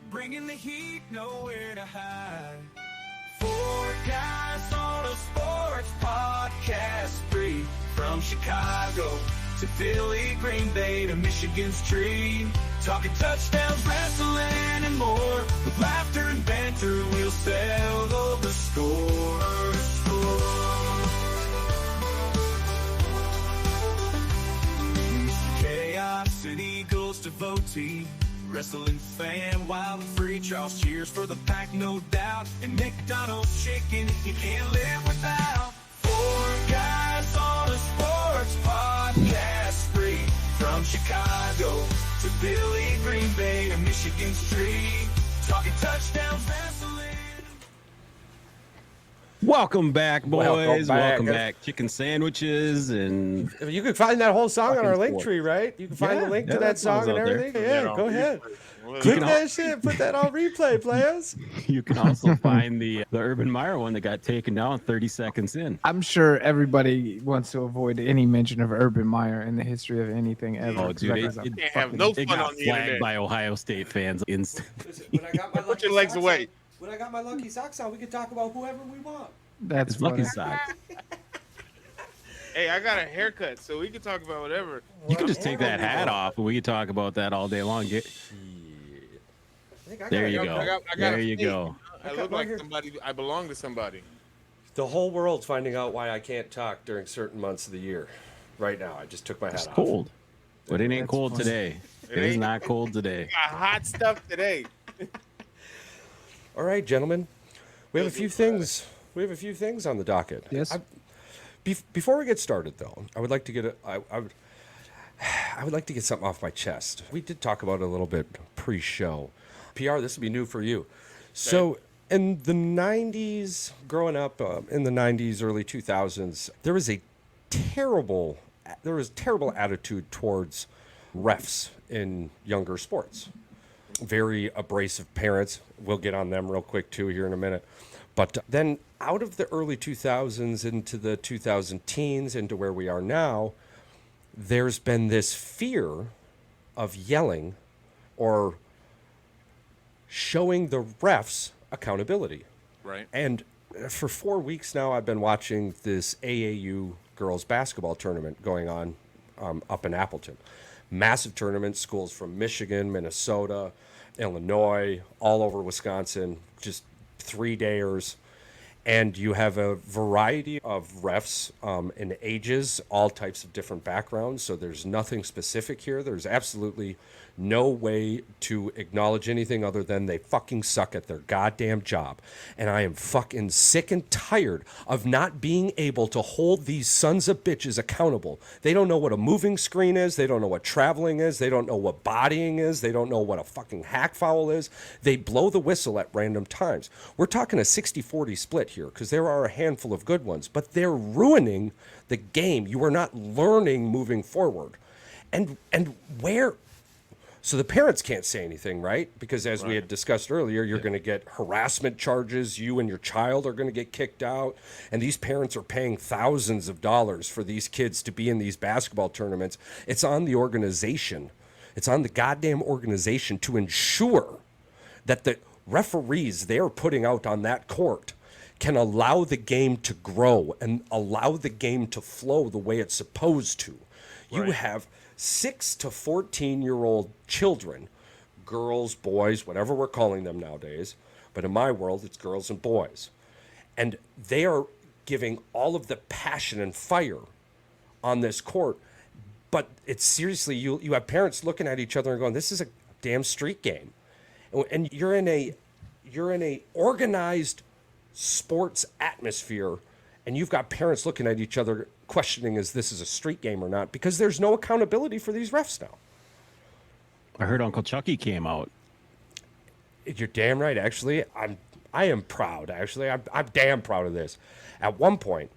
bringing the heat, nowhere to hide. Four Guys on a Sports Podcast, free from Chicago to Philly, Green Bay to Michigan's tree. Talking touchdowns, wrestling, and more. With laughter and banter, we'll settle the score. Chaos and Eagles devotee, wrestling fan, wild and free. Charles cheers for the pack, no doubt. And McDonald's chicken, you can't live without. Four Guys on a Sports Podcast, free from Chicago to Philly, Green Bay to Michigan's tree. Talking touchdowns, wrestling. Welcome back, boys. Welcome back. Welcome back. Chicken sandwiches and You can find that whole song on our link Sports. tree, right? You can find the link to that that song song's and out there. everything. Yeah, go ahead. You Click can that shit. Put that on replay, players. you can also find the Urban Meyer one that got taken down 30 seconds in. I'm sure everybody wants to avoid any mention of Urban Meyer in the history of anything ever. Oh, dude, because it Can't have no They fun got on the flagged internet. by Ohio State fans instantly. Listen, when I got my Put lucky your legs socks away. On, when I got my lucky socks on, we could talk about whoever we want. That's It's lucky funny. socks. Hey, I got a haircut, so we can talk about whatever. You can just take that hat off and we can talk about that all day long. I think I There got you it. go. I got There a you fade. go. I got look right like here. somebody. I belong to somebody. The whole world's finding out why I can't talk during certain months of the year. Right now, I just took my hat It's off. cold. But it ain't That's cold funny. today. It It is ain't. not cold today. Got hot stuff today. All right, gentlemen, we have a few things. We have a few things on the docket. Yes. Before we get started, though, I would like to get I would like to get something off my chest. We did talk about it a little bit pre-show. PR, this will be new for you. So, in the '90s, growing up in the '90s, early 2000s, there was terrible attitude towards refs in younger sports. Very abrasive parents. We'll get on them real quick too here in a minute. But then out of the early 2000s into the 2000 teens into where we are now, there's been this fear of yelling or showing the refs accountability. Right. And for 4 weeks now, I've been watching this AAU girls basketball tournament going on up in Appleton. Massive tournament, schools from Michigan, Minnesota, Illinois, all over Wisconsin, just 3-dayers. And you have a variety of refs in ages, all types of different backgrounds. So there's nothing specific here. There's absolutely no way to acknowledge anything other than they fucking suck at their goddamn job. And I am fucking sick and tired of not being able to hold these sons of bitches accountable. They don't know what a moving screen is. They don't know what traveling is. They don't know what bodying is. They don't know what a fucking hack foul is. They blow the whistle at random times. We're talking a 60-40 split here because there are a handful of good ones, but they're ruining the game. You are not learning moving forward. And where... So the parents can't say anything, right? Because as we had discussed earlier, you're going to get harassment charges. You and your child are going to get kicked out. And these parents are paying thousands of dollars for these kids to be in these basketball tournaments. It's on the organization. It's on the goddamn organization to ensure that the referees they're putting out on that court can allow the game to grow and allow the game to flow the way it's supposed to. You have 6 to 14-year-old children, girls, boys, whatever we're calling them nowadays, but in my world, it's girls and boys. And they are giving all of the passion and fire on this court, but it's seriously, you have parents looking at each other and going, this is a damn street game. And you're in a organized sports atmosphere, and you've got parents looking at each other questioning is this is a street game or not, because there's no accountability for these refs now. I heard Uncle Chucky came out. You're damn right. Actually, I am proud. Actually, I'm damn proud of this. At one point,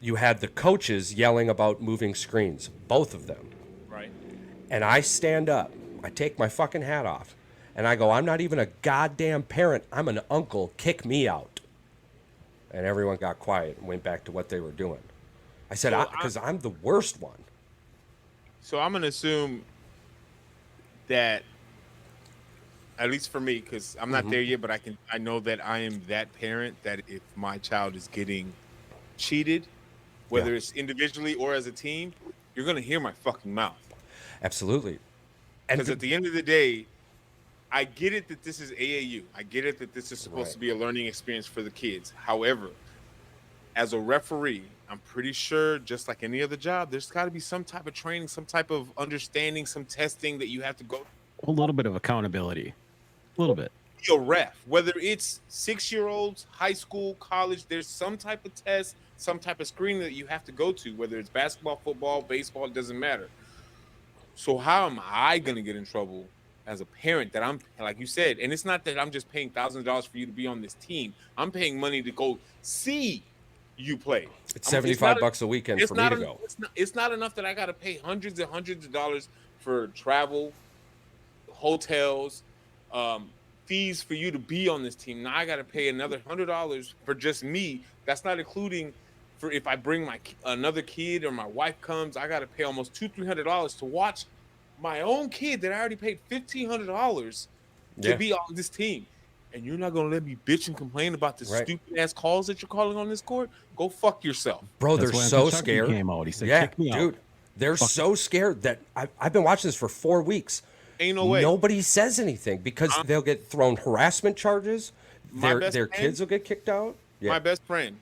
you had the coaches yelling about moving screens, both of them. Right. And I stand up, I take my fucking hat off, and I go, I'm not even a goddamn parent. I'm an uncle. Kick me out. And everyone got quiet and went back to what they were doing. I said, So because I'm the worst one. So I'm gonna assume that at least for me, because I'm not there yet, but I know that I am that parent that if my child is getting cheated, whether it's individually or as a team, you're gonna hear my fucking mouth. Absolutely. And Because at the end of the day, I get it that this is AAU. I get it that this is supposed to be a learning experience for the kids. However, as a referee, I'm pretty sure, just like any other job, there's got to be some type of training, some type of understanding, some testing that you have to go. A little bit of accountability. A little bit. Be a ref, whether it's 6-year-olds, high school, college, there's some type of test, some type of screening that you have to go to, whether it's basketball, football, baseball, it doesn't matter. So how am I going to get in trouble as a parent that I'm, like you said, and it's not that I'm just paying $1,000 for you to be on this team. I'm paying money to go see you play. it's $75 a weekend for me to go. It's not enough that I got to pay hundreds and hundreds of dollars for travel, hotels, fees for you to be on this team. Now I got to pay another $100 for just me. That's not including for if I bring another kid or my wife comes, I got to pay almost $200-300 to watch my own kid that I already paid $1,500 to be on this team. And you're not gonna let me bitch and complain about the stupid ass calls that you're calling on this court? Go fuck yourself, Bro. That's They're when so Kentucky scared. Came out. He said, Yeah, "Kick me dude. out." They're so scared that I've been watching this for 4 weeks. Ain't no way. Nobody says anything because they'll get thrown harassment charges. Their kids will get kicked out. Yeah. My best friend,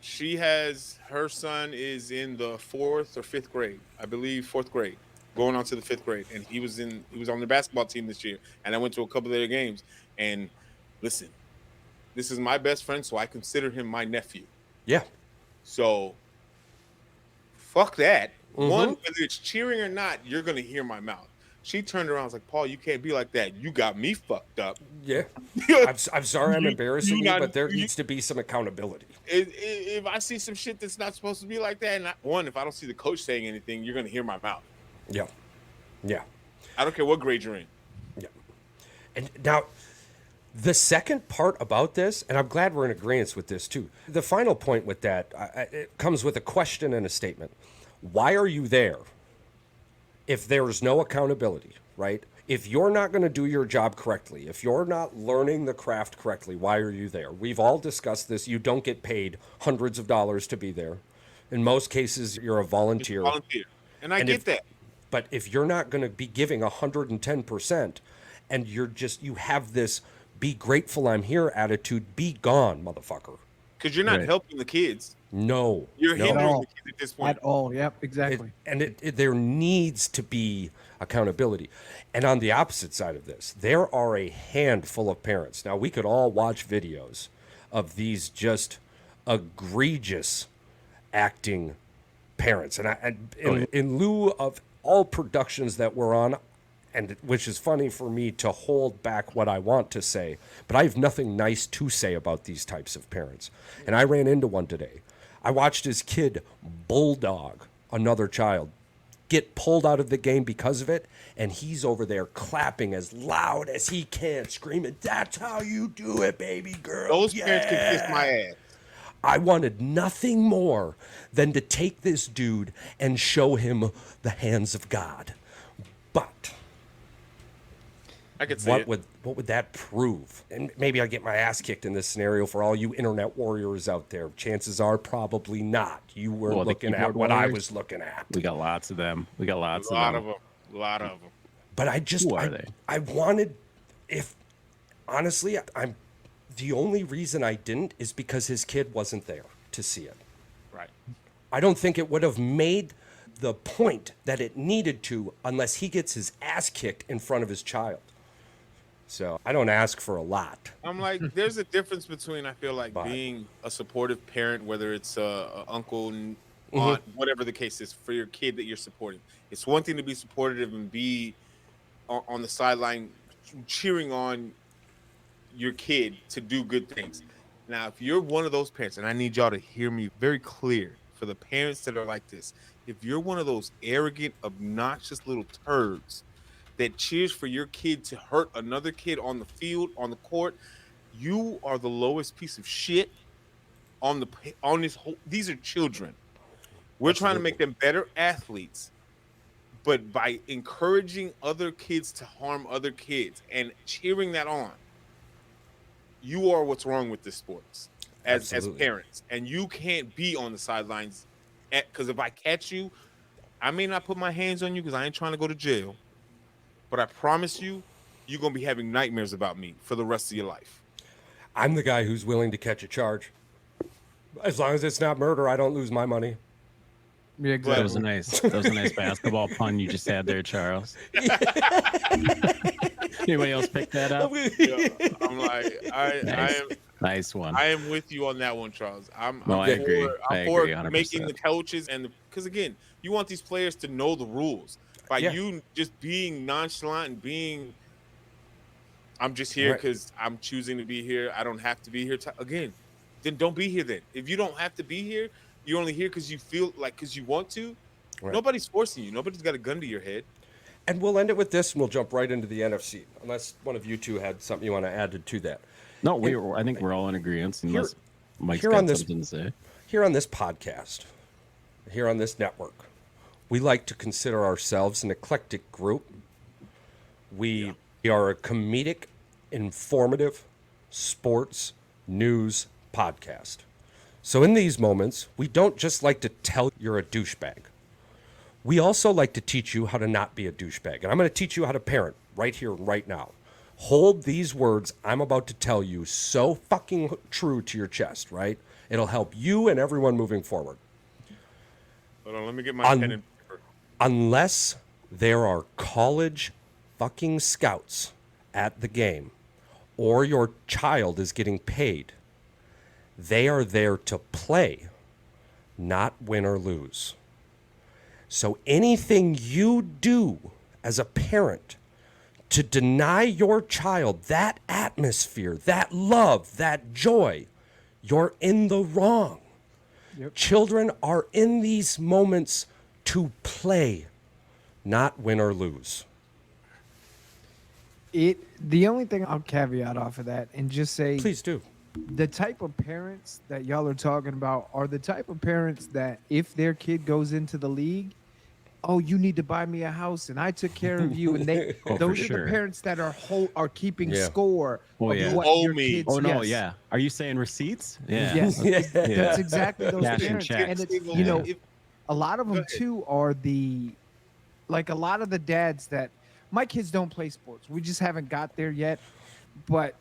her son is in the 4th or 5th grade, I believe 4th grade, going on to the 5th grade, and he was on the basketball team this year, and I went to a couple of their games. And listen, this is my best friend, so I consider him my nephew. Yeah. So fuck that. One, whether it's cheering or not, you're gonna hear my mouth. She turned around and was like, Paul, you can't be like that. You got me fucked up. Yeah. I'm sorry I'm embarrassing you, but there needs to be some accountability. If I see some shit that's not supposed to be like that, and if I don't see the coach saying anything, you're gonna hear my mouth. Yeah. Yeah. I don't care what grade you're in. Yeah. And now, the second part about this, and I'm glad we're in agreement with this too. The final point with that, it comes with a question and a statement. Why are you there if there's no accountability, right? If you're not going to do your job correctly, if you're not learning the craft correctly, why are you there? We've all discussed this. You don't get paid hundreds of dollars to be there. In most cases, you're a volunteer. And I get that. But if you're not going to be giving 110% and you have this be grateful I'm here attitude, be gone, motherfucker. Because you're not helping the kids. No. You're hindering all. the kids at this point. At all. Yep, exactly. There needs to be accountability. And on the opposite side of this, there are a handful of parents. Now, we could all watch videos of these just egregious acting parents. And in lieu of all productions that we're on, and which is funny for me to hold back what I want to say, but I have nothing nice to say about these types of parents. And I ran into one today. I watched his kid bulldog another child, get pulled out of the game because of it, and he's over there clapping as loud as he can, screaming, "That's how you do it, baby girl." Those parents can kiss my ass. I wanted nothing more than to take this dude and show him the hands of God. But I could see what would that prove? And maybe I get my ass kicked in this scenario for all you internet warriors out there. Chances are probably not. You were looking at what I was looking at. We got lots of them. We got lots a lot of them. A lot of them. But I just, Who are they? I wanted, honestly, the only reason I didn't is because his kid wasn't there to see it. Right. I don't think it would have made the point that it needed to unless he gets his ass kicked in front of his child. So I don't ask for a lot. I'm like, there's a difference between, I feel like, being a supportive parent, whether it's a uncle, aunt, whatever the case is, for your kid that you're supporting. It's one thing to be supportive and be on the sideline cheering on your kid to do good things. Now, if you're one of those parents, and I need y'all to hear me very clear, for the parents that are like this, if you're one of those arrogant, obnoxious little turds that cheers for your kid to hurt another kid on the field, on the court, you are the lowest piece of shit on this whole. These are children. We're trying to make them better athletes, but by encouraging other kids to harm other kids and cheering that on, you are what's wrong with this sports as Absolutely. parents, and you can't be on the sidelines. Because if I catch you, I may not put my hands on you because I ain't trying to go to jail, but I promise you, you're gonna be having nightmares about me for the rest of your life. I'm the guy who's willing to catch a charge. As long as it's not murder, I don't lose my money. Yeah, That was exactly. a nice basketball pun you just had there, Charles. Anybody else pick that up? Yeah, I'm like, Nice. Nice one. I am with you on that one, Charles. No, I agree. I I'm for agree 100%. making the coaches because again, you want these players to know the rules. By Yeah. you just being nonchalant and being, I'm just here Right. because I'm choosing to be here. I don't have to be here. Again, then don't be here. Then if you don't have to be here, you're only here because you feel like because you want to. Right. Nobody's forcing you. Nobody's got a gun to your head. And we'll end it with this, and we'll jump right into the NFC. Unless one of you two had something you want to add to that. No, I think we're all in agreement. Unless Mike's here got on this- something to say. Here on this podcast, here on this network, we like to consider ourselves an eclectic group. We are a comedic, informative, sports, news podcast. So in these moments, we don't just like to tell you're a douchebag. We also like to teach you how to not be a douchebag. And I'm going to teach you how to parent right here, right now. Hold these words I'm about to tell you so fucking true to your chest, right? It'll help you and everyone moving forward. Hold on, let me get my pen and paper. Unless there are college fucking scouts at the game or your child is getting paid, they are there to play, not win or lose. So anything you do as a parent to deny your child that atmosphere, that love, that joy, you're in the wrong. Children are in these moments to play, not win or lose. The only thing I'll caveat off of that and just say Please do. the type of parents that y'all are talking about are the type of parents that if their kid goes into the league, oh, you need to buy me a house and I took care of you, and they Oh, those for are sure. the parents that are keeping Yeah. score. Oh, of yeah. what You owe your me. kids- Oh no, yes. yeah. Are you saying receipts? Yeah. Yes, that's exactly those Cash and parents. check. And it's, Yeah. you know, If- a lot of Go them ahead. too are like a lot of the dads that my kids don't play sports. We just haven't got there yet. But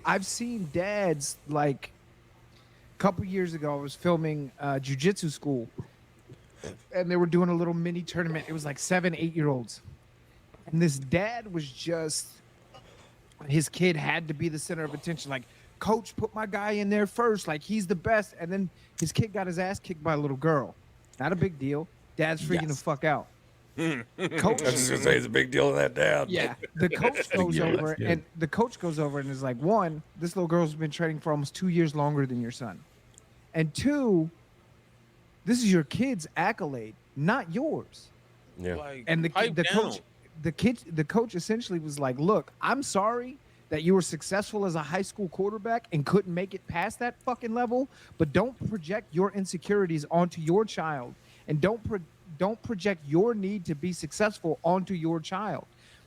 I've seen dads like a couple years ago. I was filming jujitsu school, and they were doing a little mini tournament. It was like 7, 8-year-olds, and this dad was just his kid had to be the center of attention. Like, coach, put my guy in there first. Like, he's the best. And then his kid got his ass kicked by a little girl. Not a big deal. Dad's freaking the fuck out. Coach, I was just gonna say it's a big deal to that dad. yeah, the coach goes deal, over that's good. and the coach goes over and is like, one, this little girl's been training for almost 2 years longer than your son, and two, this is your kid's accolade, not yours. Yeah. Like, And the pipe down. coach essentially was like, look, I'm sorry that you were successful as a high school quarterback and couldn't make it past that fucking level, but don't project your insecurities onto your child, and don't project your need to be successful onto your child.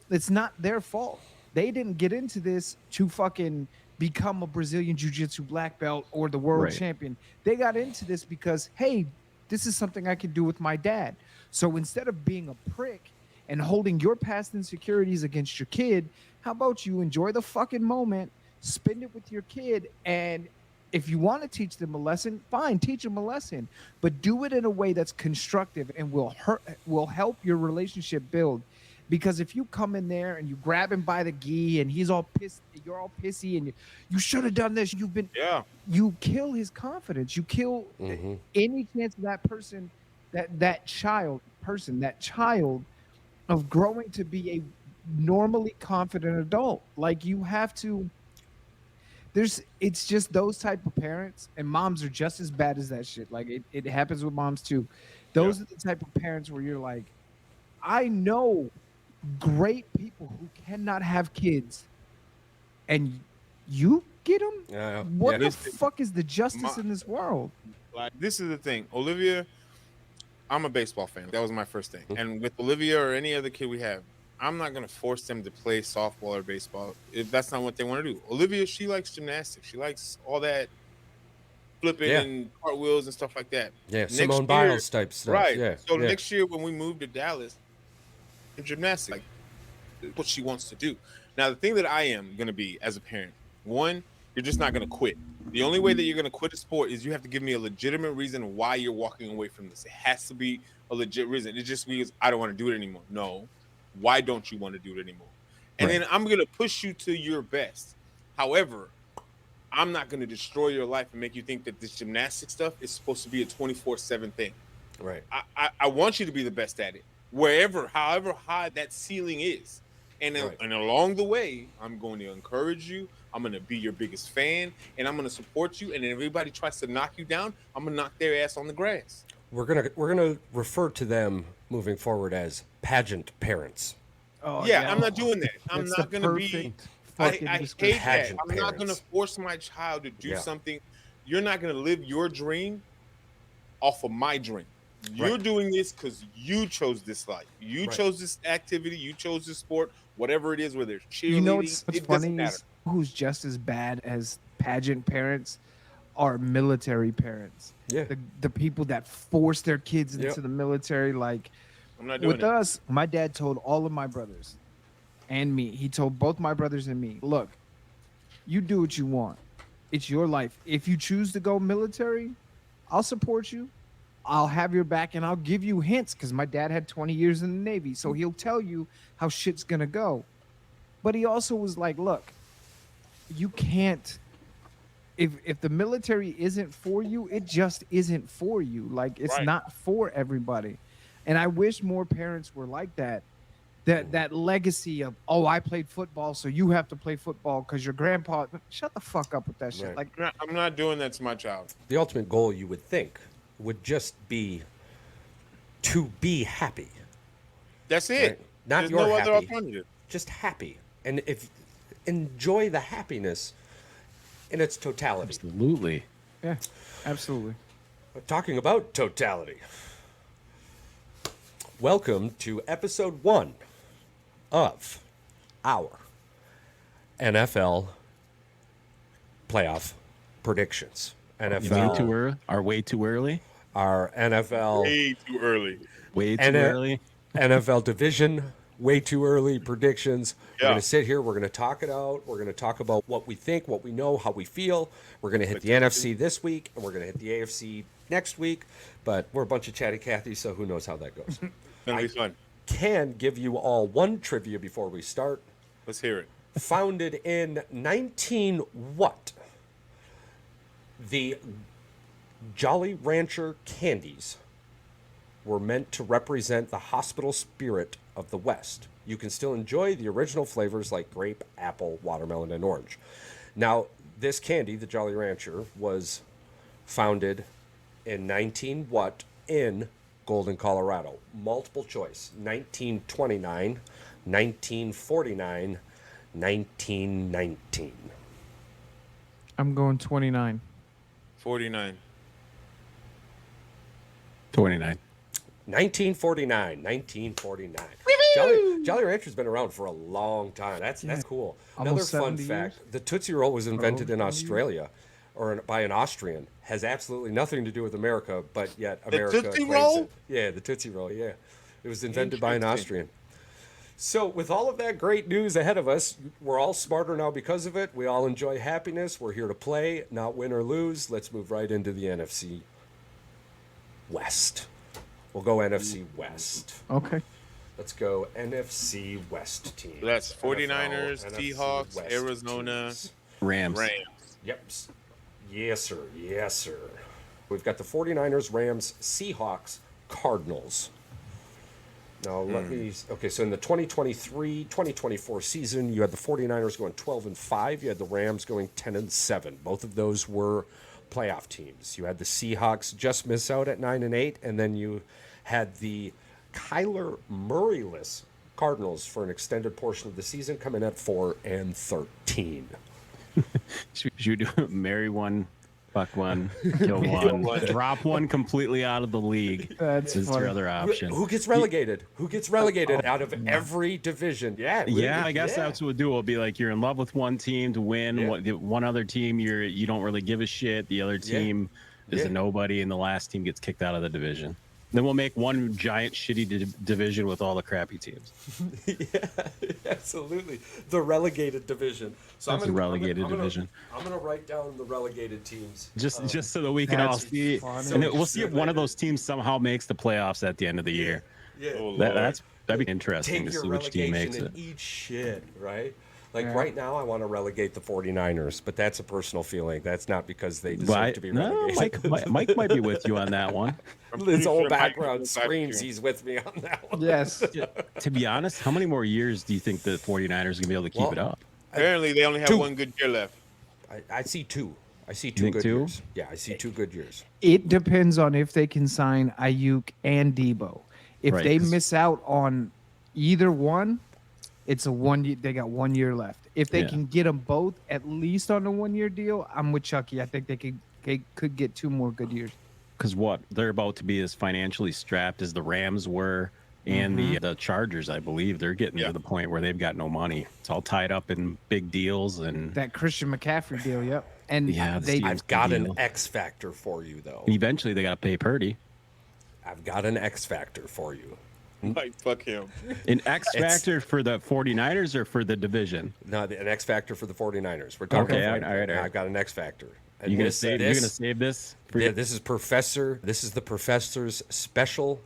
It's not their fault. They didn't get into this to fucking become a Brazilian Jiu-Jitsu black belt or the world Right. champion. They got into this because, hey, this is something I can do with my dad. So instead of being a prick and holding your past insecurities against your kid, how about you enjoy the fucking moment, spend it with your kid, and if you want to teach them a lesson, fine, teach them a lesson, but do it in a way that's constructive and will help your relationship build. Because if you come in there and you grab him by the gi and he's all pissed, you're all pissy, and you should have done this. Yeah. You kill his confidence. You kill any chance of that person, that child of growing to be a normally confident adult. Like, you have to. It's just those type of parents, and moms are just as bad as that shit. Like, it happens with moms too. Those are the type of parents where you're like, I know great people who cannot have kids, and you get them. Yeah. What Yeah. the fuck is the justice My- in this world? Like, this is the thing, Olivia. I'm a baseball fan. That was my first thing. And with Olivia or any other kid we have, I'm not gonna force them to play softball or baseball if that's not what they want to do. Olivia, she likes gymnastics. She likes all that flipping Yeah. and cartwheels and stuff like that. Yeah, Next Simone year- Biles type stuff. Right. Yeah. So yeah. next year when we move to Dallas, gymnastics, like what she wants to do. Now the thing that I am gonna be as a parent, one, you're just not gonna quit. The only way that you're gonna quit a sport is you have to give me a legitimate reason why you're walking away from this. It has to be a legit reason. It just means I don't want to do it anymore. No. Why don't you want to do it anymore? And Right. then I'm gonna push you to your best. However, I'm not gonna destroy your life and make you think that this gymnastic stuff is supposed to be a 24/7 thing. Right. I want you to be the best at it, however high that ceiling is. And then, Right. and along the way, I'm going to encourage you. I'm going to be your biggest fan, and I'm going to support you. And then if everybody tries to knock you down, I'm going to knock their ass on the grass. We're gonna refer to them moving forward as pageant parents. Oh, Yeah, I'm not doing that. I'm That's not the going to be. perfect I fucking hate description. that. Pageant I'm not going to parents. force my child to do Yeah. something. You're not going to live your dream off of my dream. You're Right. doing this because you chose this life. You Right. chose this activity. You chose this sport. Whatever it is, whether it's cheerleading, You know what's it doesn't funny matter. is who's just as bad as pageant parents are military parents. Yeah. The people that force their kids into Yep. the military. Like I'm not doing with it. us, my dad told all of my brothers and me. He told both my brothers and me, look, you do what you want. It's your life. If you choose to go military, I'll support you. I'll have your back and I'll give you hints because my dad had 20 years in the Navy. So he'll tell you how shit's going to go. But he also was like, look, you can't. If the military isn't for you, it just isn't for you. Like it's Right. not for everybody. And I wish more parents were like that. That legacy of, oh, I played football, so you have to play football because your grandpa. Shut the fuck up with that shit. Right. Like I'm not doing that to my child. The ultimate goal, you would think, would just be to be happy. That's it. Right. Not There's your no other happy. alternative. Just happy. And if enjoy the happiness in its totality. Absolutely. yeah, absolutely. Talking about totality. Welcome to episode 1 of our NFL playoff predictions. Way too NFL, early. Are way too early. our NFL, Way too early. Way too And, early. NFL division, way too early predictions. We're Yeah. going to sit here. We're going to talk it out. We're going to talk about what we think, what we know, how we feel. We're going to hit the NFC this week, and we're going to hit the AFC next week. But we're a bunch of chatty Cathys, so who knows how that goes. Gonna be fun. Can give you all one trivia before we start. Let's hear it. Founded in 19 what? The Jolly Rancher candies were meant to represent the hospital spirit of the West. You can still enjoy the original flavors like grape, apple, watermelon, and orange. Now, this candy, the Jolly Rancher, was founded in 19 what in Golden, Colorado? Multiple choice. 1929, 1949, 1919. I'm going 29. 49. 29. 1949. Jolly Rancher's been around for a long time. That's cool. Another Almost fun 70 fact: years. the Tootsie Roll was invented in 70 Australia, by an Austrian. Has absolutely nothing to do with America, but yet America. Tootsie claims Roll? it. Yeah, the Tootsie Roll. Yeah, it was invented by an Interesting. Austrian. So, with all of that great news ahead of us, we're all smarter now because of it. We all enjoy happiness. We're here to play, not win or lose. Let's move right into the NFC West. We'll go NFC West. Okay. Let's go NFC West team. That's 49ers, Seahawks, Arizona, Rams. Rams. Yep. Yes, sir. Yes, sir. We've got the 49ers, Rams, Seahawks, Cardinals. Now, let me. Okay, so in the 2023-2024 season, you had the 49ers going 12-5. You had the Rams going 10-7. Both of those were playoff teams. You had the Seahawks just miss out at 9-8, and then you had the Kyler Murray-less Cardinals for an extended portion of the season, coming at 4-13. Should you do marry one, Fuck one, kill one, drop one completely out of the league. That's is funny. your other option. Who gets relegated? Who gets relegated out of every division? Yeah. Yeah, I guess that's what we'll do. It'll be like you're in love with one team to win. Yeah. One other team you don't really give a shit. The other team is a nobody, and the last team gets kicked out of the division. Then we'll make one giant shitty division with all the crappy teams. Yeah, absolutely. The relegated division. So That's a relegated division. I'm gonna write down the relegated teams. Just so that we can all That's see, funny. and we'll see if one of those teams somehow makes the playoffs at the end of the year. Yeah. Oh, That'd be interesting Take to your see which team relegation makes and it. eat shit, right? Like Yeah. right now, I want to relegate the 49ers, but that's a personal feeling. That's not because they deserve Well, to be no, relegated. Mike might be with you on that one. His whole sure Mike background is back screams here. he's with me on that one. Yes. To be honest, how many more years do you think the 49ers are going to be able to keep Well, it up? Apparently, they only have 2. one good year left. I see 2. I see You 2 think good 2? years. Yeah, I see 2 good years. It depends on if they can sign Ayuk and Debo. If Right, they 'cause- miss out on either one, it's a 1 year. They got 1 year left. If they Yeah. can get them both at least on a 1 year deal, I'm with Chucky. I think they could get 2 more good years. Because what they're about to be as financially strapped as the Rams were, and the Chargers, I believe, they're getting Yeah. to the point where they've got no money. It's all tied up in big deals, and That Christian McCaffrey deal, yep. And Yeah, the they Steelers- I've got an deal. X factor for you, though. eventually they got to pay Purdy. I've got an X factor for you. Like, fuck him. An X factor for the 49ers or for the division? No, an X factor for the 49ers. We're talking. Okay, all 49ers. right. I've got an X factor. And You're gonna this- save. this- You're gonna save this. For Yeah, this is Professor. This is the professor's special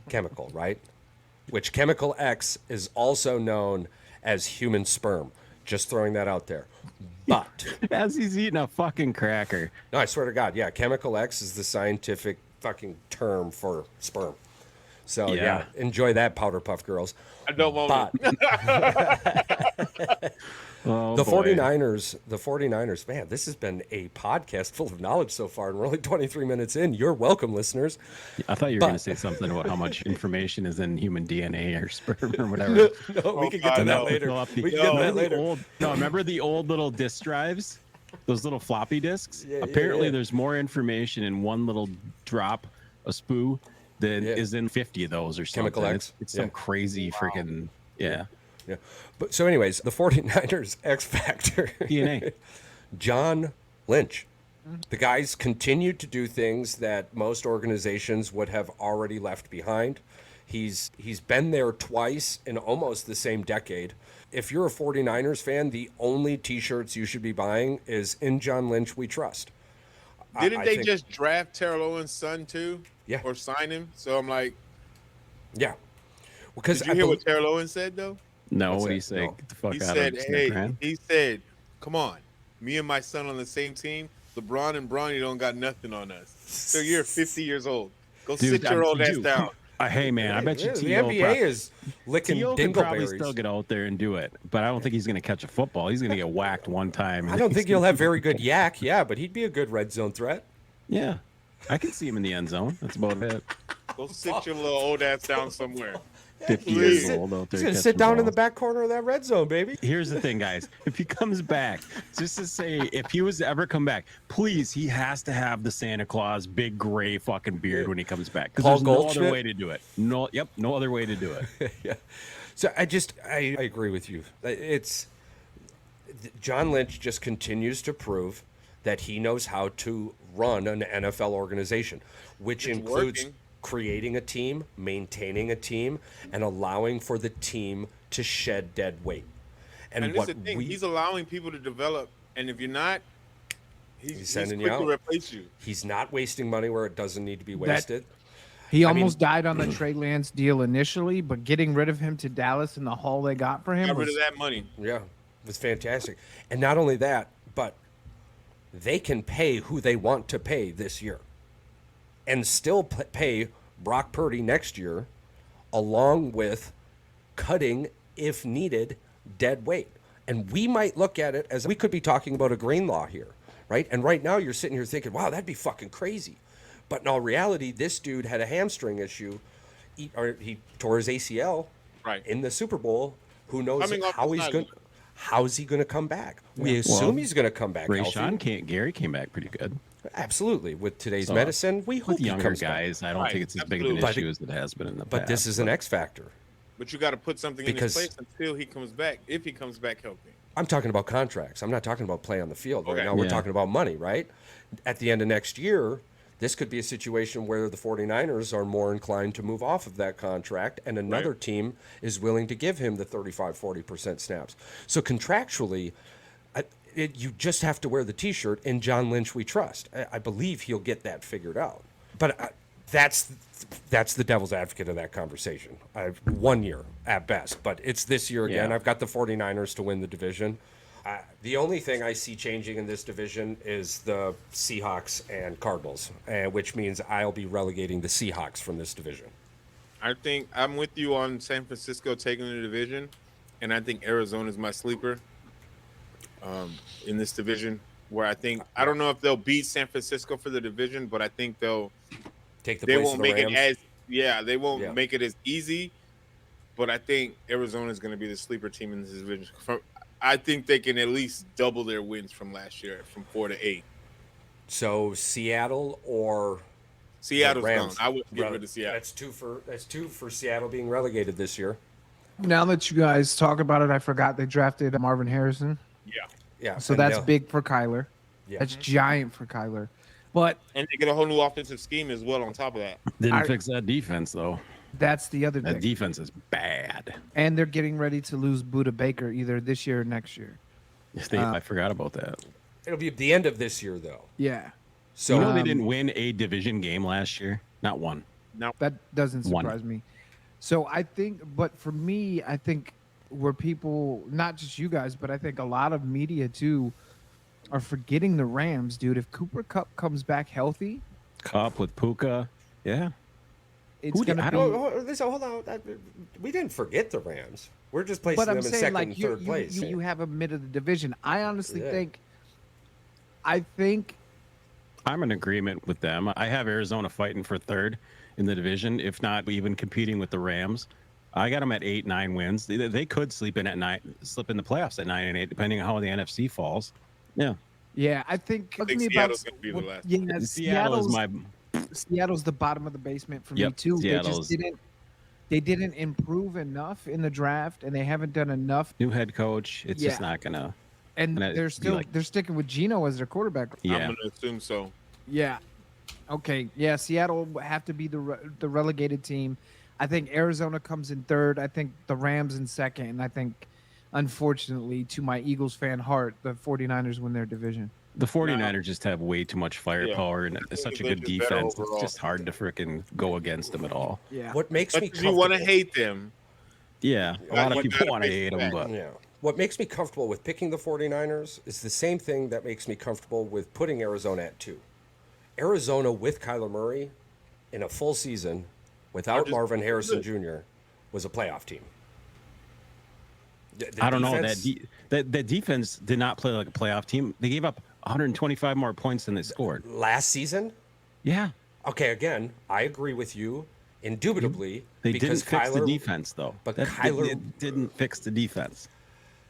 chemical, right? Which chemical X is also known as human sperm. Just throwing that out there. But as he's eating a fucking cracker. no, I swear to God, yeah, chemical X is the scientific fucking term for sperm. So yeah, Yeah. enjoy that, Powder Puff Girls. I don't want But Oh, the boy. 49ers, man, this has been a podcast full of knowledge so far, and we're only 23 minutes in. You're welcome, listeners. I thought you were But- gonna say something about how much information is in human DNA or sperm or whatever. No, we can get to God, that no. later. Fill up the- We can get to remember that the later. old- no, remember the old little disk drives? Those little floppy disks? Yeah, yeah, Apparently yeah. there's more information in one little drop, a spoo, than Yeah. is in 50 of those or something. Chemical X? It's Yeah. some crazy freaking yeah. Yeah. But so, anyways, the 49ers X Factor. DNA. John Lynch. The guy's continued to do things that most organizations would have already left behind. He's been there twice in almost the same decade. If you're a 49ers fan, the only t-shirts you should be buying is "In John Lynch We Trust." Didn't I they think- just draft Terrell Owens' son too? Yeah. Or sign him? So I'm like, Yeah. Because did you hear what Terrell Owens said though? No, What's what do that? you say? No. Get the fuck He out said, of "Hey, Snapchat. he said, come on, me and my son on the same team. LeBron and Bronny don't got nothing on us. So you're 50 years old. Go Dude, sit your old ass dude, down." Hey man, I bet you the T.O. NBA is licking T.O. could probably dingleberries. still get out there and do it, but I don't think he's going to catch a football. He's going to get whacked one time. I don't think he'll have very good yak, yeah, but he'd be a good red zone threat. Yeah, I can see him in the end zone. That's about it. Go sit your little old ass down somewhere. 50 please. years old out there. He's gonna catching sit down in the balls. back corner of that red zone, baby. Here's the thing, guys. If he comes back, just to say, if he was to ever come back, please, he has to have the Santa Claus big gray fucking beard when he comes back. Because Paul there's no Goldschmidt? other way to do it. No, yep, no other way to do it. Yeah. So I agree with you. It's John Lynch just continues to prove that he knows how to run an NFL organization, which It's includes working. creating a team, maintaining a team, and allowing for the team to shed dead weight. And this is the thing, he's allowing people to develop, and if you're not, he's sending quick you to out. replace you. he's not wasting money where it doesn't need to be wasted. He I mean- almost died on the Trey Lance deal initially, but getting rid of him to Dallas and the haul they got for him Got rid was of that money. Yeah, it was fantastic. And not only that, but they can pay who they want to pay this year and still pay Brock Purdy next year, along with cutting, if needed, dead weight. And we might look at it as we could be talking about a Greenlaw here, right? And right now you're sitting here thinking, wow, that'd be fucking crazy. But in all reality, this dude had a hamstring issue. He tore his ACL Right. in the Super Bowl. Who knows Coming off how the he's going? sideline. How's he going to come back? We assume he's going to come back healthy. Gary came back pretty good. Absolutely. With today's So, medicine, we hope With he younger comes back. guys, I don't Right, think it's as big of an absolutely. issue as it has been in the past. But this is an X factor. But you got to put something Because- in his place until he comes back. If he comes back healthy. I'm talking about contracts. I'm not talking about play on the field. Right Okay. now, we're Yeah. talking about money, right? At the end of next year, this could be a situation where the 49ers are more inclined to move off of that contract, and another team is willing to give him the 35-40% snaps. So contractually, you just have to wear the T-shirt, in John Lynch we trust. I believe he'll get that figured out. But that's the devil's advocate of that conversation. 1 year at best, but it's this year again. Yeah. I've got the 49ers to win the division. The only thing I see changing in this division is the Seahawks and Cardinals, which means I'll be relegating the Seahawks from this division. I think I'm with you on San Francisco taking the division, and I think Arizona is my sleeper in this division. Where I don't know if they'll beat San Francisco for the division, but I think they Take the place won't of the make Rams. they won't Yeah. make it as easy. But I think Arizona is going to be the sleeper team in this division. I think they can at least double their wins from last year, from 4 to 8. So Seattle or Seattle's the gone. Rams. I would get rid of Seattle. That's two for Seattle being relegated this year. Now that you guys talk about it, I forgot they drafted Marvin Harrison. Yeah. So and that's they'll- big for Kyler. Yeah. That's giant for Kyler. But And they get a whole new offensive scheme as well on top of that. Didn't fix that defense though. that's the other That thing. defense is bad. And they're getting ready to lose Buda Baker either this year or next year. I forgot about that. It'll be at the end of this year, though. Yeah. So You know they didn't win a division game last year. Not one. That doesn't One. surprise me. So I think, but for me, I think where people, not just you guys, but I think a lot of media too, are forgetting the Rams, dude. If Cooper Kupp comes back healthy, Cup with Puka. Yeah. it's Who did- gonna I be. don't- hold on. We didn't forget the Rams. We're just placing But them I'm in saying, second like and you, third place. you have a mid of the division. I honestly Yeah. think. I think I'm in agreement with them. I have Arizona fighting for third in the division, if not even competing with the Rams. I got them at 8-9 wins. They could slip in the playoffs at 9-8, depending on how the NFC falls. Yeah. Yeah, I think. I think me Seattle's gonna be the last. Yeah, Seattle is my. Seattle's the bottom of the basement for me Yep, too. Seattle's- They didn't improve enough in the draft, and they haven't done enough. New head coach. It's just Yeah. not gonna. And And I'd they're be still like- they're sticking with Geno as their quarterback. Yeah. I'm going to assume so. Yeah. Okay. Yeah. Seattle will have to be the relegated team. I think Arizona comes in third. I think the Rams in second, and I think, unfortunately, to my Eagles fan heart, the 49ers win their division. The 49ers just have way too much firepower and it's such a good Lynch is better defense. It's overall. just hard to freaking go against them at all. Yeah. What makes me But you want to comfortable- hate them. Yeah, a lot of you people gotta want to fix hate them, that. but Yeah. What makes me comfortable with picking the 49ers is the same thing that makes me comfortable with putting Arizona at 2. Arizona with Kyler Murray in a full season without just- Marvin Harrison Jr. was a playoff team. The I don't know defense- that defense did not play like a playoff team. They gave up 125 more points than they scored. last season. Yeah, Okay, again, I agree with you indubitably they because didn't fix Kyler, the defense though. but That- Kyler- it didn't fix the defense.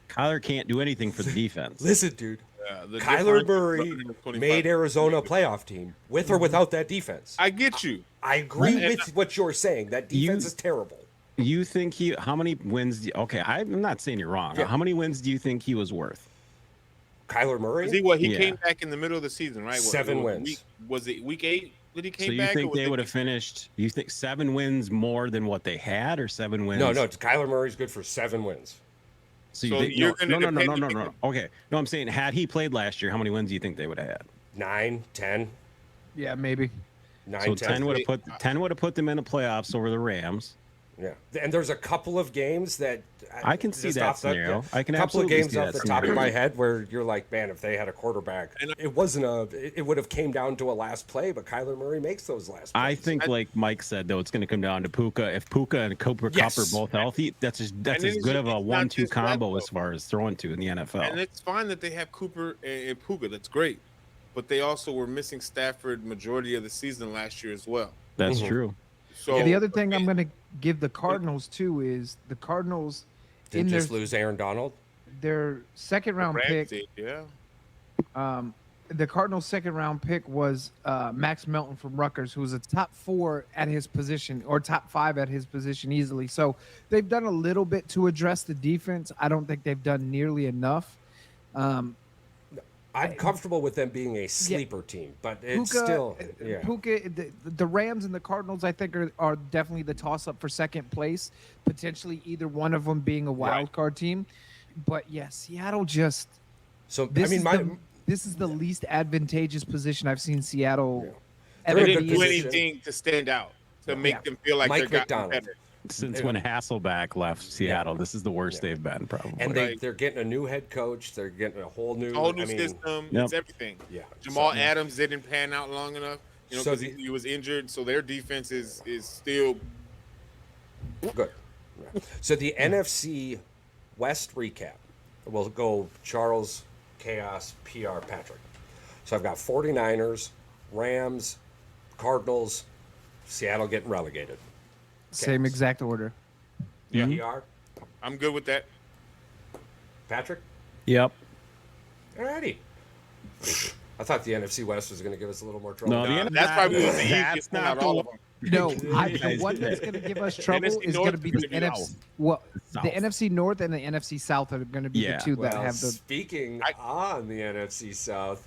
Kyler can't do anything for the defense. Listen, dude. The Kyler difference Murray is 125. made Arizona a playoff team with or without that defense. I get you. I agree And- with what you're saying. That defense is terrible. You think how many wins? Okay, I'm not saying you're wrong. Yeah. How many wins do you think he was worth? Kyler Murray. He Yeah. came back in the middle of the season, right? 7 It was wins. Was it week 8 that he came So you back? or think was they it would have week- finished? You think 7 wins more than what they had, or 7 wins? No, Kyler Murray's good for 7 wins. So you So think you're no, gonna no, no, no, depend no, if no, you- no. Okay, no, I'm saying had he played last year, how many wins do you think they would have had? 9, 10, Yeah, maybe. 9, So 10. 10 would have put them in the playoffs over the Rams. Yeah, and there's a couple of games that I can see just that off the- scenario. I can a couple of absolutely games see off that the top of scenario. my head where you're like, man, if they had a quarterback, it wasn't it would have came down to a last play, but Kyler Murray makes those last plays. I think, like Mike said, though, it's going to come down to Puka. If Puka and Cooper Yes. Kupp are both healthy, that's as And good it's of a not 1-2 just that, combo though. as far as throwing to in the NFL. And it's fine that they have Cooper and Puka. That's great. But they also were missing Stafford majority of the season last year as well. That's Mhm. true. So The other thing I'm going to give the Cardinals too is the Cardinals Didn't in their just lose Aaron Donald. their second round Rams pick. did, yeah. The Cardinals' second round pick was Max Melton from Rutgers, who was a top 4 at his position or top 5 at his position easily. So they've done a little bit to address the defense. I don't think they've done nearly enough. I'm comfortable with them being a sleeper team, but it's still Puka, the Rams and the Cardinals, I think, are definitely the toss-up for second place. Potentially either one of them being a wild card team. But yeah, Seattle just. So This I mean, is this is the least advantageous position I've seen Seattle. They're ever in a They good be didn't in. do position. anything to stand out to make Yeah. them feel like Mike they're gotten McDonald. better. Since when Hasselback left Seattle, this is the worst they've been, probably. and Like- they're getting a new head coach. They're getting a whole new, A whole new I mean, system. Yep. It's everything. Yeah. Jamal So- Adams didn't pan out long enough, So because the- he was injured. So their defense is still Good. Yeah. So the NFC West recap. We'll go Charles, Chaos, PR, Patrick. So I've got 49ers, Rams, Cardinals, Seattle getting relegated. Same exact order. PR, I'm good with that. Patrick? Yep. Alrighty. I thought the NFC West was going to give us a little more trouble. No, the That's probably was the That's easiest one not out of the all of one. them. No, the guys one did. that's going to give us trouble NFC is North going to be is the gonna be NFC. Well, South. the NFC North and the NFC South are going to be Yeah. the two that Well, have the. speaking I- on the NFC South,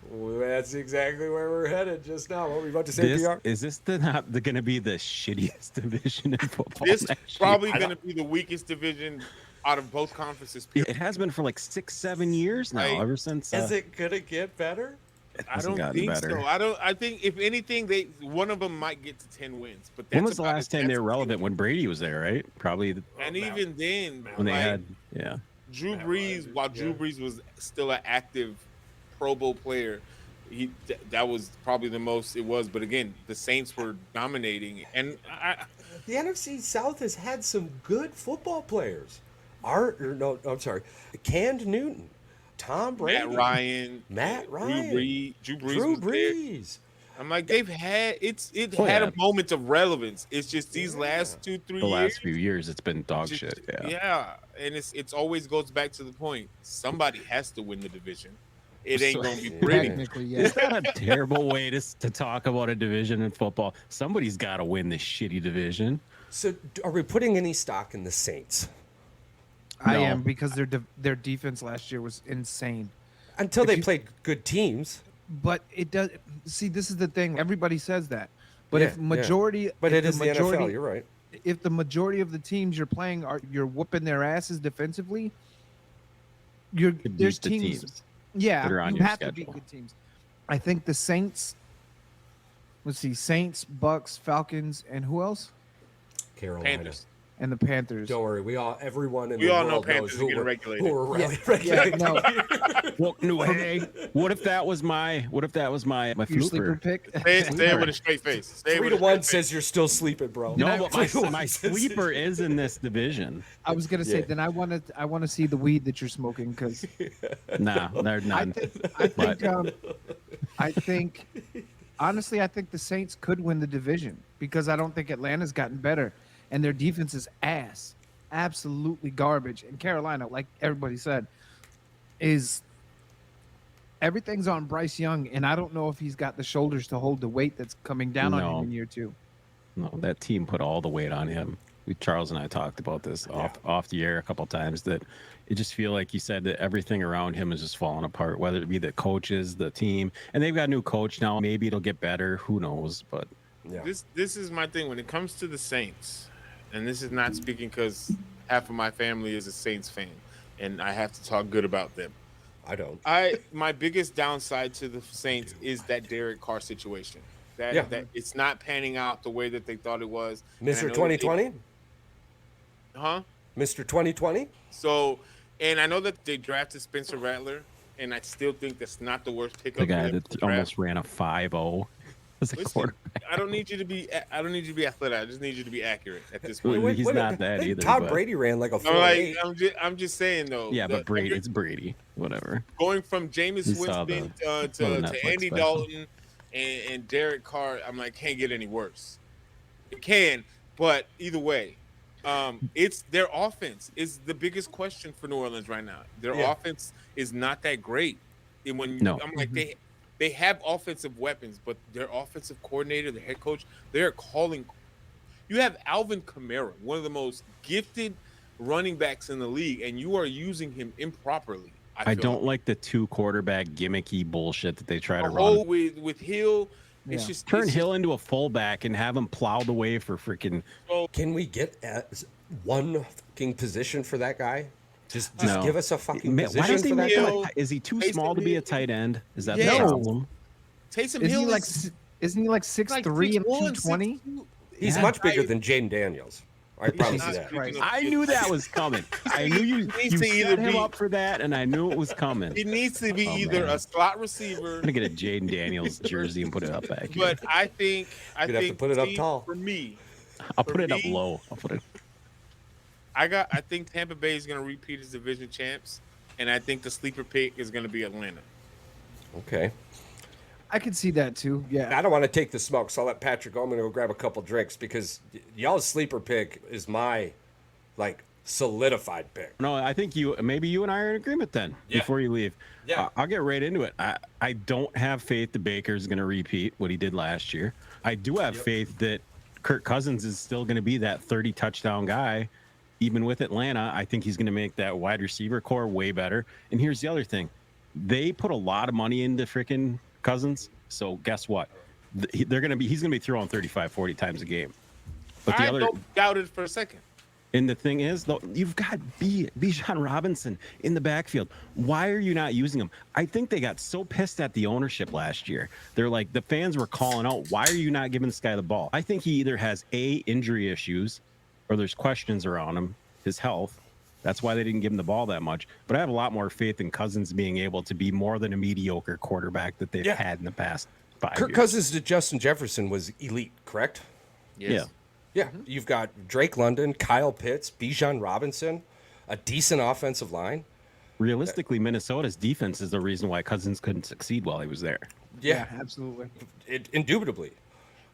that's exactly where we're headed just now. What were you about to say, This, PR? is this not going to be the shittiest division in football? This next year? probably going to be the weakest division out of both conferences. It has been for like 6-7 years now, Like, ever since. Is it going to get better? I hasn't don't gotten think better. so. I think if anything, one of them might get to 10 wins. But When that's was the about last it. time they That's were relevant? When Brady was there, right? Probably And even then, when they like, had, yeah. Drew Brees, while Drew Brees was still an active Pro Bowl player, that was probably the most it was. But again, the Saints were dominating, and The NFC South has had some good football players. I'm sorry. Canned Newton, Tom Brady, Matt Ryan, Drew Brees, Drew was there. Breeze. I'm like, they've had Oh, had yeah. a moment of relevance. It's just these last 2-3 The years. last few years, it's been dog just- shit. Yeah. Yeah, and it's always goes back to the point. Somebody has to win the division. It ain't gonna be pretty. Technically, yeah. Is that a terrible way to talk about a division in football? Somebody's got to win this shitty division. So, are we putting any stock in the Saints? I No. am because their defense last year was insane. Until If they you- played good teams. But it does. See, this is the thing. Everybody says that, but Yeah, if majority, But if it is the NFL. You're right. If the majority of the teams you're playing you're whooping their asses defensively, Could there's beat the teams. Yeah, that are on you your have to beat schedule. good teams. I think the Saints. Let's see, Saints, Bucks, Falcons, and who else? Carolina. Panthers. And the Panthers. Don't worry. Everyone in We the all know world knows Panthers are who getting were, regulated. who were Yeah, regulated. no, Well, no, hey, what if that was my your sleeper flooper? pick. Say it with a straight face. Say it 3 with to a 1 straight face. says you're still sleeping, bro. No, but 3 to 1 my says- sleeper is in this division. I was gonna say, Yeah. then I want to see the weed that you're smoking because Nah, they're I none. I think honestly, I think the Saints could win the division because I don't think Atlanta's gotten better and their defense is ass, absolutely garbage. And Carolina, like everybody said, is everything's on Bryce Young, and I don't know if he's got the shoulders to hold the weight that's coming down on No. him in year 2. No, that team put all the weight on him. Charles and I talked about this off the air a couple times. That it just feel like you said that everything around him is just falling apart. Whether it be the coaches, the team, and they've got a new coach now. Maybe it'll get better. Who knows? But Yeah. This is my thing when it comes to the Saints, and this is not speaking because half of my family is a Saints fan, and I have to talk good about them. I don't. My biggest downside to the Saints is that Derek Carr situation. That it's not panning out the way that they thought it was. And I Mr. know that 2020? Huh? Mr. 2020? So, and I know that they drafted Spencer Rattler, and I still think that's not the worst pickup. the guy for them that to draft. almost ran a 5-0 as a Listen, quarterback. I don't need you to be athletic. I just need you to be accurate at this Well, point. he's not that I think either, Todd but- Brady ran like a I'm like 4.8. I'm just saying though. Yeah, but Brady, it's Brady. Whatever. Going from Jameis You saw Winston saw the to Netflix Andy special. Dalton and Derek Carr, I'm like, can't get any worse. It can, but either way, It's their offense is the biggest question for New Orleans right now. Their offense is not that great. And when No. I'm like they have offensive weapons, but their offensive coordinator, the head coach, they're calling. You have Alvin Kamara, one of the most gifted running backs in the league, and you are using him improperly. I feel don't like the 2 quarterback gimmicky bullshit that they try to Oh, run. with Hill. It's Yeah. just Turn it's Hill into a fullback and have him plow the way for freaking. Can we get one fucking position for that guy? Just No. give us a fucking Man, position why does he for that make guy. Hill, Is he too Taysom small to be a Hill. tight end? Is that Yes. the problem? Taysom Isn't Hill he like is isn't he like 6'3" and 6'1", 220? 6'2". He's Yeah. much bigger than Jaden Daniels. I promise you not that. speaking of- I knew that was coming. I knew you He needs to set either him be- up for that, and I knew it was coming. He needs to be Oh, either man. a slot receiver. I'm gonna get a Jaden Daniels jersey and put it up back here. But I think You'd have to put it up see, tall. for me. I'll for put it up me- low. I'll put it. I think Tampa Bay is going to repeat as division champs, and I think the sleeper pick is going to be Atlanta. Okay. I could see that too. Yeah. I don't want to take the smoke, so I'll let Patrick go. I'm going to go grab a couple drinks because y'all's sleeper pick is my, like, solidified pick. No, I think maybe you and I are in agreement then. Yeah. Before you leave, Yeah. I'll get right into it. I don't have faith that Baker's going to repeat what he did last year. I do have faith that Kirk Cousins is still going to be that 30 touchdown guy, even with Atlanta. I think he's going to make that wide receiver core way better. And here's the other thing: they put a lot of money into freaking Cousins. So guess what? He's going to be throwing 35, 40 times a game. But I don't doubt it for a second. And the thing is, though, you've got Bijan Robinson in the backfield. Why are you not using him? I think they got so pissed at the ownership last year. They're like, the fans were calling out, why are you not giving this guy the ball? I think he either has injury issues or there's questions around him, his health. That's why they didn't give him the ball that much. But I have a lot more faith in Cousins being able to be more than a mediocre quarterback that they've had in the past 5 Kirk years. Cousins to Justin Jefferson was elite, correct? Yeah. Yeah. You've got Drake London, Kyle Pitts, Bijan Robinson, a decent offensive line. Realistically, Minnesota's defense is the reason why Cousins couldn't succeed while he was there. Yeah, Absolutely. indubitably.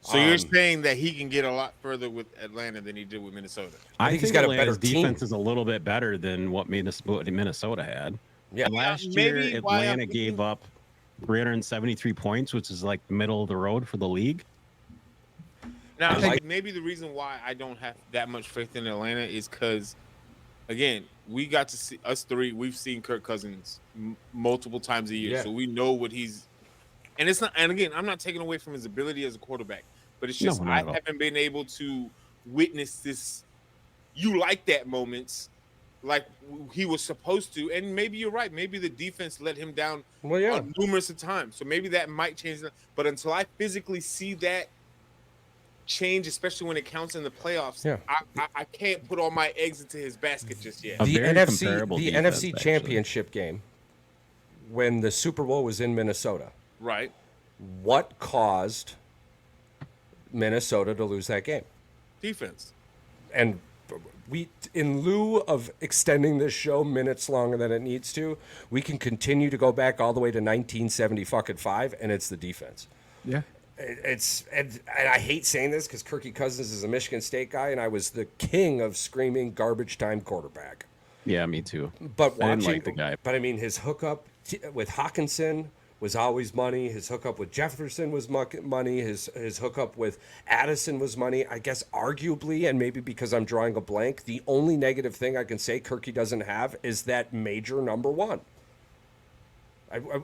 So you're saying that he can get a lot further with Atlanta than he did with Minnesota? I think think he's got a Atlanta's better team. defense is a little bit better than what Minnesota had. Yeah. And last maybe year, why I'm Atlanta gave up 373 points, which is like the middle of the road for the league. Now, like- maybe the reason why I don't have that much faith in Atlanta is because, again, we got to see us three. We've seen Kirk Cousins multiple times a year, Yeah. so we know what he's. And it's not. And again, I'm not taking away from his ability as a quarterback, but it's just No, not I at all. haven't been able to witness this. You like that moments, like he was supposed to, and maybe you're right. Maybe the defense let him down Well, yeah. numerous of times, so maybe that might change. But until I physically see that change, especially when it counts in the playoffs, Yeah. I can't put all my eggs into his basket just yet. A The very NFC, comparable the defense, NFC actually. Championship game, when the Super Bowl was in Minnesota, Right? what caused Minnesota to lose that game? Defense. And we, in lieu of extending this show minutes longer than it needs to, we can continue to go back all the way to 1975, and it's the defense. Yeah. It's and I hate saying this because Kirky Cousins is a Michigan State guy, and I was the king of screaming garbage time quarterback. Yeah, me too. But I watching, didn't like the guy. But I mean, his hookup with Hawkinson was always money. His hookup with Jefferson was money. His hookup with Addison was money. I guess arguably, and maybe because I'm drawing a blank, the only negative thing I can say Kirky doesn't have is that major number one.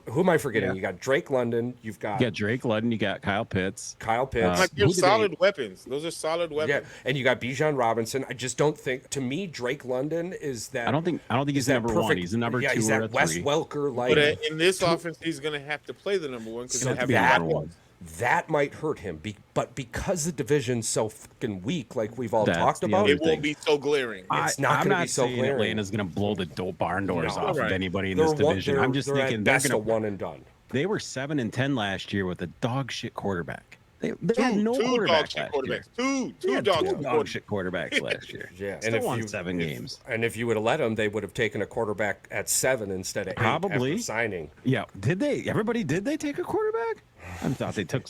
Who am I forgetting? Yeah. You got Drake London. You've got You got Drake Ludden, you got Kyle Pitts. Kyle Pitts. Like who they're did they- solid weapons. Those are solid Yeah, weapons. and you got Bijan Robinson. I just don't think. To me, Drake London is that. I don't think he's that number one. perfect- He's a number yeah, two he's or that a Wes three. Welker like. But in this offense, he's going to have to play the number one because He's they gonna have have to be the number weapons. one. That might hurt him, but because the division's so fucking weak, like we've all That's talked the about, other It won't be so glaring. It's not I'm gonna not be so saying glaring. Atlanta's going to blow the barn doors No. off Right. of anybody in they're this one- division. they're- I'm just they're thinking at they're best going a to. one and done. They were 7-10 last year with a dog shit quarterback. They had no two dog quarterback shit last quarterbacks. year. Two They dog had shit two dog quarterbacks. shit quarterbacks last year. Yeah, Still won 7 games. And if you would have let them, they would have taken a quarterback at 7 instead of 8 Probably. after signing. Yeah, did they? Everybody did they take a quarterback? I thought they took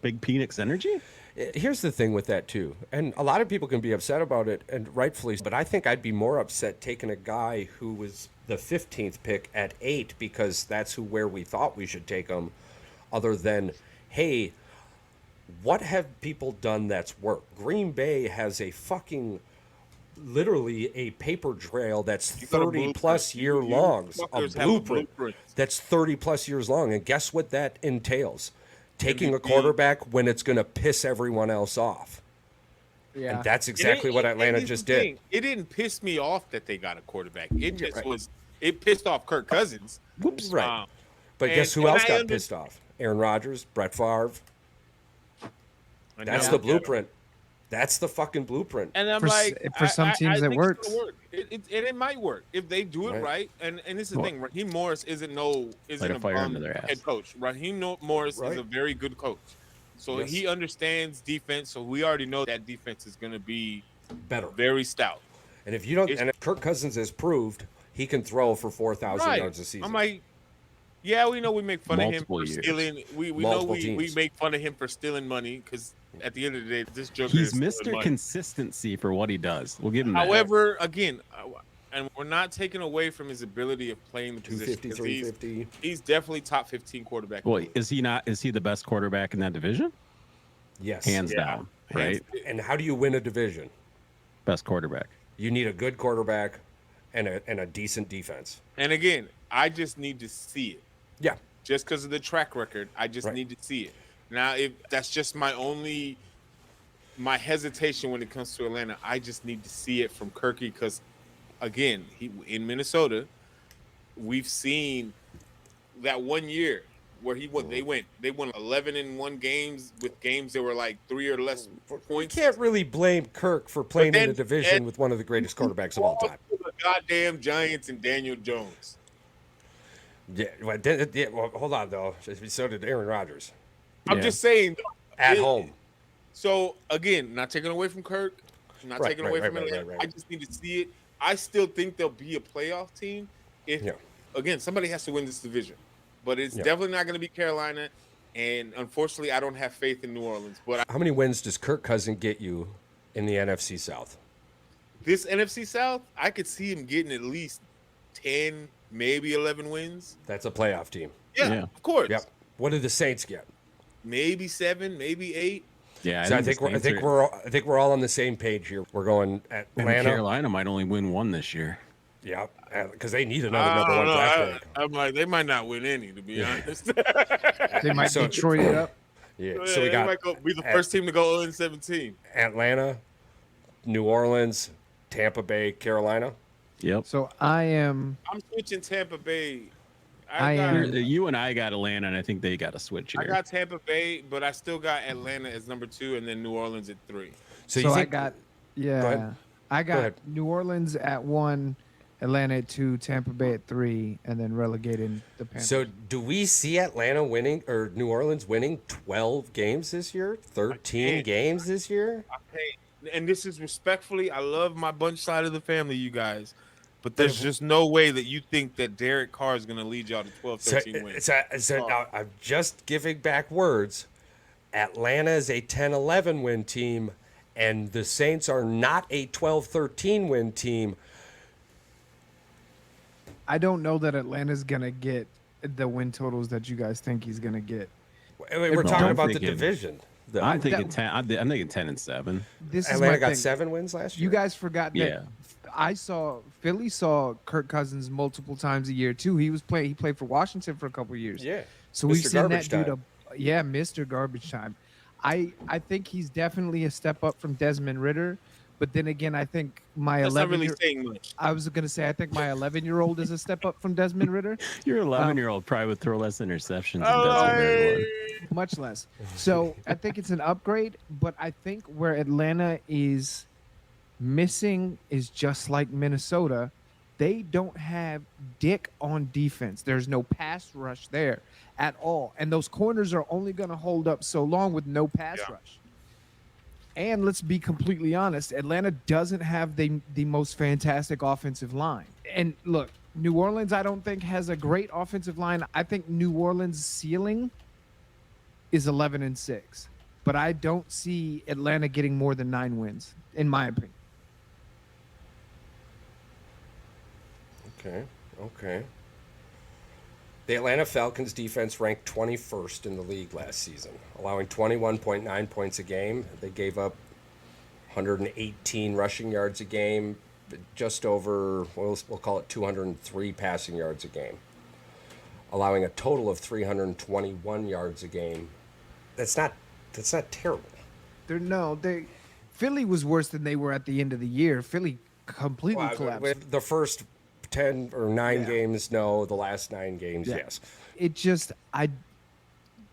Big Phoenix Energy. Here's the thing with that too, and a lot of people can be upset about it, and rightfully. But I think I'd be more upset taking a guy who was the 15th pick at 8 because that's where we thought we should take him. Other than, hey, what have people done that's worked? Green Bay has a fucking literally a paper trail that's You got a 30 blueprint. plus year You long, a fuckers have a blueprint blueprint. that's 30 plus years long. And guess what that entails? Taking a MVP. quarterback when it's going to piss everyone else off. Yeah. And that's exactly what And Atlanta here's just the did. thing, It didn't piss me off that they got a quarterback. It just was. It pissed off Kirk Cousins. Whoops. Right. Um, But guess who and else I got under- pissed off? Aaron Rodgers, Brett Favre. and That's now- the blueprint. That's the fucking blueprint. And I'm For s- like, for some teams, it think it's works. gonna work. It might work if they do it Right. right. And this is the thing. Raheem Morris isn't a a fire bum under their ass. head coach. Morris Right. is a very good coach. So Yes. he understands defense. So we already know that defense is going to be Better. very stout. And if you don't, It's- and if Kirk Cousins has proved he can throw for 4,000 Right. yards a season. I'm like, yeah, we know we make fun Multiple of him for years. stealing. We know Multiple we teams. make fun of him for stealing money because at the end of the day, this joker He's is stealing Mr. money. Consistency for what he does. We'll give him that. However, again, and we're not taking away from his ability of playing the position. 250, 'cause 350. He's definitely top 15 quarterback. Well, is he not? Is he the best quarterback in that division? Yes. Hands Yeah. down, right? And how do you win a division? Best quarterback. You need a good quarterback and a decent defense. And again, I just need to see it. Yeah. Just because of the track record, I just Right. need to see it. Now, if that's just my hesitation when it comes to Atlanta, I just need to see it from Kirky because, again, he in Minnesota, we've seen that 1 year where he won. They won 11-1 games with games that were like 3 or less You points. can't really blame Kirk for playing in then- a division and- with one of the greatest quarterbacks of all time. The goddamn Giants and Daniel Jones. Yeah, well, hold on though. So did Aaron Rodgers I'm Yeah. just saying. at it- home. So again, not taking away from Kirk, not Right, taking right, away right, from right, Atlanta. right, right. I just need to see it. I still think they'll be a playoff team if, Yeah. again, somebody has to win this division. But it's Yeah. definitely not going to be Carolina. And unfortunately, I don't have faith in New Orleans. But How many wins does Kirk Cousins get you in the NFC South? this NFC South, I could see him getting at least 10, maybe 11 wins. That's a playoff team. Yeah, Yeah. of course. Yep. What did the Saints get? Maybe 7, maybe 8. Yeah, So I the think Saints are- I think we're all on the same page here. We're going and Atlanta. Carolina might only win one this year. Yeah, because they need another I number don't one know. draft pick. I'm like, they might not win any, to be honest. They might So- Detroit it up. Yeah. So we They got might be the first team to go 0-17. Atlanta, New Orleans, Tampa Bay, Carolina. Yep. So I'm switching Tampa Bay. I got, am- You and I got Atlanta, and I think they got to switch here. I got Tampa Bay, but I still got Atlanta as number 2, and then New Orleans at 3. So so you I think got ahead. I got ahead. New Orleans at 1, Atlanta at 2, Tampa Bay at 3, and then relegating the Panthers. so? Do we see Atlanta winning or New Orleans winning 12 games this year? 13 can't. games this year? And this is respectfully, I love my bunch side of the family, you guys. But there's just no way that you think that Derek Carr is going to lead y'all to 12, 13 wins. So now I'm just giving back words. Atlanta is a 10-11 win team, and the Saints are not a 12-13 win team. I don't know that Atlanta's gonna get the win totals that you guys think he's gonna get. We're No, talking I'm about the thinking- division. I'm thinking that- 10. I'm thinking 10-7. This is Atlanta my got thing. 7 wins last year. You guys forgot that Yeah. Philly saw Kirk Cousins multiple times a year too. He played for Washington for a couple years. Yeah. So we've Mr. seen Garbage that dude Time. yeah, Mr. Garbage Time. I think he's definitely a step up from Desmond Ritter, but then again, I think my That's not 11 really saying much. I was going to say I think my 11-year-old is a step up from Desmond Ritter. Your 11-year-old probably would throw less interceptions Oh, than Desmond Ritter would. Much less. So I think it's an upgrade, but I think where Atlanta is missing is just like Minnesota. They don't have Dick on defense. There's no pass rush there at all. And those corners are only going to hold up so long with no pass Yeah. rush. And let's be completely honest, Atlanta doesn't have the most fantastic offensive line. And look, New Orleans, I don't think has a great offensive line. I think New Orleans' ceiling is 11-6. but I don't see Atlanta getting more than 9 wins, in my opinion. Okay. The Atlanta Falcons defense ranked 21st in the league last season, allowing 21.9 points a game. They gave up 118 rushing yards a game, just over, we'll call it 203 passing yards a game, allowing a total of 321 yards a game. That's not terrible. Philly was worse than they were at the end of the year. Philly completely collapsed. With the first 10 or 9 games, no. The last 9 games, yes.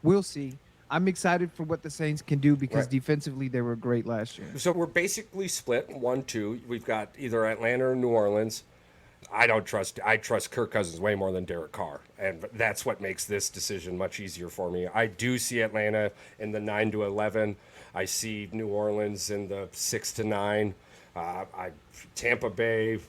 We'll see. I'm excited for what the Saints can do because defensively they were great last year. So we're basically split 1-2. We've got either Atlanta or New Orleans. I trust Kirk Cousins way more than Derek Carr, and that's what makes this decision much easier for me. I do see Atlanta in the 9-11. I see New Orleans in the 6-9. Tampa Bay.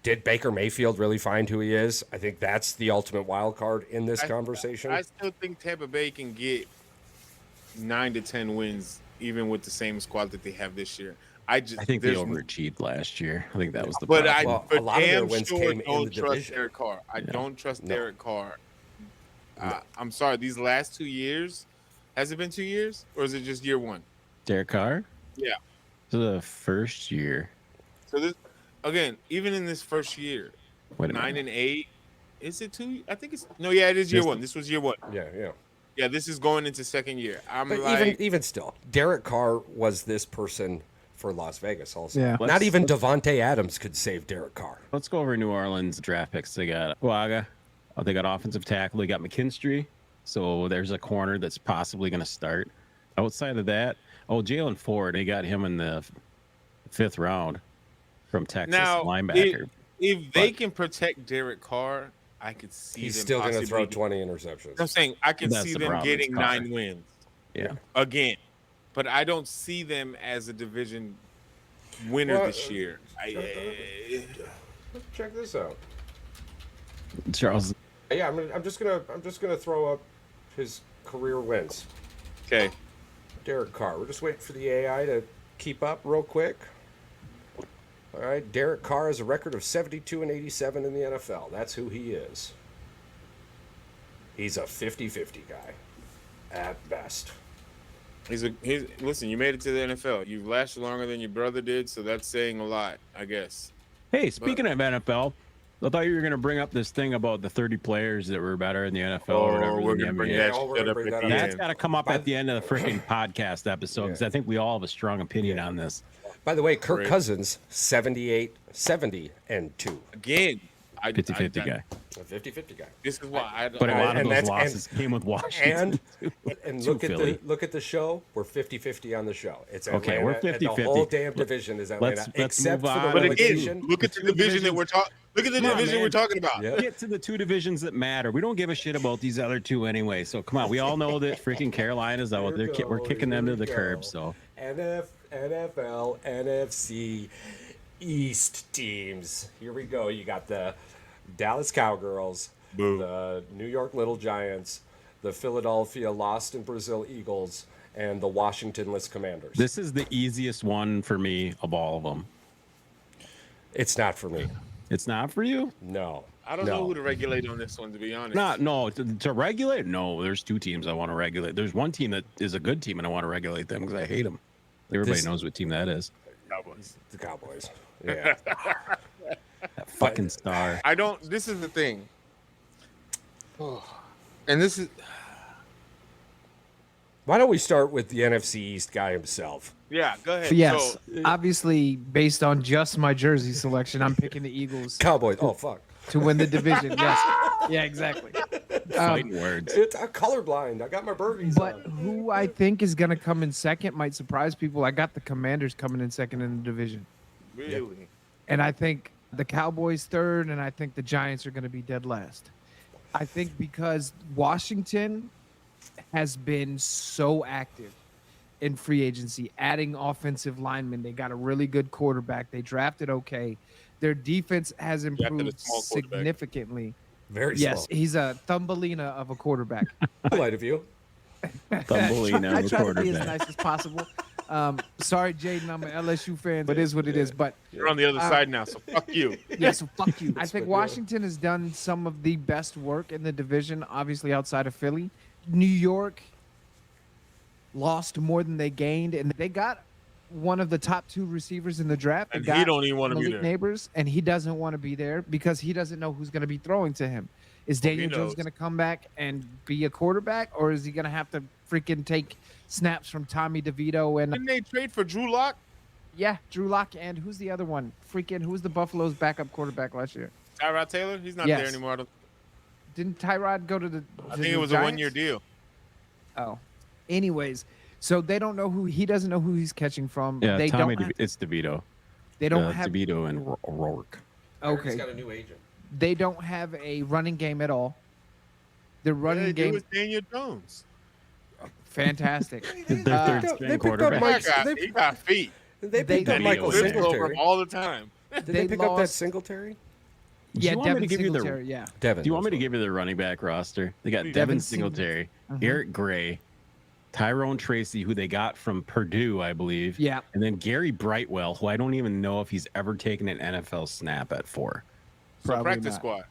Did Baker Mayfield really find who he is? I think that's the ultimate wild card in this conversation. I still think Tampa Bay can get 9 to 10 wins, even with the same squad that they have this year. I think they overachieved last year. I think that was the but problem. A lot of their wins came in don't the trust division. Derek Carr. I don't trust Derek Carr. I'm sorry. These last 2 years, has it been 2 years or is it just year one? Derek Carr? Yeah. So the first year. So this again, even in this first year, Wait a 9 minute. and 8. Is it 2? I think it's no. Yeah, it is year one. This was year one. Yeah. Yeah, this is going into second year. But even still, Derek Carr was this person for Las Vegas also. Yeah. Not even Devontae Adams could save Derek Carr. Let's go over New Orleans draft picks. They got Huaga. They got offensive tackle. They got McKinstry. So there's a corner that's possibly going to start. Outside of that, Jalen Ford. They got him in the 5th round from Texas, now, linebacker. If they can protect Derek Carr, I could see He's them still going to throw possibly- 20 interceptions. I'm saying I can That's see the them problem, getting it's Carr. 9 wins Yeah. again, but I don't see them as a division winner Well, this year. Check this out. Charles. Yeah, I'm just gonna throw up his career wins. Okay. Derek Carr. We're just waiting for the AI to keep up real quick. All right, Derek Carr has a record of 72-87 in the NFL. That's who he is. He's a 50-50 guy, at best. He's listen. You made it to the NFL. You've lasted longer than your brother did, so that's saying a lot, I guess. Hey, speaking of NFL, I thought you were going to bring up this thing about the 30 players that were better in the NFL or whatever. we're than the gonna bring NBA. that Yeah, we're shit gonna up bring at that the up. That's end. got to come up at the end of the freaking podcast episode because I think we all have a strong opinion on this. By the way, Kirk Great. Cousins, 78-70-2. Again, 50-50 guy. A 50-50 guy. This is why I. But a lot of and those that's- losses came with Washington. And Too look at Philly. the show. We're 50-50 on the show. It's Okay, Atlanta, we're and 50-50. The whole damn division is Atlanta, let's except move for the on. But relegation. again, look at the two division that we're talking. Look at the Come on, division man. we're talking about. Yeah. Get to the 2 divisions that matter. We don't give a shit about these other 2 anyway. So come on, we all know that freaking Carolina's out. Here We're kicking them here to the we curb. go. So NFL, NFC East teams. Here we go. You got the Dallas Cowgirls, Boo. the New York Little Giants, the Philadelphia Lost in Brazil Eagles, and the Washingtonless Commanders. this is the easiest one for me of all of them. It's not for me. It's not for you? No. I don't know who to regulate on this one, to be honest. No. To regulate? No, there's 2 teams I want to regulate. There's one team that is a good team, and I want to regulate them because I hate them. Everybody This- knows what team that is. Cowboys. The Cowboys. Yeah. That fucking star. I don't. This is the thing. And this is. Why don't we start with the NFC East guy himself? Yeah, go ahead. Yes, So, obviously, based on just my jersey selection, I'm picking the Eagles Cowboys. Oh, fuck. to win the division. Yes, yeah, exactly. Fighting words. It's colorblind. I got my burpees But on. who I think is going to come in second might surprise people. I got the Commanders coming in second in the division. really. And I think the Cowboys third, and I think the Giants are going to be dead last. I think because Washington has been so active in free agency, adding offensive linemen. They got a really good quarterback. They drafted okay. Their defense has Drafted a improved small quarterback. significantly. Very Yes, slow. he's a Thumbelina of a quarterback. Polite of you. Thumbelina, I the try to be as quarterback. nice as possible. Sorry, Jaden, I'm an LSU fan, but it is what it is. But You're on the other side now, so fuck you. yeah, so fuck you. I think Washington has done some of the best work in the division, obviously outside of Philly. New York lost more than they gained, and they got one of the top 2 receivers in the draft. They And got he don't even want to be Malik there. Neighbors, and he doesn't want to be there because he doesn't know who's going to be throwing to him. Is Well, he Daniel Jones knows. going to come back and be a quarterback, or is he going to have to freaking take snaps from Tommy DeVito and Didn't they trade for Drew Lock? yeah, Drew Lock and who's the other one? Freaking who was the Buffalo's backup quarterback last year? Tyrod Taylor? He's not Yes. there anymore. Didn't Tyrod go to the? I to think it the was a Giants? 1-year deal. Oh, anyways, so they don't know who he doesn't know who he's catching from. Yeah, they Tommy, don't. it's DeVito. They don't have. DeVito and Rourke. He's Okay, got a new agent. they don't have a running game at all. The running Yeah, game, it was Daniel Jones. fantastic. Their third they string picked up quarterback. Mike- He got feet. They They- picked up they- Michael They- Flips over Singletary. him all the time. Did they they pick up that lost- Singletary? Yeah, you want me Devin to give you the- Singletary. Yeah, Devin. Do you want me to that's give you the running back roster? They got Devin Devin Sing- Singletary, Mhm. Eric Gray, Tyrone Tracy, who they got from Purdue, I believe. Yeah. And then Gary Brightwell, who I don't even know if he's ever taken an NFL snap at 4. So Probably practice not. squad.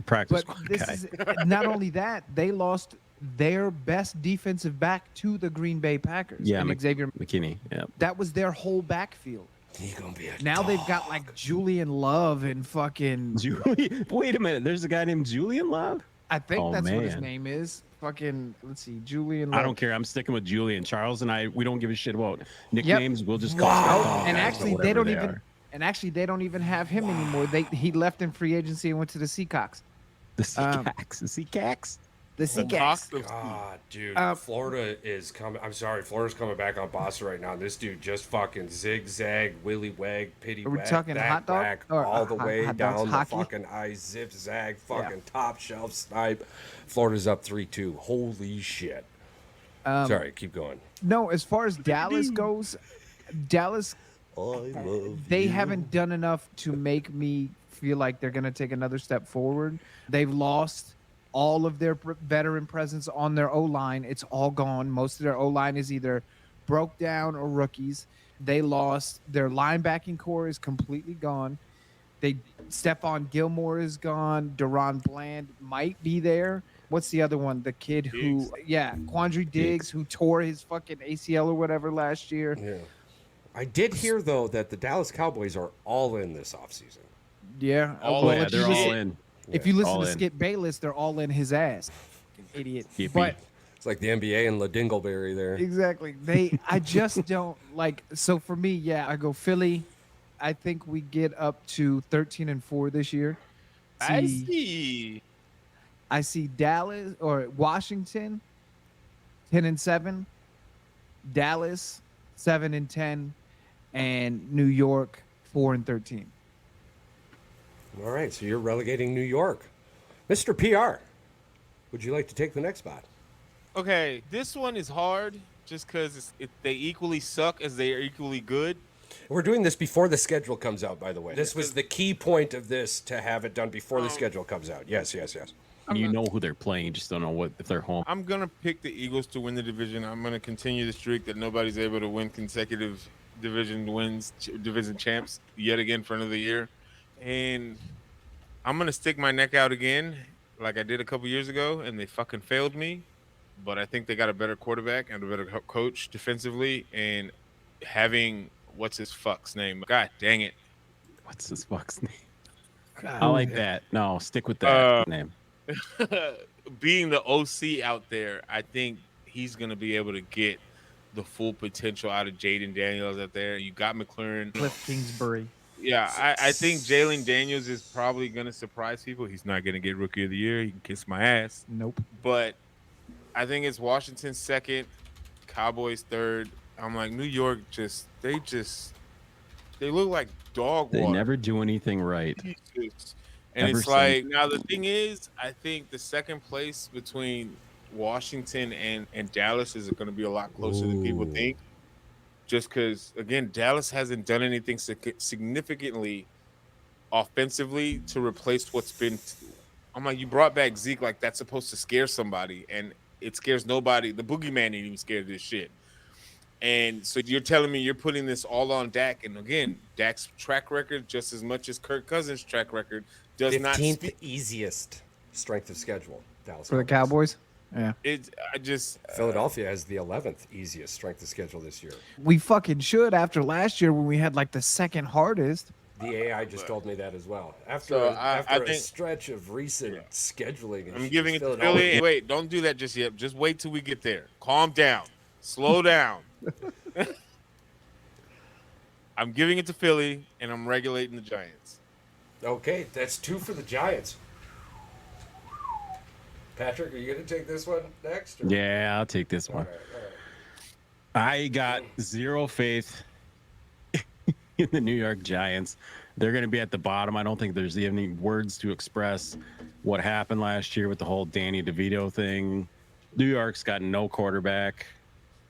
Practice but squad this guy. is not only that they lost their best defensive back to the Green Bay Packers. Yeah, and Xavier. McKinney. Yeah. That was their whole backfield. He gonna be a Now they've got like Julian Love and fucking. Wait a minute. There's a guy named Julian Love? I think Oh, that's what his man. name is. Fucking. Let's see, Julian. Love. I don't care. I'm sticking with Julian. Charles and I, we don't give a shit about nicknames. We'll just call Wow. stuff And guys or actually, they whatever don't they even. are. And actually, they don't even have him anymore. He left in free agency and went to the Seacocks. The Seacacks. The Seacacks? The Seacocks. God, dude, Uh, Florida is coming. I'm sorry, Florida's coming back on Boston right now. This dude just fucking zigzag, willy wag, pity Are we wag, talking back, hot dog? back, Or, all the hot- way hot dogs, down the hockey? fucking ice, zip zag, fucking top shelf snipe. Florida's up 3-2. Holy shit! Sorry, keep going. No, as far as Dallas goes, Dallas I love they haven't done enough to make me feel like they're going to take another step forward. They've lost all of their veteran presence on their O-line. It's all gone. Most of their O-line is either broke down or rookies. They lost their linebacking core is completely gone. Stephon Gilmore is gone. Deron Bland might be there. What's the other one? The kid who, Quandre Diggs, who tore his fucking ACL or whatever last year. Yeah. I did hear though that the Dallas Cowboys are all in this offseason. Yeah. All Oh, in. yeah, if you they're listen- all in. If you listen all to in. Skip Bayless, they're all in his ass. Idiot. Yippee. But It's like the NBA and La Dingleberry there. exactly. I just don't like so for me, yeah, I go Philly. I think we get up to 13-4 this year. I see. I see Dallas or Washington 10-7, Dallas 7-10, and New York 4-13. All right, so you're relegating New York. Mr. PR, would you like to take the next spot? Okay, this one is hard just because they equally suck as they are equally good. We're doing this before the schedule comes out, by the way. This was the key point of this, to have it done before the schedule comes out. Yes. You know who they're playing. You just don't know if they're home. I'm going to pick the Eagles to win the division. I'm going to continue the streak that nobody's able to win consecutive division wins, division champs yet again for another year. And I'm going to stick my neck out again like I did a couple years ago, and they fucking failed me. But I think they got a better quarterback and a better coach defensively, and having what's his fuck's name? God dang it. What's this fuck's name? I like that. No, stick with that name. Being the OC out there, I think he's going to be able to get the full potential out of Jaden Daniels out there. You got McLaurin. Cliff Kingsbury. Yeah, I think Jalen Daniels is probably going to surprise people. He's not going to get Rookie of the Year. He can kiss my ass. Nope. But I think it's Washington second, Cowboys third. I'm like, New York they look like dog They water. never do anything right. Jesus. And Ever it's like, now the thing is, I think the second place between Washington and Dallas is going to be a lot closer than people Ooh. think. Just because, again, Dallas hasn't done anything significantly offensively to replace what's been. I'm like, you brought back Zeke like that's supposed to scare somebody, and It scares nobody. The boogeyman ain't even scared of this shit. And so you're telling me you're putting this all on Dak, and again, Dak's track record, just as much as Kirk Cousins' track record, does not 15th speak. easiest strength of schedule. Dallas For the Cowboys. Yeah. Philadelphia has the 11th easiest strength of schedule this year. We fucking should after last year when we had like the second hardest. The AI just told me that as well. After So after I a think- stretch of recent scheduling, and I'm shit, giving it to Philadelphia- Philly. Wait, don't do that just yet. Just wait till we get there. Calm down. Slow down. I'm giving it to Philly, and I'm regulating the Giants. Okay, that's 2 for the Giants. Patrick, are you going to take this one next? Or? Yeah, I'll take this All one. right, all right. I got zero faith in the New York Giants. They're going to be at the bottom. I don't think there's any words to express what happened last year with the whole Danny DeVito thing. New York's got no quarterback.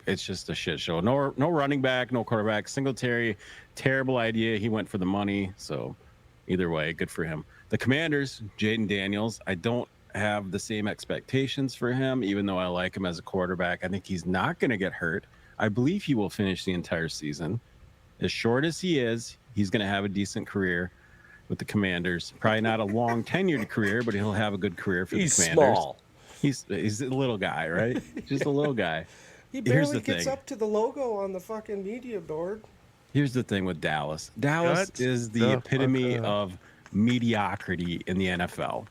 It's just a shit show. No running back, no quarterback. Singletary, terrible idea. He went for the money. So either way, good for him. The Commanders, Jaden Daniels, I don't have the same expectations for him, even though I like him as a quarterback. I think he's not going to get hurt. I believe he will finish the entire season. As short as he is, he's going to have a decent career with the Commanders. Probably not a long tenured career, but he'll have a good career for He's the Commanders. small. He's a little guy, right? Just a little guy. He Here's barely the gets thing. up to the logo on the fucking media board. Here's the thing with Dallas. Dallas Shut is the the epitome fuck up. of mediocrity in the NFL.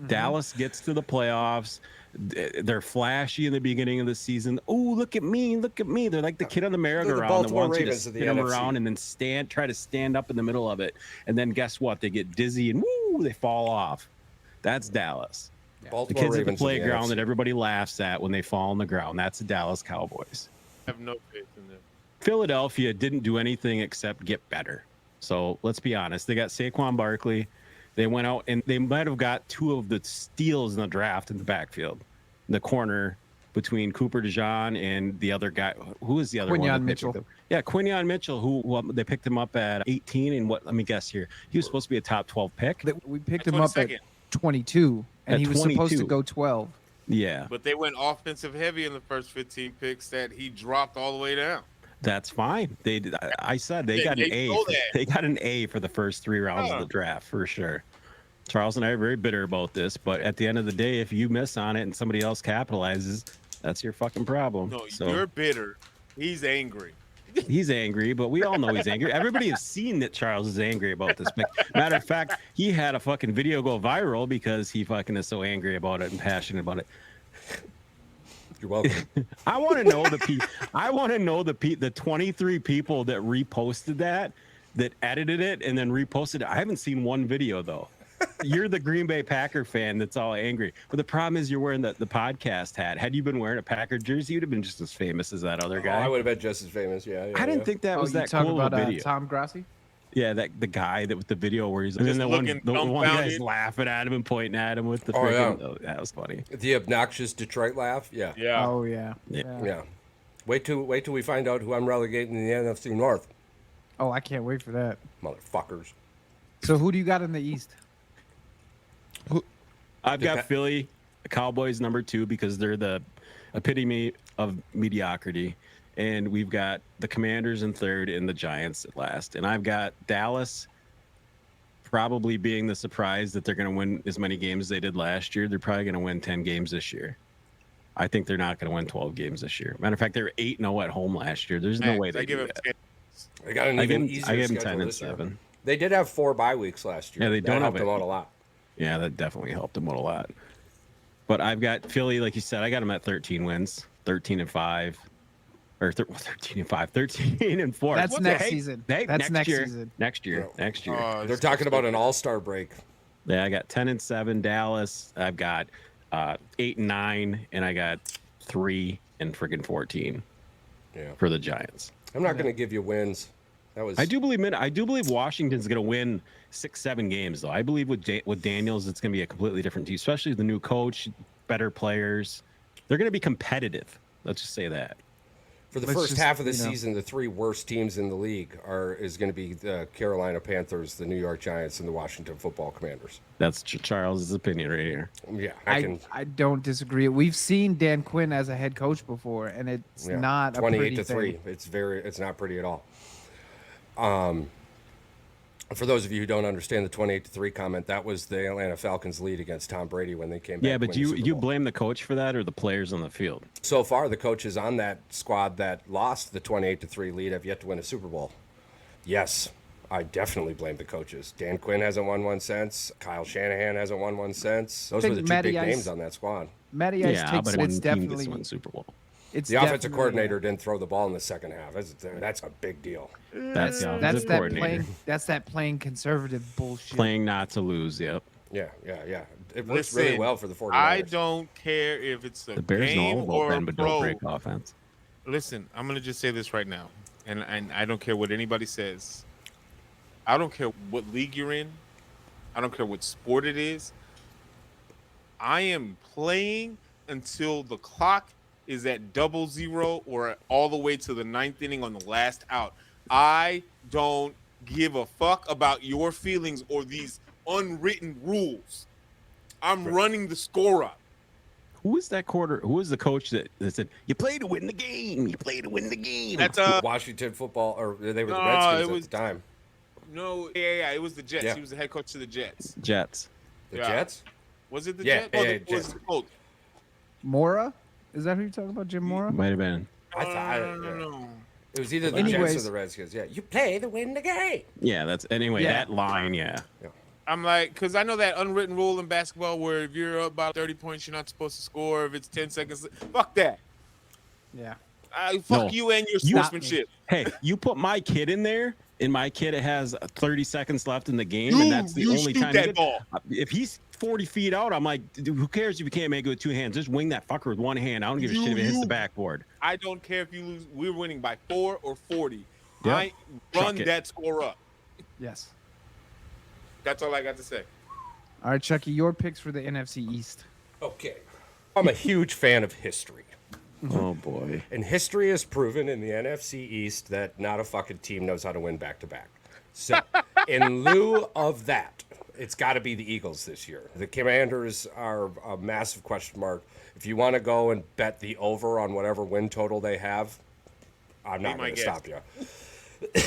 Dallas gets to the playoffs. They're flashy in the beginning of the season. Oh, look at me, look at me. They're like the kid on the merry-go-round that Baltimore wants you to Ravens of the spin them NFC. around and then try to stand up in the middle of it. And then guess what? They get dizzy and woo, they fall off. That's Dallas. The Baltimore kids at the Ravens of playground NFC. that everybody laughs at when they fall on the ground. That's the Dallas Cowboys. I have no faith in them. Philadelphia didn't do anything except get better. So let's be honest. They got Saquon Barkley. They went out and they might have got 2 of the steals in the draft in the backfield. The corner between Cooper DeJean and the other guy. Who is the other one? Quinyon that they Mitchell. picked up? Yeah, Quinyon Mitchell, who they picked him up at 18. And what? Let me guess here. He was supposed to be a top 12 pick. We picked At him up at 22nd. 22, and At he was supposed to 22. go 12. Yeah, But they went offensive heavy in the first 15 picks that he dropped all the way down. that's fine. They did. I said they Yeah, got an they A. know that. They got an A for the first 3 rounds of Huh. the draft for sure. Charles and I are very bitter about this, but at the end of the day, if you miss on it and somebody else capitalizes, that's your fucking problem. No, So you're bitter. He's angry. he's angry, but we all know he's angry. Everybody has seen that Charles is angry about this pick. Matter of fact, he had a fucking video go viral because he fucking is so angry about it and passionate about it. You're welcome. I want to know the 23 people that reposted that edited it and then reposted it. I haven't seen one video though. You're the Green Bay Packer fan that's all angry. But the problem is you're wearing the podcast hat. Had you been wearing a Packer jersey, you'd have been just as famous as that other Oh, guy. I would have been just as famous. Yeah. I didn't think that was you that talk cool about of a video. Tom Grassi? Yeah, that the guy that with the video where he's and then Just looking the one guy's dumbfounded. laughing at him and pointing at him with the Oh, freaking. yeah. Oh, that was funny. The obnoxious Detroit laugh. Yeah. Yeah. Oh yeah. Yeah. Wait till we find out who I'm relegating in the NFC North, Oh, I can't wait for that. motherfuckers. So who do you got in the East? I've got Depe- Philly, the Cowboys number 2 because they're the epitome of mediocrity, and we've got the Commanders in 3rd and the Giants at last, and I've got Dallas probably being the surprise that they're going to win as many games as they did last year. They're probably going to win 10 games this year. I think they're not going to win 12 games this year. Matter of fact, they were 8-0 at home last year. There's no way I they give do him that. 10. They got an I even give easier them schedule 10 and this year. 7. They did have 4 bye weeks last year. Yeah, they that don't helped have them it. out a lot. Yeah, that definitely helped them out a lot. But I've got Philly, like you said, I got them at 13 wins, 13-5, or 13-5, 13-4. That's What the next heck? season. Hey, That's next year. season. Next year. Yeah. Next year. They're talking about an all-star break. Yeah, I got 10-7 Dallas. I've got 8-9, and I got 3 and friggin' 14 Yeah. for the Giants. I'm not going to give you wins. That was I do believe Washington's going to win 6-7 games, though. I believe with Daniels, it's going to be a completely different team, especially the new coach, better players. They're going to be competitive. Let's just say that. For the Let's first just, half of the you know. season, the three worst teams in the league is going to be the Carolina Panthers, the New York Giants, and the Washington Football Commanders. That's Charles's opinion right here. Yeah, I don't disagree. We've seen Dan Quinn as a head coach before, and it's yeah, not a 28 pretty to 3. thing. It's not pretty at all. For those of you who don't understand the 28 to 3 comment, that was the Atlanta Falcons' lead against Tom Brady when they came back. Yeah, to but win the you Super you Bowl. blame the coach for that or the players on the field? So far, the coaches on that squad that lost the 28 to 3 lead have yet to win a Super Bowl. Yes, I definitely blame the coaches. Dan Quinn hasn't won one since. Kyle Shanahan hasn't won one since. Those I were the think two Matty big Ice- names on that squad. Matty Ice Yeah, takes but it. one It's team gets to definitely win Super Bowl. it's The offensive definitely- coordinator didn't throw the ball in the second half. That's a big deal. That's the That's offensive that coordinator. playing conservative bullshit. Playing not to lose. Yep. Yeah. It works really Listen, well for the 49ers. I don't care if it's a The Bears know game all about or a bend but don't pro. break offense. Listen, I'm gonna just say this right now, and I don't care what anybody says. I don't care what league you're in. I don't care what sport it is. I am playing until the clock is at 0-0 or all the way to the ninth inning on the last out. I don't give a fuck about your feelings or these unwritten rules. I'm running the score up. Who is that quarter? Who is the coach that said you play to win the game? You play to win the game. That's Washington football, or they were the No, Redskins it was- at the time. no, yeah, it was the Jets. Yeah. He was the head coach of the Jets. Jets. The Yeah. Jets? Was it the Yeah, Jets? yeah, Oh, yeah, was Jets. the Colts. Mora? Is that who you're talking about, Jim Mora? Might have been. I thought No. it was either the Jets or Anyways. the Redskins. Yeah, you play to win the game. Yeah, that's anyway. Yeah. That line, yeah. I'm like, because I know that unwritten rule in basketball where if you're up about 30 points, you're not supposed to score. If it's 10 seconds, fuck that. Yeah. Fuck No. you and your You- sportsmanship. Hey, you put my kid in there, and my kid has 30 seconds left in the game, You- and that's the you only shoot time. that he ball. If he's 40 feet out, I'm like, dude, who cares if you can't make it with two hands? Just wing that fucker with one hand. I don't give a shit if it hits the backboard. I don't care if you lose. We're winning by 4 or 40. Yep. I run Chuck it. that score up. Yes. That's all I got to say. All right, Chucky, your picks for the NFC East. Okay. I'm a huge fan of history. Oh boy. And history has proven in the NFC East that not a fucking team knows how to win back to back. So, in lieu of that, it's got to be the Eagles this year. The Commanders are a massive question mark. If you want to go and bet the over on whatever win total they have, I'm not my going to guess. stop you.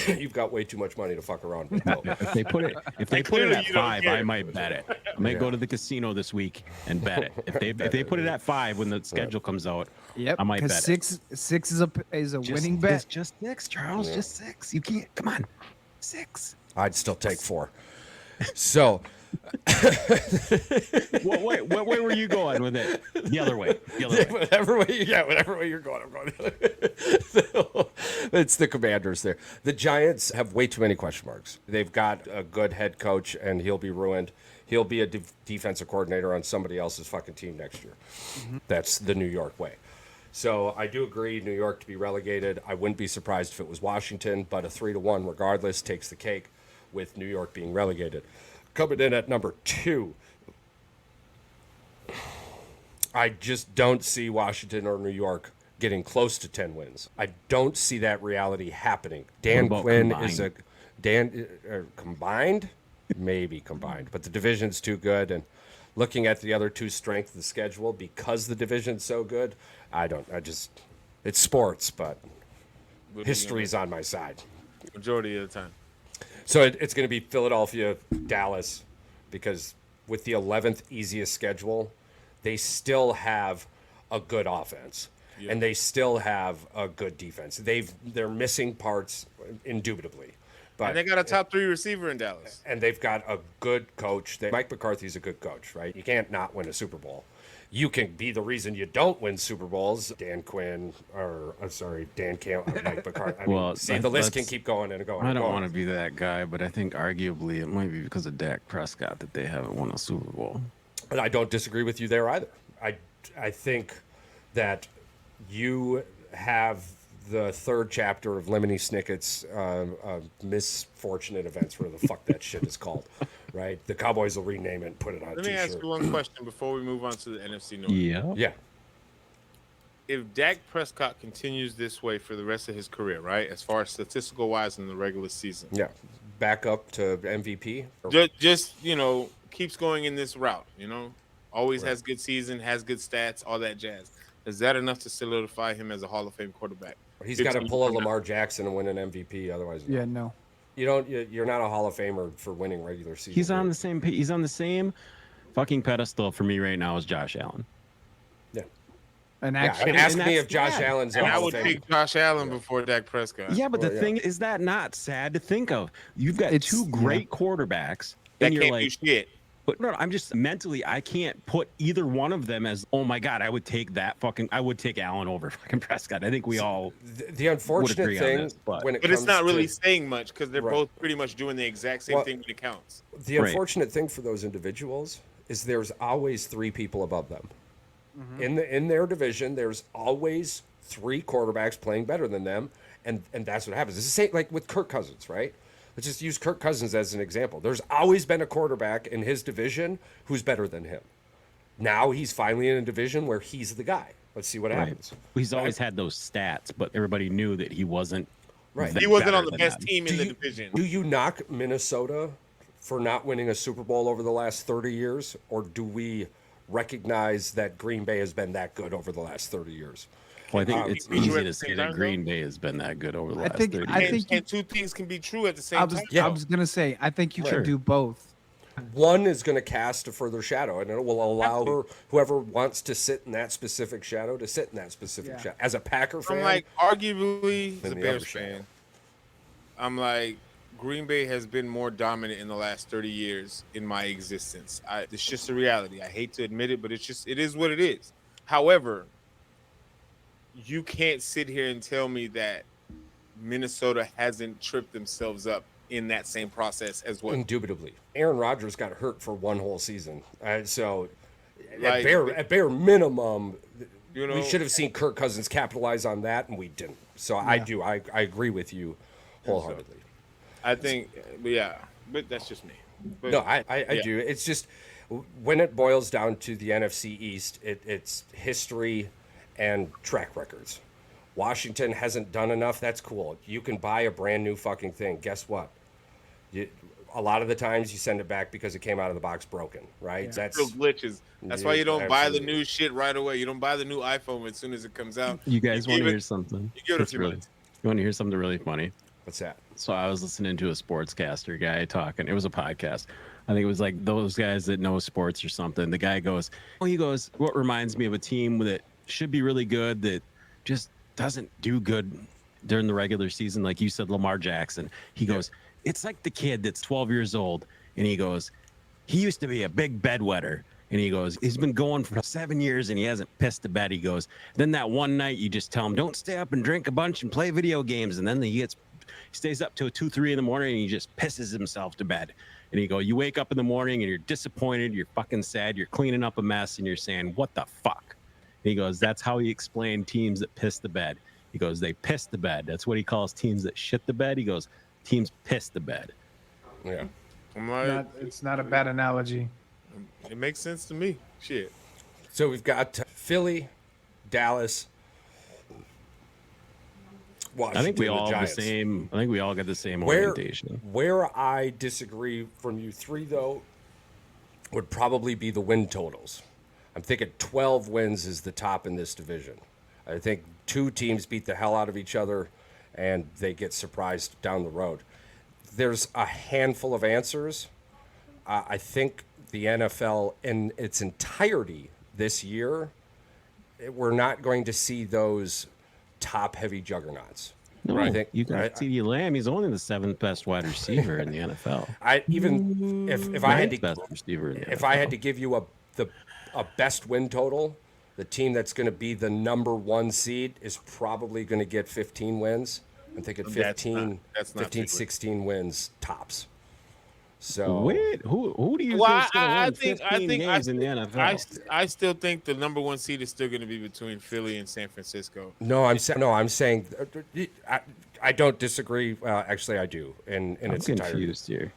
You've got way too much money to fuck around with. Bill. If they put it at Clearly you don't 5, care. I might bet it. I may go to the casino this week and bet it. If they put it at 5 when the schedule comes out, Yep. I might bet Because six is a winning It's bet. just 6, Charles. Just 6. You can't. Come on. 6. I'd still take 4. So, What way were you going with it? The other way. The other way. whatever way you're going, I'm going. So, it's the Commanders there. The Giants have way too many question marks. They've got a good head coach, and he'll be ruined. He'll be a defensive coordinator on somebody else's fucking team next year. That's the New York way. So I do agree, New York to be relegated. I wouldn't be surprised if it was Washington, but a 3-1 regardless takes the cake with New York being relegated. Coming in at number 2, I just don't see Washington or New York getting close to 10 wins. I don't see that reality happening. Dan What about Quinn combined? combined, maybe combined, but the division's too good. And looking at the other two strength of the schedule, because the division's so good, it's sports, but history's on my side. Majority of the time. So it's going to be Philadelphia, Dallas, because with the 11th easiest schedule, they still have a good offense, and they still have a good defense. They're missing parts, indubitably, but And they got a top 3 receiver in Dallas. and they've got a good coach. Mike McCarthy's a good coach, right? You can't not win a Super Bowl. You can be the reason you don't win Super Bowls. Dan Quinn, Dan Campbell, Mike McCarthy. I mean, Well, the list can let's- keep going and going. I and don't going. want to be that guy, but I think arguably it might be because of Dak Prescott that they haven't won a Super Bowl. And I don't disagree with you there either. I think that you have the third chapter of Lemony Snicket's misfortunate events, whatever the fuck that shit is called, right? The Cowboys will rename it and put it on a Let me ask t-shirt. you one question before we move on to the NFC North. Yeah. Yeah. if Dak Prescott continues this way for the rest of his career, right, as far as statistical wise in the regular season, Yeah, back up to MVP. just keeps going in this route, always has good season, has good stats, all that jazz. Is that enough to solidify him as a Hall of Fame quarterback? He's got to 15 pull a from now. Lamar Jackson and win an MVP. Otherwise, no. Yeah, no. You don't. You're not a Hall of Famer for winning regular season. He's on the games. same. He's on the same fucking pedestal for me right now as Josh Allen. Yeah. And Yeah. actually, Ask and me that's if Josh bad. Allen's a And I Hall would of Famer. pick Josh Allen before Dak Prescott. Yeah, but Well, the yeah. thing is that not sad to think of. You've got It's- two great quarterbacks, that and you're can't like, do shit. but no, I'm just mentally, I can't put either one of them as, oh my god, I would take Allen over fucking Prescott. I think we all. The unfortunate agree on thing this, but when it But comes it's not really to, saying much because they're Right. both pretty much doing the exact same Well, thing when it counts. the Right. unfortunate thing for those individuals is there's always three people above them. Mm-hmm. In their division, there's always three quarterbacks playing better than them, and that's what happens. It's the same like with Kirk Cousins, right? Let's just use Kirk Cousins as an example. There's always been a quarterback in his division who's better than him. Now he's finally in a division where he's the guy. Let's see what Right. happens. He's always had those stats, but everybody knew that he wasn't. Right. that He wasn't better on the than best them. team in the division. Do you knock Minnesota for not winning a Super Bowl over the last 30 years, or do we recognize that Green Bay has been that good over the last 30 years? Well, I think it's Did you easy at to the say same that time, Green Bay has been that good over the last 30 I years. think And two things can be true at the same I was time. Yeah. I was gonna say I think you Sure. can do both. One is going to cast a further shadow, and it will allow whoever wants to sit in that specific shadow to sit in that specific Yeah. shadow. As a Packer fan, I'm like, arguably, as a the Bears other shadow. fan, I'm like, Green Bay has been more dominant in the last 30 years in my existence. It's just a reality. I hate to admit it, but it is what it is. However, you can't sit here and tell me that Minnesota hasn't tripped themselves up in that same process as well. indubitably, Aaron Rodgers got hurt for one whole season, so Like- at bare minimum, You know- we should have seen Kirk Cousins capitalize on that, and we didn't. So I agree with you wholeheartedly. I think, but that's just me. But, No, I yeah. do. It's just when it boils down to the NFC East, it's history and track records. Washington hasn't done enough. That's cool. You can buy a brand new fucking thing. Guess what? A lot of the times you send it back because it came out of the box broken, right? That's Real glitches. That's why Yeah, you don't buy the absolutely. new shit right away. You don't buy the new iPhone as soon as it comes out. You guys want give to it- hear something? you give it a That's few really. months. You want to hear something really funny? what's that? So I was listening to a sportscaster guy talking. It was a podcast. I think it was like those guys that know sports or something. The guy goes, what reminds me of a team that should be really good that just doesn't do good during the regular season, like you said, Lamar Jackson. He goes, it's like the kid that's 12 years old, and he goes, he used to be a big bedwetter. And he goes, he's been going for 7 years and he hasn't pissed the bed. He goes, then that one night you just tell him, don't stay up and drink a bunch and play video games. And then he stays up till 2, 3 in the morning and he just pisses himself to bed. And he go, you wake up in the morning and you're disappointed, you're fucking sad, you're cleaning up a mess and you're saying, what the fuck? And he goes, that's how he explained teams that piss the bed. He goes, they piss the bed. That's what he calls teams that shit the bed. He goes, teams piss the bed. Yeah. I'm like, It's not a bad analogy. it makes sense to me. Shit. So we've got Philly, Dallas, Washington. I think we and the all have the Giants. same. I think we all got the same Where orientation. where I disagree from you three though would probably be the win totals. I'm thinking 12 wins is the top in this division. I think two teams beat the hell out of each other and they get surprised down the road. There's a handful of answers. I think the NFL in its entirety this year, we're not going to see those top heavy juggernauts. No, I think you got CeeDee Lamb. He's only the 7th best wide receiver in the NFL. I even if I had Ninth to best receiver in the if NFL. I had to give you a best win total, the team that's going to be the number 1 seed is probably going to get 15 wins. I'm thinking 15, that's not 15 too good. 16 wins tops. So Wait, who do you Well, think's going to I win think 15 games in the NFL? I still think the number 1 seed is still going to be between Philly and San Francisco. I'm saying I don't disagree. Well, actually, I do. In I'm its entirety. confused here.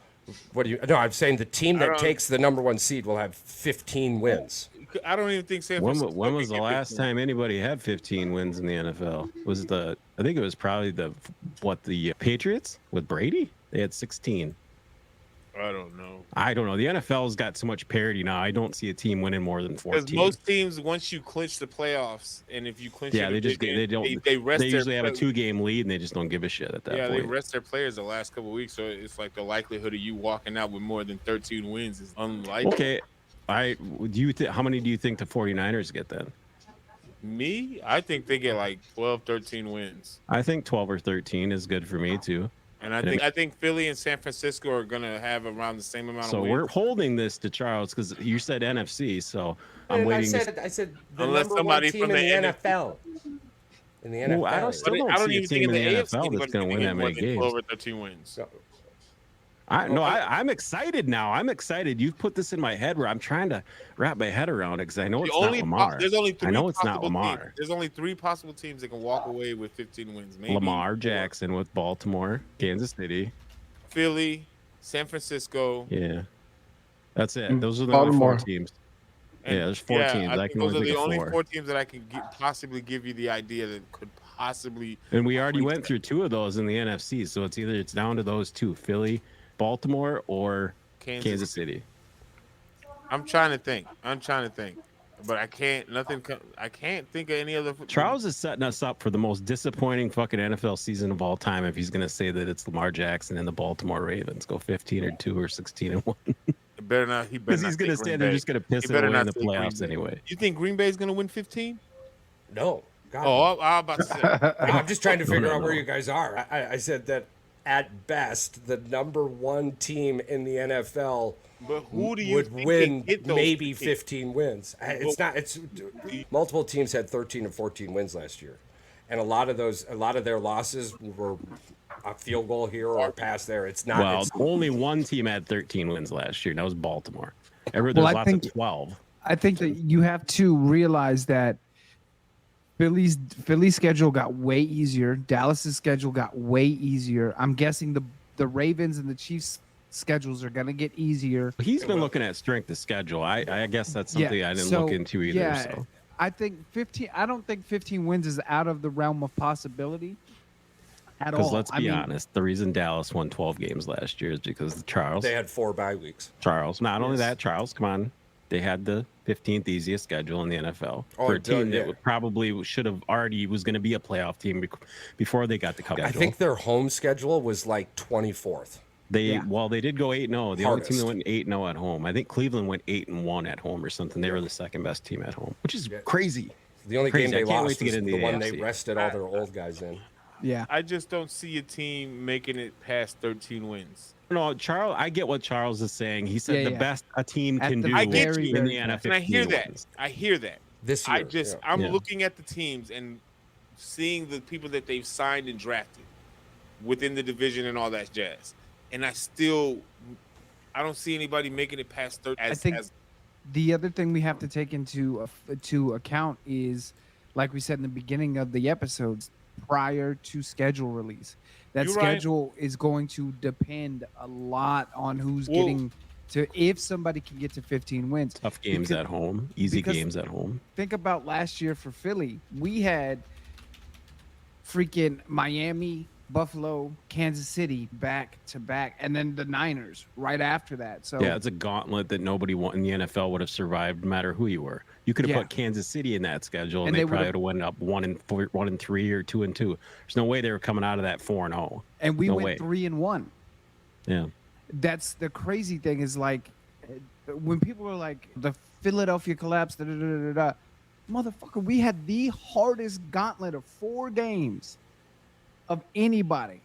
What do you? No, I'm saying the team I that don't- takes the number 1 seed will have 15 wins. I don't even think San When, Francisco. when was could the get last 15. time anybody had 15 wins in the NFL? Was it I think it was probably the Patriots with Brady? They had 16. I don't know. I don't know. The NFL's got so much parity now. I don't see a team winning more than 14. Because most teams, once you clinch the playoffs, and if you clinch, yeah, your they just division, they don't they rest they their usually have a play- 2-game lead and they just don't give a shit at that Yeah, point. they rest their players the last couple of weeks, so it's like the likelihood of you walking out with more than 13 wins is unlikely. Okay, how many do you think the 49ers get then? Me, I think they get like 12, 13 wins. I think 12 or 13 is good for me too. And I think Philly and San Francisco are gonna have around the same amount So of wins. we're holding this to Charles because you said NFC, so I'm And waiting. I said the Unless number one somebody team from in the the NFC. NFL. In the NFL. Well, I But I don't see a even think team in in the the AFC NFL anybody's that's going to win get that more many than games. 12 or 13 wins. I'm excited now. I'm excited. You've put this in my head where I'm trying to wrap my head around it because I know it's not Lamar. There's only three I know it's not possible Lamar. teams. There's only 3 possible teams that can walk away with 15 wins. Maybe Lamar 4. Jackson with Baltimore, Kansas City. Philly, San Francisco. Yeah, that's it. Those are the only Baltimore. 4 teams. And Yeah, there's 4 teams. I think can those only are the think of only 4. 4 teams that I can possibly give you the idea that could possibly. And we already went through 2 of those in the NFC, so it's down to those 2: Philly, Baltimore, or Kansas City. I'm trying to think, but I can't. I can't think of any other. Charles is setting us up for the most disappointing fucking NFL season of all time if he's going to say that it's Lamar Jackson and the Baltimore Ravens go 15-2 or 16-1. Better not. He better Because not he's going to say stand Green there Bay. just going to piss He it better away in not the say Green playoffs Bay. anyway. You think Green Bay is going to win 15? No. God, Oh, I'm about to say. I'm just trying to figure out where no. you guys are. I said that at best, the number one team in the NFL But who do you would think win can get those maybe 15? 15 wins. It's multiple teams had 13 and 14 wins last year, and a lot of their losses were a field goal here or a pass there. It's not. Well, it's, only one team had 13 wins last year, and that was Baltimore. There's Well, I lots think- of 12. I think that you have to realize that Philly's schedule got way easier. Dallas's schedule got way easier. I'm guessing the Ravens and the Chiefs schedules are gonna get easier. He's been looking at strength of schedule. I guess that's something I didn't look into either. Yeah, So. I think 15. I don't think 15 wins is out of the realm of possibility at all. Because let's I be mean, honest, the reason Dallas won 12 games last year is because Charles. they had 4 bye weeks. Not only that, Charles, come on. They had the 15th easiest schedule in the NFL Oh, for a it does, team yeah. that probably should have already was going to be a playoff team before they got the cup I schedule. think their home schedule was like 24th. They Yeah. they did go 8-0. The only team that Hardest. went 8-0 at home. I think Cleveland went 8-1 at home or something. They were the second best team at home, which is crazy. The only Crazy. game I they can't wait lost to get was into the the one they AFC. rested all their old guys in. yeah. I just don't see a team making it past 13 wins. No, Charles, I get what Charles is saying. He said Yeah, the yeah. best a team At can the do I get very, you. in very the best. NFL. And I hear that. wins. I hear that. This year. I'm Yeah. looking at the teams and seeing the people that they've signed and drafted within the division and all that jazz. And I don't see anybody making it past 13. I think the other thing we have to take into account is, like we said in the beginning of the episodes, prior to schedule release. That You're right. schedule is going to depend a lot on who's Well- getting to, if somebody can get to 15 wins. Tough games Because- at home, easy because- games at home. Think about last year for Philly. We had freaking Miami, Buffalo, Kansas City back to back, and then the Niners right after that. So Yeah, it's a gauntlet that nobody in the NFL would have survived, no matter who you were. You could have Yeah. put Kansas City in that schedule, and And they they probably would've- would have went up 1-3 or 2-2. There's no way they were coming out of that 4-0. and we No went way. 3-1. Yeah, That's the crazy thing is like when people are like the Philadelphia collapse, da, da, da, da, da, motherfucker, we had the hardest gauntlet of 4 games of anybody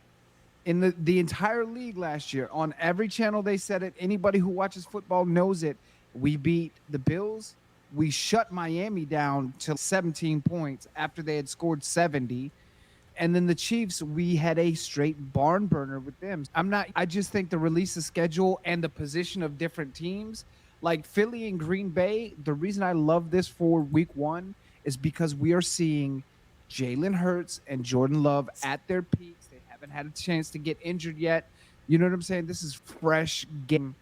in the entire league last year. On every channel they said it. Anybody who watches football knows it. We beat the Bills. We shut Miami down to 17 points after they had scored 70. And then the Chiefs, we had a straight barn burner with them. I just think the release of schedule and the position of different teams, like Philly and Green Bay, the reason I love this for week 1 is because we are seeing Jalen Hurts and Jordan Love at their peaks. They haven't had a chance to get injured yet. You know what I'm saying? This is fresh game.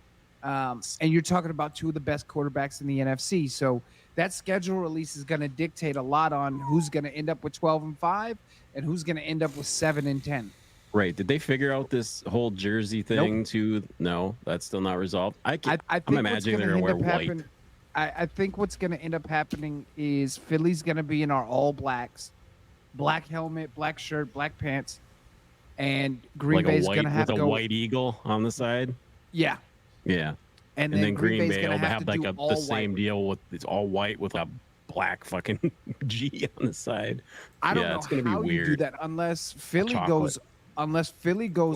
And you're talking about two of the best quarterbacks in the NFC. So that schedule release is going to dictate a lot on who's going to end up with 12-5 and who's going to end up with 7-10. Right. Did they figure out this whole jersey thing too? No, that's still not resolved. I I'm think imagining they're going to wear white. I think what's going to end up happening is Philly's going to be in our all blacks, black helmet, black shirt, black pants, and Green Like Bay's going to have with to a go. white eagle on the side. Yeah. Yeah. And then then Green Bay's Bay gonna will have have to like do the all same white. deal with it's all white with a black fucking G on the side. I don't Yeah, know it's gonna be how you do weird. that unless Philly Chocolate. goes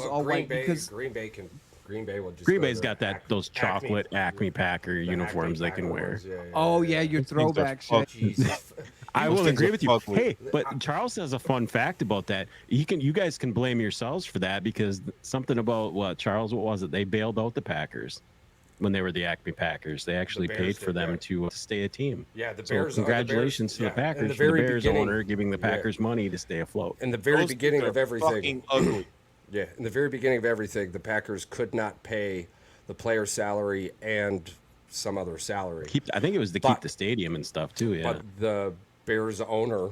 Well, all Green white Bay, because Green Bay will just. Green wear Bay's their got that Acme- those chocolate Acme Packer the uniforms Acme they can Packer wear. ones, yeah, oh yeah, your Those things are throwback shit. Jesus. I Those will things agree are with you. ugly. Hey, but Charles has a fun fact about that. You guys can blame yourselves for that because something about what was it? They bailed out the Packers when they were the Acme Packers. They actually Bears paid for did, them yeah. to stay a team. Yeah, the So Bears. congratulations to the yeah, in Packers, the for the very Bears beginning- owner giving the yeah. Packers money to stay afloat. In the very Those beginning things of are everything. fucking ugly. Yeah, in the very beginning of everything, the Packers could not pay the player's salary and some other salary. I think it was to But- keep the stadium and stuff too. Yeah, But the Bears owner,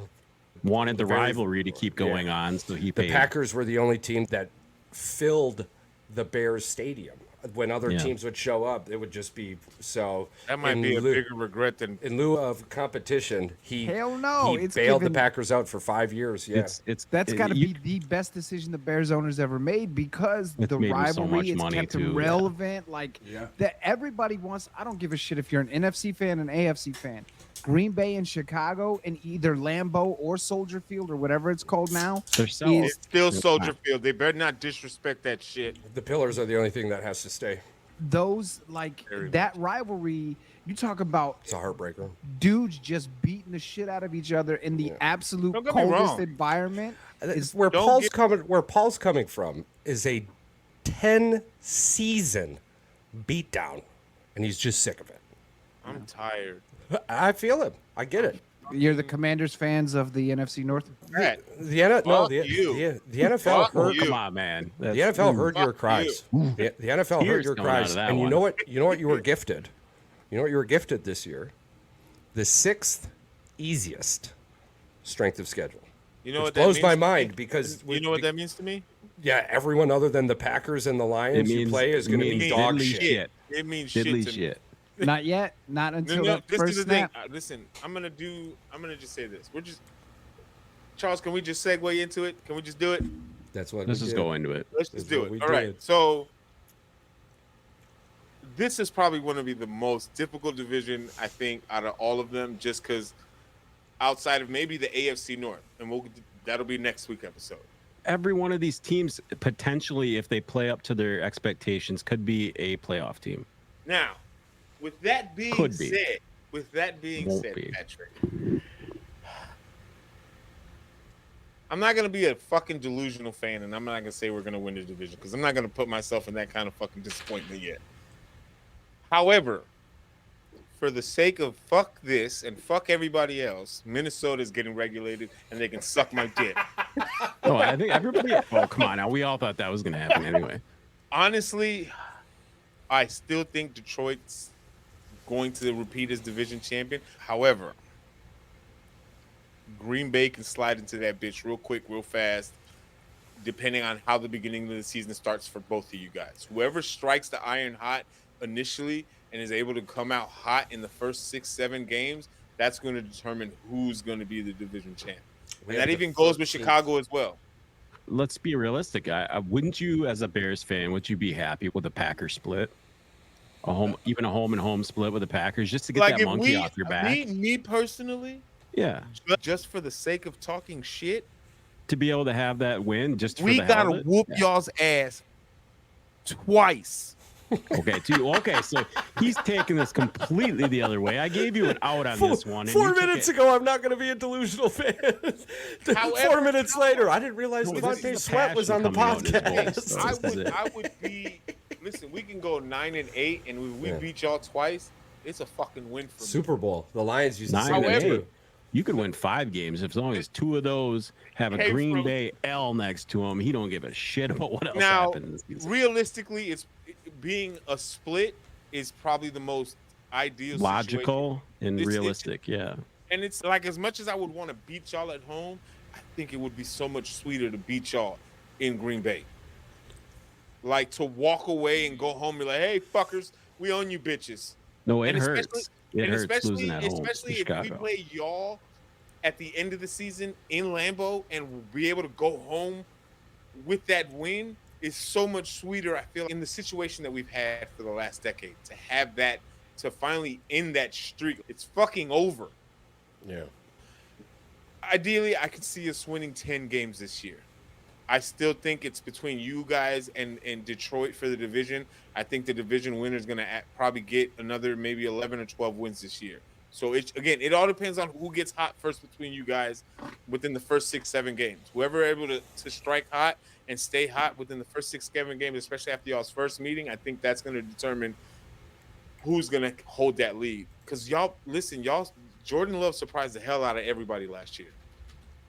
wanted the very- rivalry to keep going on, so he the paid. Packers were the only team that filled the Bears stadium. When other Yeah. teams would show up, it would just be so. That might in be a lieu- bigger regret than In lieu of competition, he Hell no, he it's bailed given- the Packers out for 5 years. Yeah, It's That's got to you- be the best decision the Bears owners ever made because It's the made them so rivalry much it's money, kept them too, yeah. relevant. Like Yeah. that, everybody wants. I don't give a shit if you're an NFC fan, an AFC fan. Green Bay and Chicago in either Lambeau or Soldier Field or whatever it's called now. They're selling. it's still Soldier Field. They better not disrespect that shit. the Pillars are the only thing that has to stay. Those like Very that rivalry. You talk about It's a heartbreaker. dudes just beating the shit out of each other in the absolute Don't get me coldest wrong. environment. Is Where Don't Paul's get- coming, where Paul's coming from, is a 10-season beatdown, and he's just sick of it. I'm tired. I feel it. I get it. you're the Commanders fans of the NFC North. Matt, The NFL, Fuck you. the NFL Fuck heard you. Come on, man. the NFL heard your Fuck cries. The NFL heard Tears your coming out of cries, that and you one. know what? You know what you were gifted. You know what you were gifted this year. The 6th easiest strength of schedule. you know Which what that blows means my to me? mind because You know what that means to me? yeah, everyone other than the Packers and the Lions you play is going to be means dog diddly shit. shit. It means shit Diddly to me. shit. Not yet. Not No, until no, that this first is the thing. snap. Listen, I'm gonna just say this. Charles, can we just segue into it? Can we just do it? That's what. Let's we just did. go into it. Let's just That's do what it. we All right. did. So this is probably going to be the most difficult division, I think, out of all of them, just because outside of maybe the AFC North, and that'll be next week episode. Every one of these teams, potentially, if they play up to their expectations, could be a playoff team. Now, with that being Could be. said, Won't be. Patrick, I'm not gonna be a fucking delusional fan, and I'm not gonna say we're gonna win the division because I'm not gonna put myself in that kind of fucking disappointment yet. However, for the sake of fuck this and fuck everybody else, Minnesota is getting regulated, and they can suck my dick. Oh, I think everybody. Oh, come on now. We all thought that was going to happen anyway. Honestly, I still think Detroit's going to repeat as division champion. However, Green Bay can slide into that bitch real quick, real fast, depending on how the beginning of the season starts for both of you guys. Whoever strikes the iron hot initially and is able to come out hot in the first 6-7 games, that's going to determine who's going to be the division champ. We And have that the even goes with 13th. Chicago as well. Let's be realistic. Wouldn't you, as a Bears fan, would you be happy with a Packers split? Even a home and home split with the Packers, just to get that if monkey off your back. me personally, Yeah, just for the sake of talking shit, to be able to have that win, just for we the hell gotta of it? whoop Yeah. y'all's ass twice. Okay, okay, so he's taking this completely the other way. I gave you an out on this one. and Four you took minutes it- ago, I'm not going to be a delusional fan. 4 However, minutes later, I didn't realize No, this is Devontae the Sweat was on passion the coming out in his podcast. voice, though. I This is would, it. I would be. Listen, we can go 9-8, and we Yeah. beat y'all twice. It's a fucking win for me. Super Bowl. The Lions used to say 9 that and However- 8. You could win 5 games as long as 2 of those have a Hey, Green bro. Bay L next to him. He don't give a shit about what else Now, happens. realistically, it's being a split is probably the most ideal Logical and It's- realistic. Yeah. And it's like, as much as I would want to beat y'all at home, I think it would be so much sweeter to beat y'all in Green Bay. Like, to walk away and go home and be like, hey, fuckers, we own you bitches. No, it And hurts. especially- It and hurts especially, losing at home. especially to if we Chicago. play y'all at the end of the season in Lambeau and be able to go home with that win is so much sweeter, I feel, in the situation that we've had for the last decade. To have that, to finally end that streak, it's fucking over. Yeah. Ideally, I could see us winning 10 games this year. I still think it's between you guys and Detroit for the division. I think the division winner is going to probably get another maybe 11 or 12 wins this year. So, it all depends on who gets hot first between you guys within the first 6-7 games. Whoever able to strike hot and stay hot within the first 6-7 games, especially after y'all's first meeting, I think that's going to determine who's going to hold that lead. Because y'all, Jordan Love surprised the hell out of everybody last year.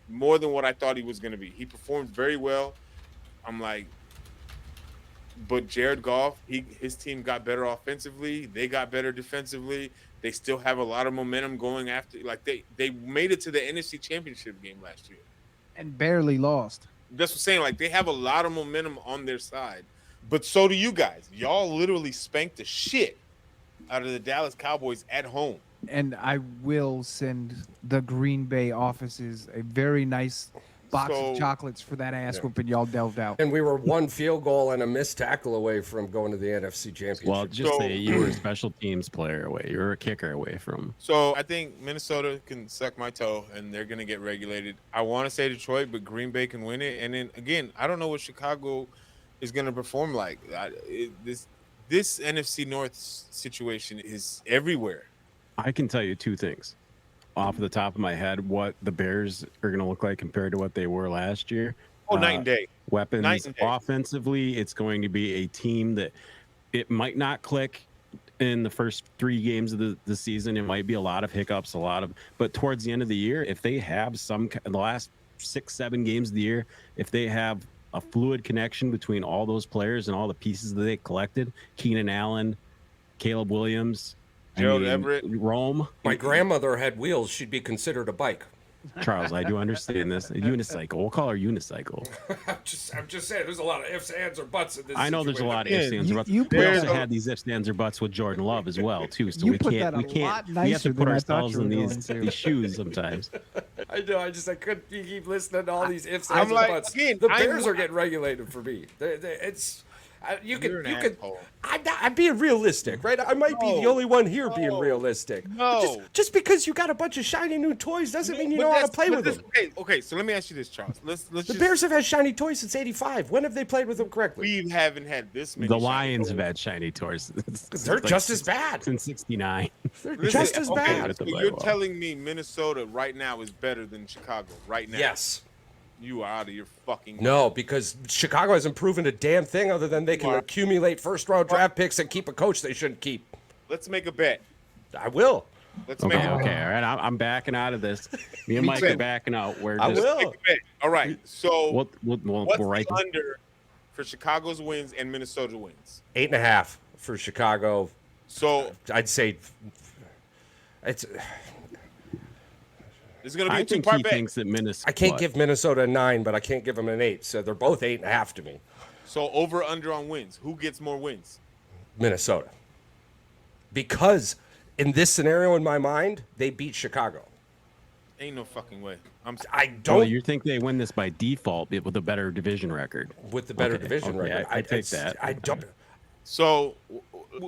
More than what I thought he was going to be. He performed very well. I'm like, but Jared Goff, his team got better offensively. They got better defensively. They still have a lot of momentum going after. Like, they made it to the NFC Championship game last year. And barely lost. That's what I'm saying. Like, they have a lot of momentum on their side. But so do you guys. Y'all literally spanked the shit out of the Dallas Cowboys at home. And I will send the Green Bay offices a very nice box of chocolates for that ass whooping y'all delved out. And we were one field goal and a missed tackle away from going to the NFC Championship. Well, just say you were a special teams player away. You were a kicker away from. So I think Minnesota can suck my toe, and they're going to get regulated. I want to say Detroit, but Green Bay can win it. And then, again, I don't know what Chicago is going to perform like. This NFC North situation is everywhere. I can tell you two things off the top of my head what the Bears are going to look like compared to what they were last year. Oh, night and day. Weapons Night and day. offensively, it's going to be a team that it might not click in the first 3 games of the season. It might be a lot of hiccups, but towards the end of the year, if they have in the last 6-7 games of the year, if they have a fluid connection between all those players and all the pieces that they collected, Keenan Allen, Caleb Williams, Gerald Everett. Rome. My grandmother had wheels. She'd be considered a bike. Charles, I do understand this. A unicycle. We'll call her unicycle. I'm just saying, there's a lot of ifs, ands, or buts in this. I know there's a lot of ifs, ands, or buts. you We put also that- had these ifs, ands, or buts with Jordan Love as well, too. So You we put can't. that We a can't. lot We have nicer to put than I thought ourselves you in were these going to. shoes sometimes. I know. I couldn't keep listening to all these ifs, I'm ands, and like, buts. again, The I'm- Bears are getting regulated for me. It's. You You're can. an You can. asshole. I'm being realistic, right? I might be the No. only one here being No. realistic. But No. Just because you got a bunch of shiny new toys doesn't mean you But know how to that's- play but with this- them. Okay. So let me ask you this, Charles. Let's The just, Bears have had shiny toys since '85. When have they played with them correctly? we haven't had this many. The shiny Lions have toys. had shiny toys. They're just as bad. Since '69. They're Listen, just as okay, bad. with So them you're well. telling me Minnesota right now is better than Chicago right now? Yes. You are out of your fucking. No, because Chicago hasn't proven a damn thing other than they can Mark. accumulate first-round draft picks and keep a coach they shouldn't keep. Let's make a bet. I will. Let's make Okay, a okay, all right. I'm backing out of this. Me and Me Mike too. are backing out. I will. Make a bet. All right. So We'll what's right. the under for Chicago's wins and Minnesota wins? 8.5 for Chicago. So I'd say it's. this is going to be I a think two-part he bet. thinks that Minnesota. I can't give Minnesota a 9, but I can't give them an 8. So they're both 8.5 to me. So over under on wins. Who gets more wins? Minnesota. Because in this scenario in my mind, they beat Chicago. Ain't no fucking way. I Oh, don't you think they win this by default with a better division record? with the better Okay, division okay, record. I take that. I don't. So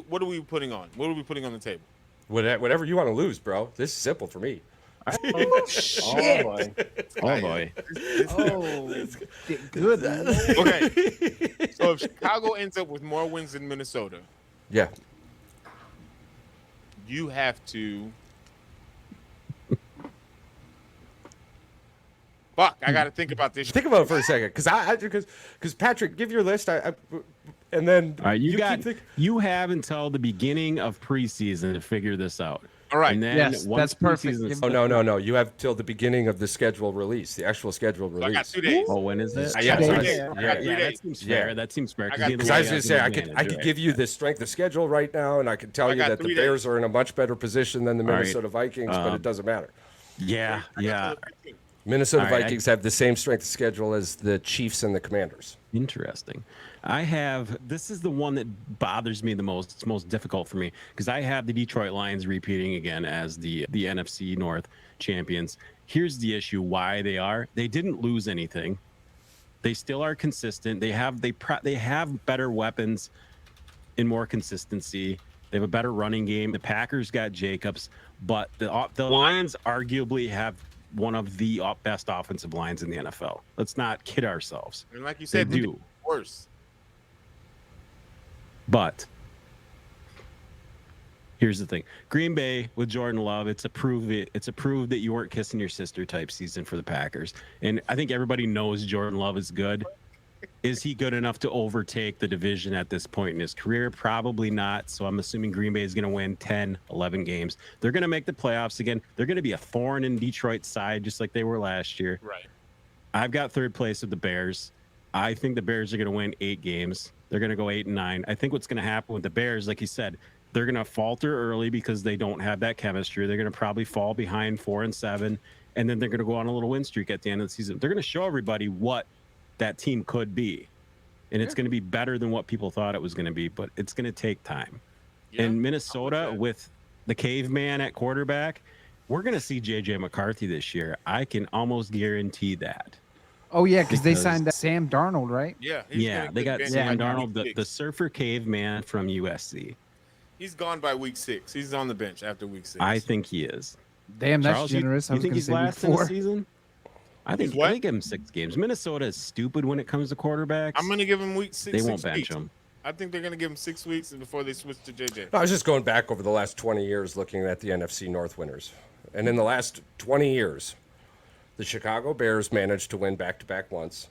what are we putting on? What are we putting on the table? Whatever you want to lose, bro. This is simple for me. Oh boy. Oh boy. Oh, good. Okay. So if Chicago ends up with more wins than Minnesota, Yeah. you have to. Fuck, I got to think about this. Think about it for a second, because Patrick, give your list. And then All right, keep you have until the beginning of preseason to figure this out. All right. And then Yes, once that's perfect. preseason Give Oh starts- no! You have till the beginning of the scheduled release, the actual scheduled So I got release. 2 days. Oh, when is it? Yeah, Today. so I got Yeah, 3 that days. seems fair. Yeah. That seems fair. I got- you're the Because I was one going to that say has I the could advantage, right? give you the strength of schedule right now, and I can tell I you got that the 3 Bears days. are in a much better position than the All right. Minnesota Vikings, but it doesn't matter. Yeah, yeah. Minnesota All right, Vikings have the same strength of schedule as the Chiefs and the Commanders. Interesting. This is the one that bothers me the most. It's most difficult for me because I have the Detroit Lions repeating again as the NFC North champions. Here's the issue why they are. They didn't lose anything. They still are consistent. They have better weapons and more consistency. They have a better running game. The Packers got Jacobs, but the Lions arguably have one of the best offensive lines in the NFL. Let's not kid ourselves. And like you They said, do. worse. But here's the thing: Green Bay with Jordan Love, it's a prove that you weren't kissing your sister type season for the Packers. And I think everybody knows Jordan Love is good. Is he good enough to overtake the division at this point in his career? Probably not. So I'm assuming Green Bay is going to win 10, 11 games. They're going to make the playoffs again. They're going to be a thorn in Detroit's side, just like they were last year. Right. I've got third place with the Bears. I think the Bears are going to win 8 games. They're going to go 8-9. I think what's going to happen with the Bears, like you said, they're going to falter early because they don't have that chemistry. They're going to probably fall behind 4-7, and then they're going to go on a little win streak at the end of the season. They're going to show everybody what that team could be, and it's going to be better than what people thought it was going to be, but it's going to take time. Yeah, And I'm Minnesota with with the caveman at quarterback, we're going to see J.J. McCarthy this year. I can almost guarantee that. Oh yeah, because they Because- signed that Sam Darnold, right? Yeah. he's Yeah, gonna they get got benched Sam by Darnold, week the 6. surfer caveman from USC. He's gone by week 6. He's on the bench after week 6. I think he is. Damn, that's Charles, generous. You, I was think gonna he's say week last in the 4. season? I think what? they give him 6 games. Minnesota is stupid when it comes to quarterbacks. I'm going to give him week 6. They won't 6 bench weeks. him. I think they're going to give him 6 weeks before they switch to JJ. I was just going back over the last 20 years looking at the NFC North winners. And in the last 20 years, the Chicago Bears managed to win back-to-back once.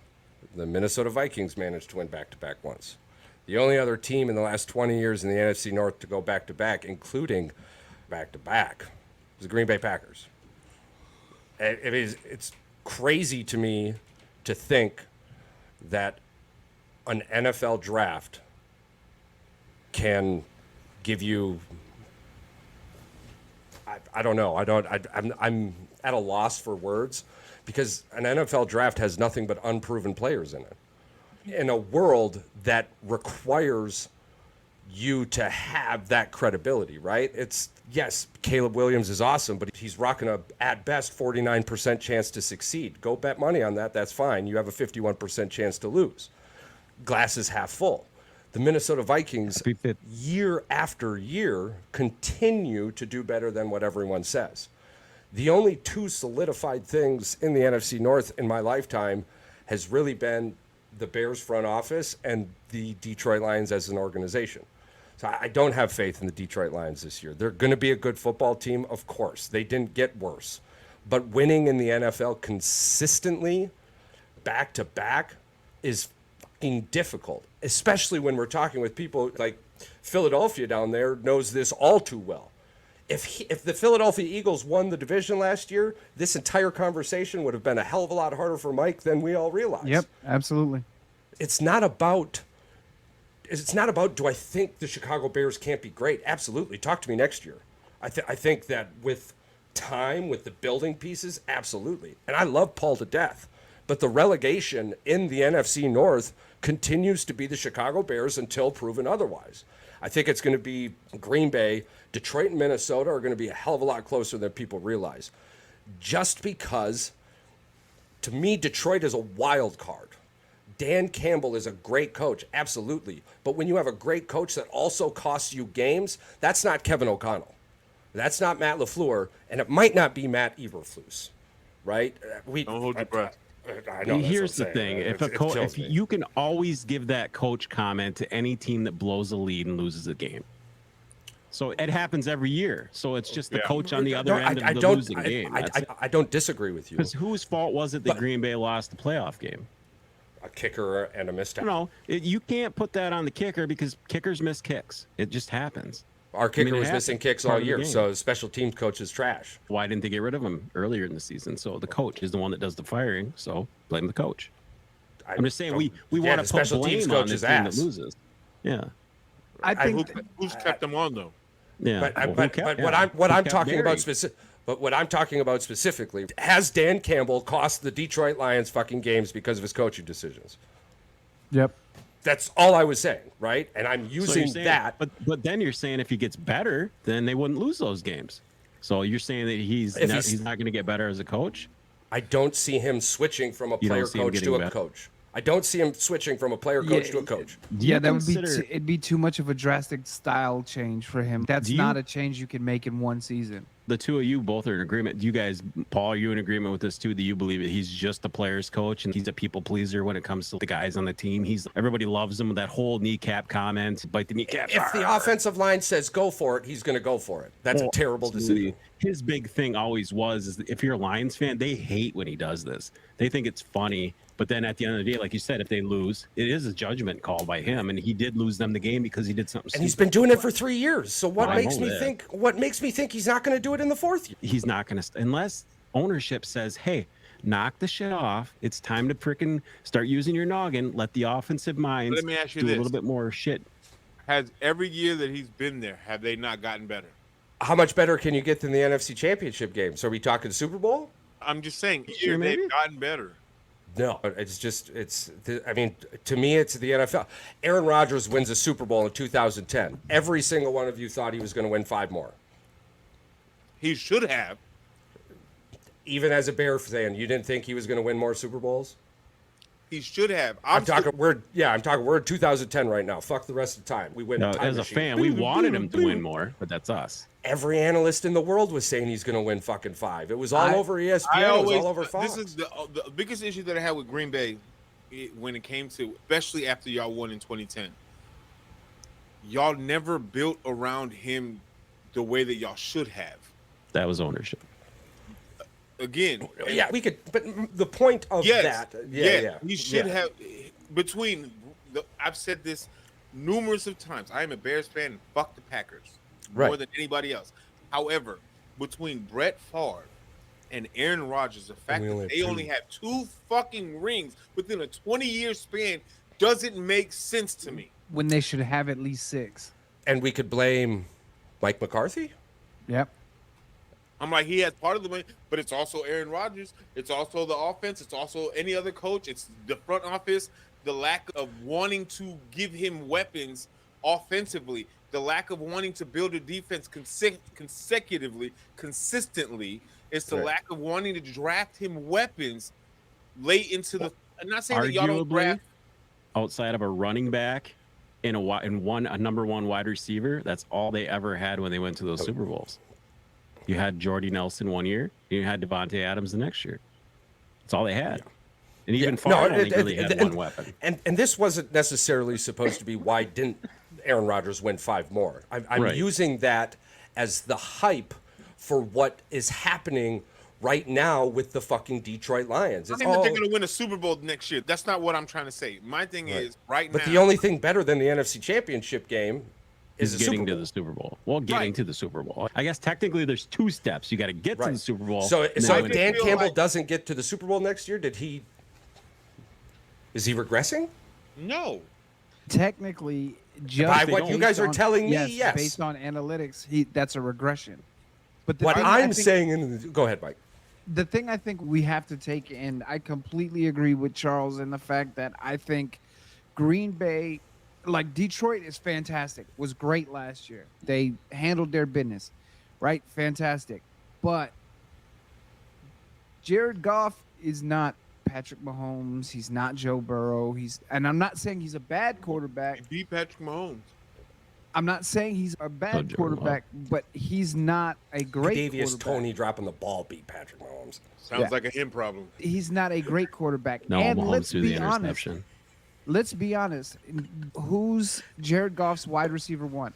The Minnesota Vikings managed to win back-to-back once. The only other team in the last 20 years in the NFC North to go back-to-back, including back-to-back, was the Green Bay Packers. It's crazy to me to think that an NFL draft can give you I don't know. I'm at a loss for words because an NFL draft has nothing but unproven players in it. In a world that requires you to have that credibility, right? It's yes, Caleb Williams is awesome, but he's rocking a at best 49% chance to succeed. Go bet money on that. That's fine. You have a 51% chance to lose. Glass is half full. The Minnesota Vikings, year after year, continue to do better than what everyone says. The only 2 solidified things in the NFC North in my lifetime has really been the Bears front office and the Detroit Lions as an organization. So I don't have faith in the Detroit Lions this year. They're going to be a good football team, of course. They didn't get worse. But winning in the NFL consistently, back to back, is fucking difficult, especially when we're talking with people like Philadelphia down there knows this all too well. If the Philadelphia Eagles won the division last year, this entire conversation would have been a hell of a lot harder for Mike than we all realize. Yep, absolutely. It's not about do I think the Chicago Bears can't be great? Absolutely. Talk to me next year. I think that with time, with the building pieces, absolutely. And I love Paul to death. But the relegation in the NFC North continues to be the Chicago Bears until proven otherwise. I think it's going to be Green Bay. Detroit and Minnesota are going to be a hell of a lot closer than people realize. Just because, to me, Detroit is a wild card. Dan Campbell is a great coach, absolutely. But when you have a great coach that also costs you games, that's not Kevin O'Connell. That's not Matt LaFleur, and it might not be Matt Eberflus, right? Don't hold your breath. I know, that's Here's what the I'm saying. thing: It kills if me. you can always give that coach comment to any team that blows a lead and loses a game, so it happens every year. So it's just the coach on the other end of the losing game. I don't disagree with you. Because whose fault was it that Green Bay lost the playoff game? a kicker and a missed tackle. No, you can't put that on the kicker because kickers miss kicks. It just happens. Our kicker it was happens. missing kicks Part all of the year, game. so the special teams coach is trash. Why didn't they get rid of him earlier in the season? So the coach is the one that does the firing. So blame the coach. I'm just saying we Yeah, want the to put special teams blame on coach's this team that ass. loses. Yeah, I think Who's kept them on though? yeah. But, Well, but, who kept- but what yeah, I'm what who I'm kept talking about Barry? but what I'm talking about specifically, has Dan Campbell cost the Detroit Lions fucking games because of his coaching decisions? yep. That's all I was saying, right? And I'm So you're using saying- that. But then you're saying if he gets better, then they wouldn't lose those games. So you're saying that he's If not, he's- he's not going to get better as a coach. I don't see him switching from a You don't player see him coach getting to a better? coach. I don't see him switching from a player coach to a coach. Do you Yeah, that would be consider- it'd be too much of a drastic style change for him. That's Do you- not a change you can make in one season. The two of you both are in agreement. You guys, Paul, are you in agreement with this too? That you believe that he's just a player's coach and he's a people pleaser when it comes to the guys on the team. Everybody loves him with that whole kneecap comment, bite the kneecap. If the offensive line says go for it, he's going to go for it. That's a terrible decision. His big thing always was is that if you're a Lions fan, they hate when he does this. They think it's funny, but then at the end of the day, like you said, if they lose, it is a judgment call by him, and he did lose them the game because he did something. And he's stupid. been doing it for 3 years. So what Well, I makes know me that. think? What makes me think he's not going to do it in the fourth year? He's not going to unless ownership says, "Hey, knock the shit off. It's time to frickin' start using your noggin. Let the offensive minds Let me ask you do a this. little bit more shit." Has every year that he's been there, have they not gotten better? How much better can you get than the NFC Championship game? So are we talking Super Bowl? I'm just saying, Year, year maybe? they've gotten better. No, I mean, to me, it's the NFL. Aaron Rodgers wins a Super Bowl in 2010. Every single one of you thought he was going to win 5 more. He should have. Even as a Bear fan, you didn't think he was going to win more Super Bowls? He should have. I'm talking. We're in 2010 right now. Fuck the rest of the time. We win. Now, time as a machine. fan, we wanted him to win more, but that's us. Every analyst in the world was saying he's going to win fucking 5. It was all over ESPN. It was all over Fox. This is the biggest issue that I had with Green Bay when it came to, especially after y'all won in 2010. Y'all never built around him the way that y'all should have. That was ownership. Again, Yeah, we could. But the point of yes, that, he should have. Between, I've said this numerous of times. I am a Bears fan. And fuck the Packers more Right. than anybody else. However, between Brett Favre and Aaron Rodgers, the fact We only that have they 2. only have 2 fucking rings within a 20-year span doesn't make sense to me. When they should have at least 6. And we could blame Mike McCarthy. Yep. I'm like, he has part of the money, but it's also Aaron Rodgers. It's also the offense. It's also any other coach. It's the front office, the lack of wanting to give him weapons offensively, the lack of wanting to build a defense consistently. It's the Right. lack of wanting to draft him weapons late into the. I'm not saying that y'all don't Arguably, draft. outside of a running back and a number 1 wide receiver, that's all they ever had when they went to those Super Bowls. You had Jordy Nelson one year, you had Devontae Adams the next year. That's all they had. And even Favre only really had one weapon. And this wasn't necessarily supposed to be why didn't Aaron Rodgers win 5 more. I'm Right. using that as the hype for what is happening right now with the fucking Detroit Lions. I It's think that all, they're going to win a Super Bowl next year. That's not what I'm trying to say. My thing is right but now. the only thing better than the NFC Championship game is Is the getting Super to Bowl. the Super Bowl. Well, getting Right. to the Super Bowl. I guess technically there's 2 steps. You got to get to Right. the Super Bowl. So and if then Dan feel Campbell like- doesn't get to the Super Bowl next year, is he regressing? No. Technically, just By they what don't- you guys are based telling me, yes, yes. based on analytics, that's a regression. But the What thing I I'm think- saying, go ahead, Mike. the thing I think we have to take, and I completely agree with Charles in the fact that I think Green Bay, like Detroit, is fantastic. Was great last year. They handled their business, right? Fantastic. But Jared Goff is not Patrick Mahomes. He's not Joe Burrow. And I'm not saying he's a bad quarterback. He beat Patrick Mahomes. I'm not saying he's a bad Joe quarterback, but he's not a great Davius quarterback. Tony dropping the ball beat Patrick Mahomes. Sounds Yeah. like a him problem. He's not a great quarterback. No, and Mahomes let's threw the be honest. interception. Let's be honest. Who's Jared Goff's wide receiver 1?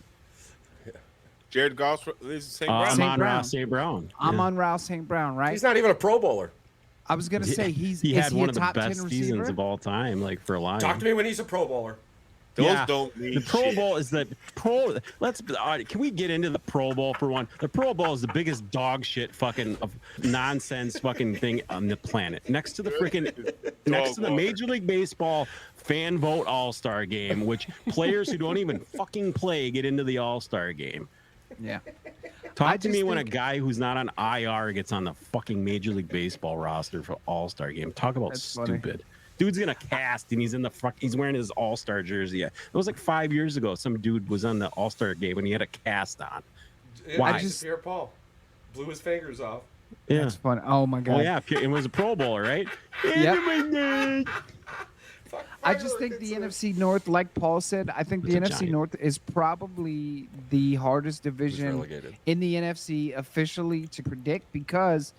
Jared Goff is the same. I'm Brown. St. on Brown. Ross St. Brown. I'm Yeah. on Rouse St. Brown, right? He's not even a Pro Bowler. I was gonna say He is had he one a of the top 10 best receiver? seasons of all time, like for a Lion. Talk to me when he's a Pro Bowler. Those don't mean the Pro shit. Bowl is the Pro. Can we get into the Pro Bowl for one? The Pro Bowl is the biggest dog shit fucking of nonsense fucking thing on the planet. Next to the freaking, next to the Major League Baseball fan vote All-Star game, which players who don't even fucking play get into the All-Star game. Yeah. Talk I to me just when a think- guy who's not on IR gets on the fucking Major League Baseball roster for All-Star game. Talk about That's funny. stupid. Dude's gonna cast and he's in the he's wearing his All-Star jersey. It was like 5 years ago. Some dude was on the All-Star game and he had a cast on. Why? I just Pierre-Paul blew his fingers off. Yeah. That's funny. Oh my god. Oh yeah, it was a Pro Bowler, right? Yep. I just think the NFC North, like Paul said, I think the It's a NFC giant. North is probably the hardest division relegated. in the NFC officially to predict because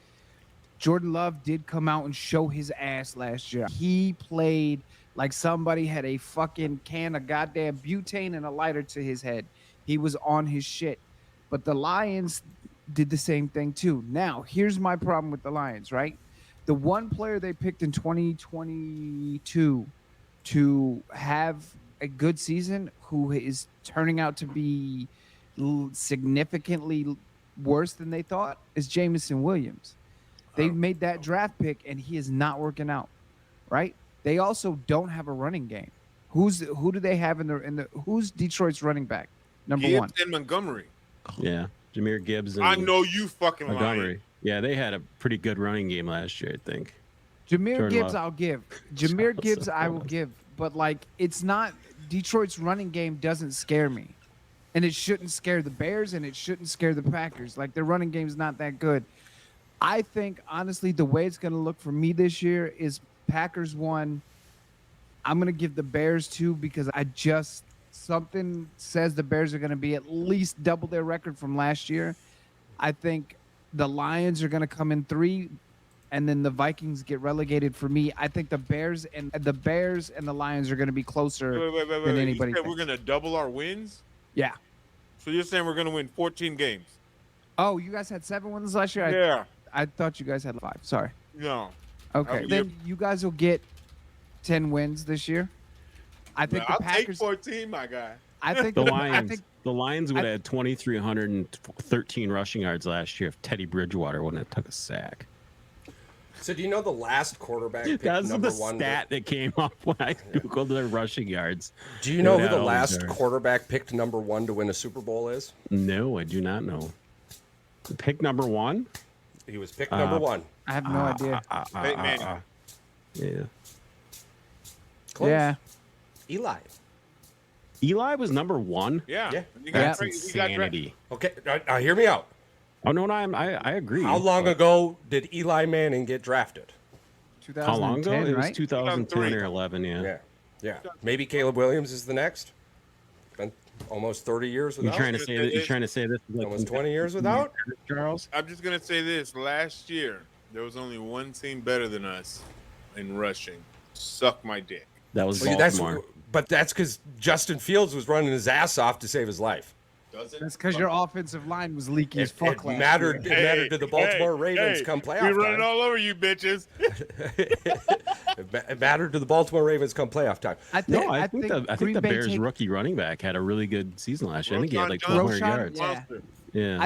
Jordan Love did come out and show his ass last year. He played like somebody had a fucking can of goddamn butane and a lighter to his head. He was on his shit. But the Lions did the same thing too. Now, here's my problem with the Lions, right? The one player they picked in 2022 to have a good season who is turning out to be significantly worse than they thought is Jamison Williams. They made that draft pick and he is not working out, right? They also don't have a running game. Who do they have in the who's Detroit's running back? Number Gibbs one. and Montgomery. Yeah, Jameer Gibbs and I know you fucking lying. Montgomery. Yeah, they had a pretty good running game last year, I think. Jameer Jordan Gibbs, Love. I'll give. Jameer Gibbs, I will give. But like, it's not Detroit's running game doesn't scare me, and it shouldn't scare the Bears, and it shouldn't scare the Packers. Like their running game's not that good. I think honestly, the way it's going to look for me this year is Packers 1. I'm going to give the Bears 2 because I just something says the Bears are going to be at least double their record from last year. I think the Lions are going to come in 3, and then the Vikings get relegated for me. I think the Bears and the Lions are going to be closer Wait. than anybody You said we're thinks. gonna double our wins. Yeah. So you're saying we're gonna win 14 games? Oh, you guys had 7 wins last year? Yeah. I thought you guys had 5. Sorry. No. Okay. Yep. Then you guys will get 10 wins this year. I think I'll the take Packers. 14, my guy. I think The I Lions. think The Lions would have had 2,313 rushing yards last year if Teddy Bridgewater wouldn't have took a sack. So do you know the last quarterback picked That's number the 1? stat that came up when I googled their rushing yards. Do you know They who had the all last these yards. quarterback picked number 1 to win a Super Bowl is? No, I do not know. Pick number 1. He was picked number 1. I have no idea. Peyton Manning. Yeah. Close. Yeah. Eli. Eli was number 1. Yeah. Yeah. You That's got he got Insanity. Okay, now hear me out. Oh no, I agree. How long ago did Eli Manning get drafted? 2010, How long ago? It was right? 2010 2003. or 11. Yeah. Yeah. Maybe Caleb Williams is the next. Been almost 30 years You without. trying to say that? You trying to say this? is like Almost 20 years without. Charles? I'm just gonna say this. Last year, there was only one team better than us in rushing. Suck my dick. That was Well, Baltimore. but that's because Justin Fields was running his ass off to save his life. Does it? That's because your offensive line was leaky as It fuck last mattered. year. It mattered to the Baltimore Ravens come playoff We running time. all over you bitches. It mattered to the Baltimore Ravens come playoff time. I think, No, I think the Green Bay Bears take- rookie running back had a really good season last year. I think he had like Roschon 1,200 Johnson? yards. Yeah. Monster. Yeah.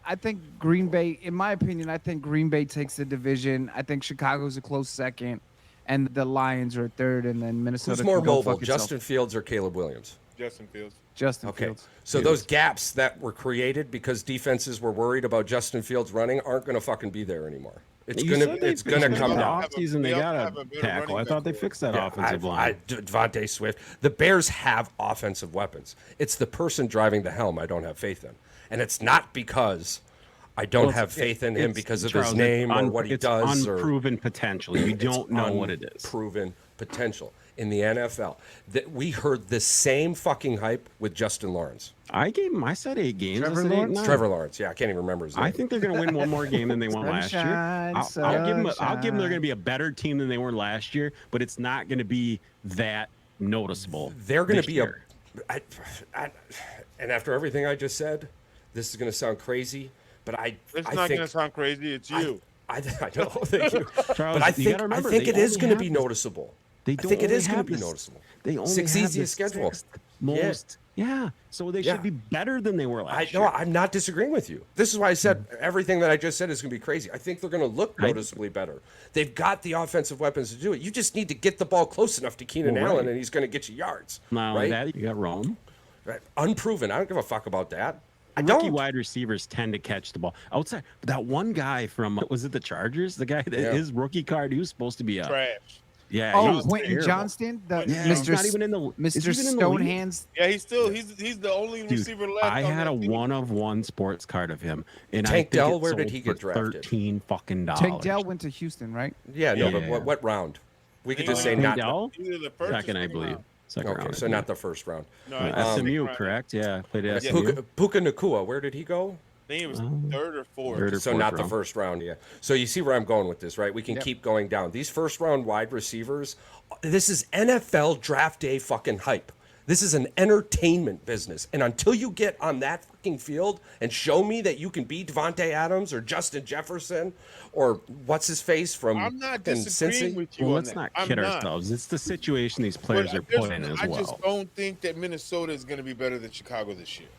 I think Green Bay, in my opinion, I think Green Bay takes the division. I think Chicago's a close second, and the Lions are third, and then Minnesota. Who's more can go mobile, fuck itself. Justin Fields or Caleb Williams? Justin Fields. Justin Okay. Fields. So those gaps that were created because defenses were worried about Justin Fields running aren't going to fucking be there anymore. It's You gonna said they it's gonna fixed come it. down. have a- Offseason, they they got have a a better tackle. running I thought they back fixed that Yeah, offensive line. Devontae Swift. The Bears have offensive weapons. It's the person driving the helm I don't have faith in, and it's not because I don't have faith in him It's- because of Charles, his name it's or what he it's does or unproven potential. You don't know what it is. Proven potential in the NFL. That we heard the same fucking hype with Justin Lawrence. I gave him. I said 8 games. Trevor I said 8 Lawrence? 9. Trevor Lawrence. Yeah, I can't even remember his name. I think they're going to win one more game than they won last year. Sunshine, I'll give them. I'll give them. They're sunshine. going to be a better team than they were last year, but it's not going to be that noticeable. They're going this to be year. and after everything I just said, this is going to sound crazy, but I It's I not think gonna sound crazy. It's you. I know. Thank you. Charles, But I you think gotta remember, it they is only going to have be this- noticeable. They I don't think it only is going have to be the- noticeable. They only Sixth have the easiest schedule. sixth most. Yeah. So they Yeah. should be better than they were I last no, year. I'm not disagreeing with you. This is why I said everything that I just said is going to be crazy. I think they're going to look noticeably better. They've got the offensive weapons to do it. You just need to get the ball close enough to Keenan Well, Allen, right. and he's going to get you yards. Not only right? that, you got Rome. Right. Unproven. I don't give a fuck about that. I Rookie don't. wide receivers tend to catch the ball outside. That one guy from was it the Chargers? The guy that Yeah. his rookie card, he was supposed to be a Trash. yeah. he Oh, was Quentin terrible. Johnston, the Yeah, He's Mr. not even in the is Mr. he even in the league? Stonehands. Yeah, he's the only Dude, receiver left. I on had that a team. 1-of-1 sports card of him, and Tank I think Dell, it where did sold he get for drafted? $13 fucking dollars. Tank Dell went to Houston, right? Yeah, no, but Yeah. what round? We could just say Tank not. Dell? Either the first or Second, I second believe. round. Second Okay, round. so not the first round. No, SMU, round. correct? Yeah, played at Yeah. SMU. Puka Nakua, where did he go? I think it was third or fourth. Third or So fourth not the round. first round, yeah. So you see where I'm going with this, right? We can keep going down. These first round wide receivers, this is NFL draft day fucking hype. This is an entertainment business. And until you get on that fucking field and show me that you can be Devontae Adams or Justin Jefferson or what's his face from I'm not fucking disagreeing Cincy? with you Well, on let's that. not I'm kid not. ourselves. It's the situation these But players are put in as I well. just don't think that Minnesota is going to be better than Chicago this year.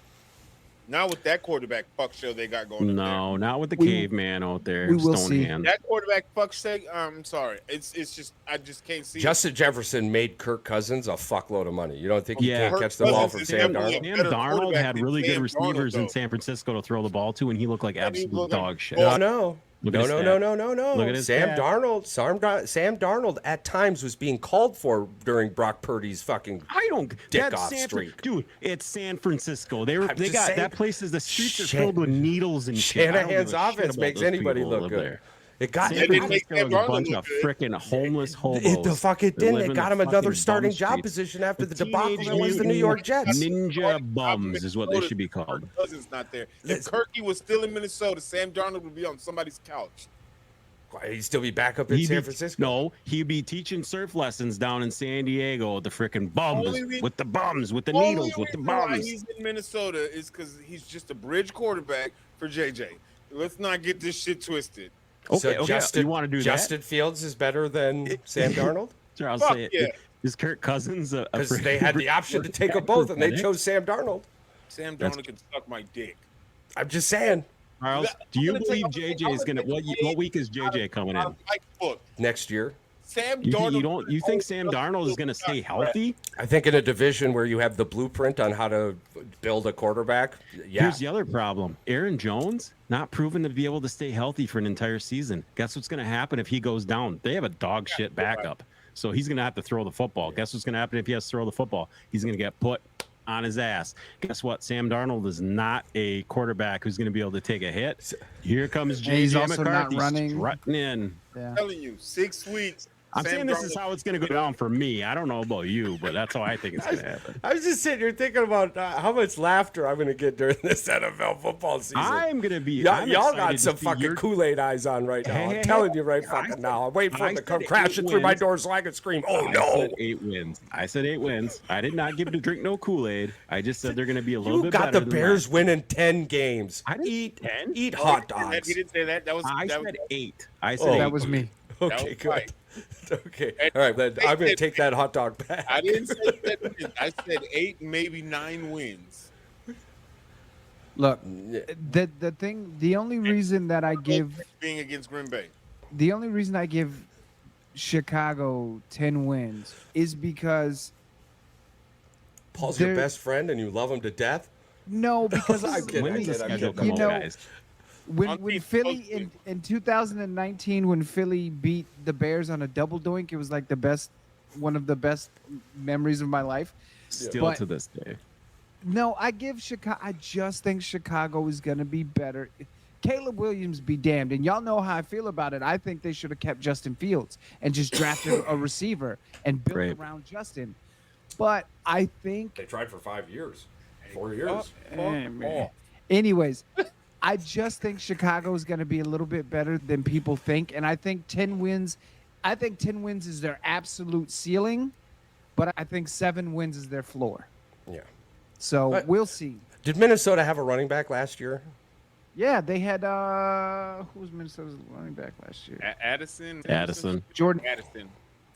Not with that quarterback fuck show they got going. up No, not with the We- caveman out there. we will see. Stonehand. there. That quarterback fuck show. I'm sorry. It's just I just can't see. Justin Jefferson made Kirk Cousins a fuckload of money. You don't think he Yeah. can't catch the ball Cousins from is Sam definitely Darnold? a Sam better Darnold quarterback had than really Sam good receivers Darnold, in though. San Francisco to throw the ball to, and he looked like he absolute looked like dog shit. bull- No. Look at his No. stats. Look at his Sam stats. Darnold, Sam Darnold at times was being called for during Brock Purdy's fucking. I don't. Dick That's off San, streak. dude. It's San Francisco. They I'm just got saying, that place. Is the streets are Shan- filled with needles and shit. I don't Shanahan's give a shit offense about makes those anybody people who look live good. there. It got San They didn't make Francisco Sam is a Darnold bunch look of good. freaking homeless hobos. the fuck it that didn't. live It in got the him another fucking starting bum job streets. position after the Teenage debacle that was the New Mutant York Jets. Ninja bums is what they should be called. Kirk Cousins not there. If Listen. Kirky was still in Minnesota, Sam Darnold would be on somebody's couch. Why, he'd still be back up in San Francisco. No, he'd be teaching surf lessons down in San Diego with the freaking bums, Only re- with the bums, with the Only needles, with the reason why bums. he's in Minnesota is because he's just a bridge quarterback for JJ. Let's not get this shit twisted. Okay, okay, Justin, you want to do Justin Fields is better than Sam Darnold? that? Sure, I'll Fuck say it. yeah. Is Kirk Cousins a Because freaking they had the option to take them both, and they Penix? chose Sam Darnold. Sam That's- Darnold can suck my dick. I'm just saying. Charles, I'm do you gonna believe take- JJ is I'm gonna? gonna take What week is JJ coming Out in? of my book, Next year, Sam You, Darnold. you don't? You think Sam Darnold is gonna stay healthy? I think in a division where you have the blueprint on how to build a quarterback, yeah. Here's the other problem: Aaron Jones not proven to be able to stay healthy for an entire season. Guess what's gonna happen if he goes down? They have a dog shit backup, so he's gonna have to throw the football. Guess what's gonna happen if he has to throw the football? He's gonna get put on his ass. Guess what? Sam Darnold is not a quarterback who's going to be able to take a hit. Here comes And he's JJ also not McCarthy running. strutting in. Yeah. I'm telling you, 6 weeks. I'm Sam saying this is Darnold- how it's going to go down for me. I don't know about you, but that's how I think it's going to happen. I was just sitting here thinking about how much laughter I'm going to get during this NFL football season. I'm going to be. Y'all, I'm y'all excited got to some see fucking your- Kool-Aid eyes on right now. Hey, I'm hey, telling hey, you right I fucking said- now. I'm waiting for I him to said come 8 crashing through my wins. door so I can scream, oh I no. said 8 wins. I said 8 wins. I did not give to drink no Kool-Aid. I just said they're going to be a little You bit got better the than Bears that. winning 10 games. I didn't- Eat 10? eat hot He dogs. didn't say that. That was. I that said was 8. I said Oh. 8. That was me. that Okay, was good. right. Okay. And All right, then they I'm going to said- take that hot dog back. I didn't say 10 wins. I said 8, maybe 9 wins. Look, the only reason that I give Being against Green Bay. the only reason I give Chicago 10 wins is because Paul's your There- best friend and you love him to death? no, because I'm kidding, When I'm does the kidding, I'm schedule kidding. come You out, know- guys? when On team Philly posting. in 2019 when Philly beat the Bears on a double doink, it was like one of the best memories of my life. Still But- to this day. No, I give Chicago. I just think Chicago is going to be better. Caleb Williams be damned, and y'all know how I feel about it. I think they should have kept Justin Fields and just drafted a receiver and built Right. around Justin. But I think, They tried for 5 years. 4 years. anyways, I just think Chicago is going to be a little bit better than people think, and I think 10 wins. I think 10 wins is their absolute ceiling, but I think 7 wins is their floor. Yeah. So But- we'll see. Did Minnesota have a running back last year? Yeah, they had who was Minnesota's running back last year? Addison. Jordan. Addison.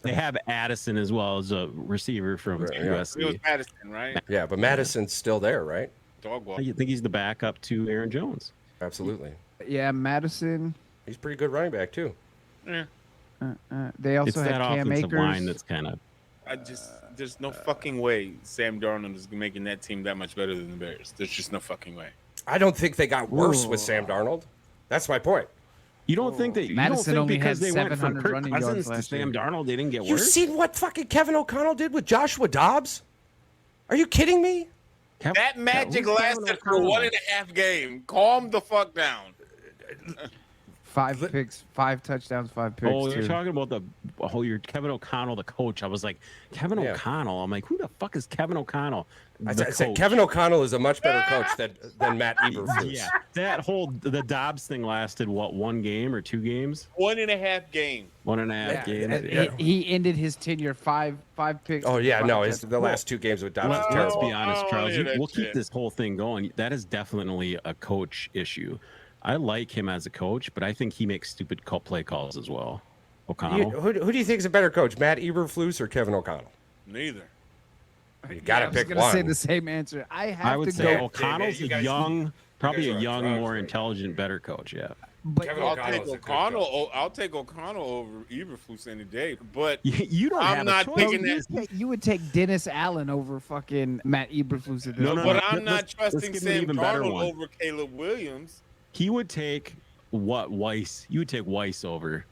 They have Addison as well as a receiver from Right, yeah. It was USC. Madison, right? Yeah, but Madison's still there, right? Dog walk. I think he's the backup to Aaron Jones. Absolutely. Yeah, Madison. He's a pretty good running back too. Yeah. They also It's had that Cam offensive Akers. line that's kind of. There's no fucking way Sam Darnold is making that team that much better than the Bears. There's just no fucking way. I don't think they got worse Ooh. with Sam Darnold. That's my point. You don't think that? You Madison don't think only because had they went from 700 Kirk running yards Cousins to last Sam year. Darnold, they didn't get You worse? seen what fucking Kevin O'Connell did with Joshua Dobbs? Are you kidding me? That magic who's Kevin lasted for O'Connell? 1.5 games. Calm the fuck down. 5 picks, 5 touchdowns, 5 picks. Oh, you're too. talking about you're Kevin O'Connell, the coach. I was like, Kevin Yeah. O'Connell. I'm like, who the fuck is Kevin O'Connell? I The said coach. Kevin O'Connell is a much better coach than Matt Eberflus. Yeah, the Dobbs thing lasted what, 1 game or 2 games? 1.5 games. 1.5 games. And Yeah. he ended his tenure 5 picks. Oh yeah, 5 no, it's touchdowns. the last 2 games with Dobbs was Let's terrible. be honest, Oh, Charles. yeah, that We'll keep shit. this whole thing going. That is definitely a coach issue. I like him as a coach, but I think he makes stupid play calls as well. O'Connell. Who do you think is a better coach, Matt Eberflus or Kevin O'Connell? Neither. You got to I was pick gonna one. say the same answer. I have I would to say go. O'Connell's you a guys- young, probably guys a are young, drugs more right now. intelligent, better coach. Yeah. But Kevin I'll O'Connell's take a good O'Connell. coach. I'll take O'Connell over Eberflus any day. But You don't I'm have not a choice. taking you, that. you would take Dennis Allen over fucking Matt Eberflus at this No, point. no, But I'm not let's trusting give him an Sam even better Darnold one. over Caleb Williams. He would take Weiss. You would take Weiss over.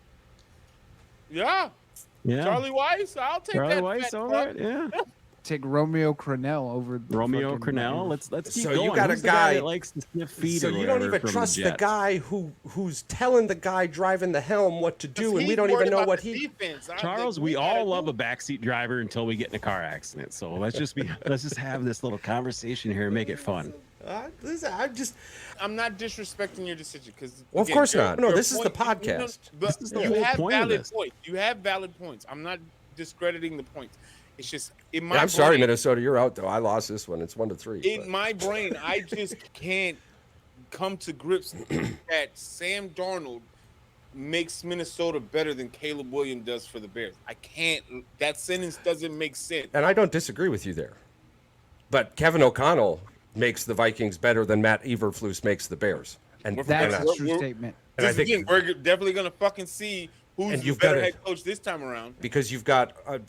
Yeah. Yeah. Charlie Weiss. I'll take Charlie that. Weiss fat over fuck. it. Yeah. Take Romeo Crennel over Romeo fucking Cornell. Matt Let's keep So going. you got a Who's the guy- that likes to sniff feet. So or you don't whatever even from trust the Jets? guy who's telling the guy driving the helm what to do, and He's we don't worried even know about what the he. defense. Charles, we all love a backseat driver until we get in a car accident. So let's just have this little conversation here and make it fun. Listen, I'm not disrespecting your decision because. Well, of course not. No, this is the podcast. This is the you whole have point of valid this. points. You have valid points. I'm not discrediting the points. It's just in my. I'm sorry, brain, Minnesota, you're out though. I lost this one. It's 1-3. In but- my brain, I just can't come to grips that Sam Darnold makes Minnesota better than Caleb Williams does for the Bears. I can't. That sentence doesn't make sense. And I don't disagree with you there. But Kevin O'Connell makes the Vikings better than Matt Eberflus makes the Bears. And That's and a I- true we're- statement. And I think- Again, we're definitely gonna fucking see who's And the you've better gotta- head coach this time around. because you've got a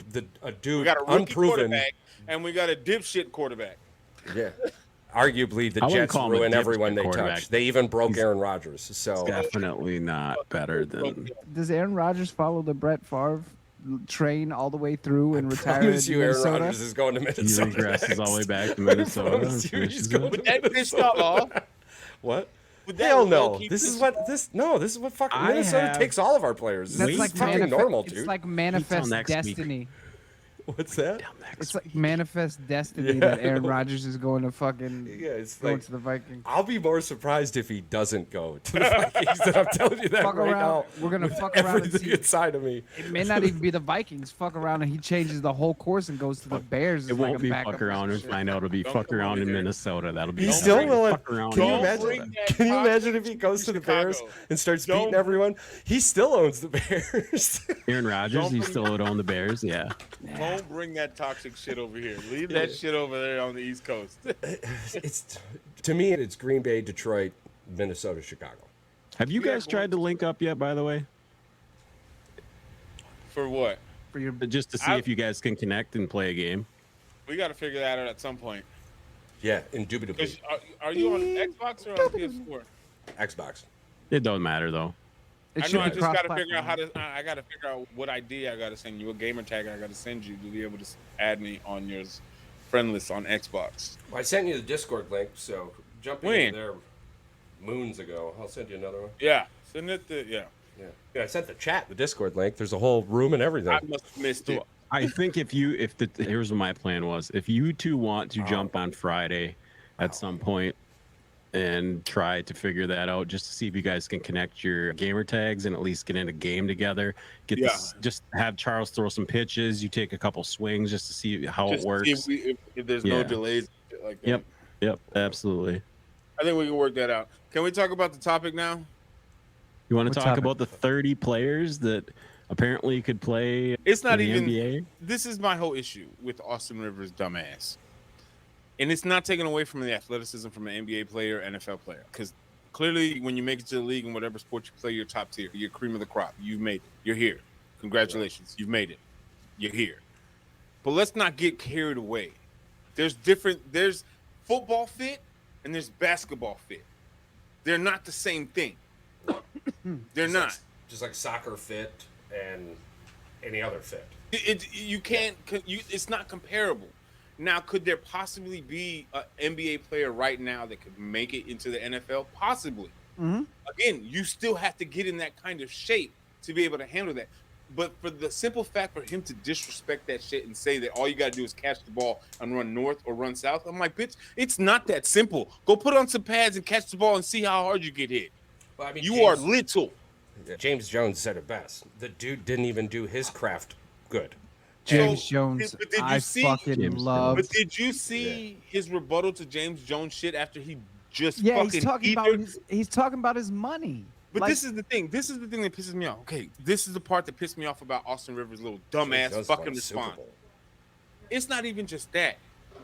We dude got a rookie unproven. quarterback and we got a dipshit quarterback. Yeah. Arguably, the I wouldn't Jets call him a ruin dipshit everyone they quarterback. touch. They even broke Aaron Rodgers. So Definitely not better than. Does Aaron Rodgers follow the Brett Favre train all the way through and retire in promise you, Aaron Minnesota? Rodgers is going to He Minnesota. regresses all the way next. back to Minnesota. and promise you he's finishes going it. Would that piss y'all off? What? Would that Hell no. low-key This is piss- what this. No, this is what fucking I Minnesota have- takes all of our players. That's This like is fucking manifest, normal, it's dude. like manifest next week. destiny. What's that? It's like manifest destiny that Aaron Rodgers is going to fucking Yeah, it's going like to the Vikings. I'll be more surprised if he doesn't go to the Vikings. And I'm telling you that Fuck right around. now. We're gonna with fuck around and everything see. inside of me. It may not even be the Vikings. Fuck around and he changes the whole course and goes to the Bears. It as like won't a be backup fuck or around some and shit. find out it'll be Don't fuck come around over in here. Minnesota. That'll be He Don't still bring- will. fuck around Can you in imagine? bring Minnesota. that Can you toxic imagine if he shit goes to the Bears Chicago. and starts Don't beating bring- everyone? He still owns the Bears. Aaron Rodgers, Don't he bring- still would own the Bears. Yeah. Don't bring that toxic shit over here. Leave that shit over there on the East Coast. It's to me, it's Green Bay, Detroit, Minnesota, Chicago. Have you guys tried to link up yet? By the way, For what? For your just to see if you guys can connect and play a game. We got to figure that out at some point. Yeah, indubitably. 'Cause Are you on Xbox or on PS4? Xbox. It don't matter though. it I should know. I be just got to figure out cross-platform. how to. I got to figure out what ID I got to send you, what gamer tag I got to send you to be able to add me on your friend list on Xbox. I sent you the Discord link, so jump When? in there moons ago. I'll send you another one. Yeah, send it to yeah. Yeah, I sent the chat the Discord link. There's a whole room and everything. I must have missed it. I think here's what my plan was. If you two want to jump on Friday at some point and try to figure that out, just to see if you guys can connect your gamer tags and at least get in a game together. Just have Charles throw some pitches. You take a couple swings just to see how Just it works. see if there's no Yeah. delays like that. Yep, absolutely. I think we can work that out. Can we talk about the topic now? You want What to talk topic? about the 30 players that apparently could play It's not in the even. NBA? This is my whole issue with Austin Rivers' dumbass, and it's not taken away from the athleticism from an NBA player, NFL player, because clearly when you make it to the league in whatever sport you play, you're top tier, you're cream of the crop. You've made it. You're here. Congratulations, you've made it. You're here. But let's not get carried away. There's football fit and there's basketball fit. They're not the same thing. They're not. Just like soccer fit and any other fit. You can't. It's not comparable. Now, could there possibly be an NBA player right now that could make it into the NFL? Possibly. Again, you still have to get in that kind of shape to be able to handle that. But for the simple fact for him to disrespect that shit and say that all you got to do is catch the ball and run north or run south, I'm like, bitch, it's not that simple. Go put on some pads and catch the ball and see how hard you get hit. Well, I mean, You are little. James Jones said it best. The dude didn't even do his craft good. James So, Jones, but did you I see- fucking James love. But did you see his rebuttal to James Jones shit after he just Yeah, fucking he's talking about ethered? he's talking about his money. But Like, this is the thing. This is the thing that pisses me off. Okay, this is the part that pissed me off about Austin Rivers' little James dumbass Jones fucking won the Super response. Bowl. It's not even just that.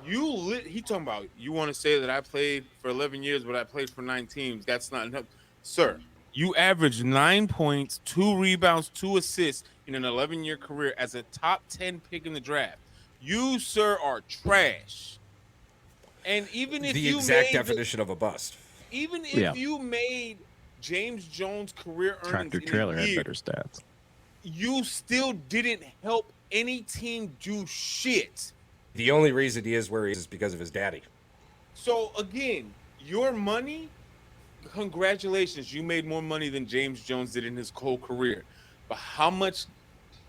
He talking about, you want to say that I played for 11 years, but I played for 9 teams. That's not enough. Sir, you averaged 9 points, 2 rebounds, 2 assists in an 11-year career as a top 10 pick in the draft. You, sir, are trash. And even if The you exact made definition of a bust. even if Yeah. you made James Jones' career earnings Tractor in a trailer had year, better stats. you still didn't help any team do shit. The only reason he is where he is because of his daddy. So again, your money, congratulations, you made more money than James Jones did in his whole career. But how much?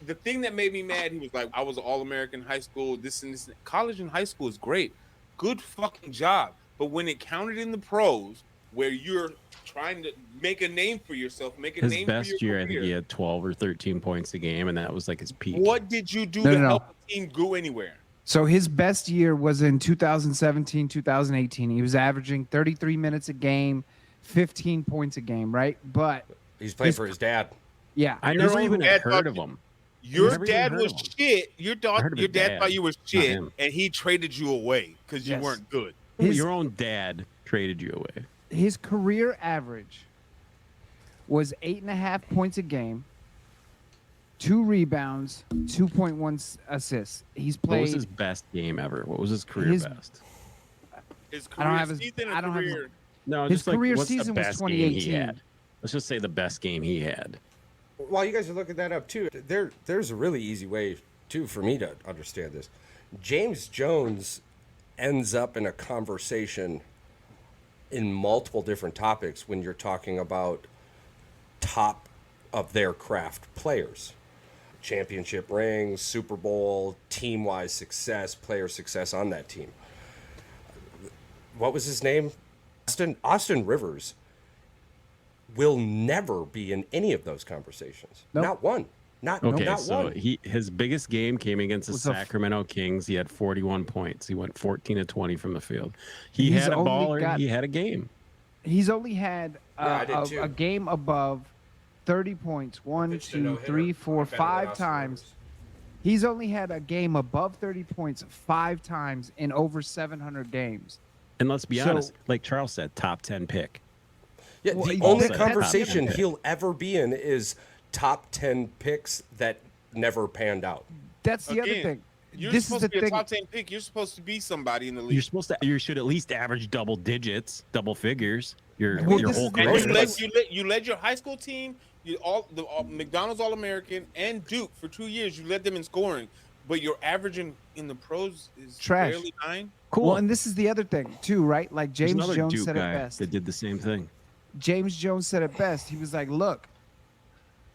The thing that made me mad, he was like, I was an All-American high school, this and this. College and high school is great. Good fucking job. But when it counted in the pros, where you're trying to make a name for yourself, make a His name best for your year, I career, think he had 12 or 13 points a game, and that was like his peak. what did you do No, to no, no. help the team go anywhere? So his best year was in 2017, 2018. He was averaging 33 minutes a game, 15 points a game, right? But He's playing His- for his dad. yeah, I Your never even dad heard thought of him. Your Never even dad heard was of him. shit. Your heard dad, of your his dad dad, thought you were not shit, him. and he traded you away because you Yes. weren't good. His- Your own dad traded you away. his career average was 8.5 points a game, 2 rebounds, 2.1 assists. He's What was played. his best game ever? What was his career His- best? His I don't career have his- season or I don't have his- career. No, His just like, career what's the season was best game he 2018. had? Let's just say the best game he had. While you guys are looking that up too, there's a really easy way too for me to understand this. James Jones ends up in a conversation in multiple different topics when you're talking about top of their craft players. Championship rings, Super Bowl, team-wise success, player success on that team. What was his name? Austin Rivers will never be in any of those conversations. Nope. Not one. Not So one. his biggest game came against the Was a f- Sacramento Kings. He had 41 points. He went 14 of 20 from the field. He He's had a only baller. got- He had a game. He's only had Yeah, I did too. a game above 30 points. 1, Pitched a 2, no-hitter 3, 4, better than 5 Austin times. Rivers. He's only had a game above 30 points 5 times in over 700 games. And let's be So- honest, like Charles said, top 10 pick. Yeah, Well, the he only said conversation top 10. he'll ever be in is top 10 picks that never panned out. That's the other Again, thing. You're This is supposed the to be a thing. top 10 pick. You're supposed to be somebody in the You're league. supposed to. You should at least average double digits, double figures. Your Well, your this whole is the And career. thing. you led your high school team, McDonald's All-American and Duke for 2 years. You led them in scoring, but your averaging in the pros is Trash. barely 9. Cool. Well, and this is the other thing too, right? Like There's James another Jones Duke said it guy best. that did the same thing. James Jones said it best. He was like, "Look,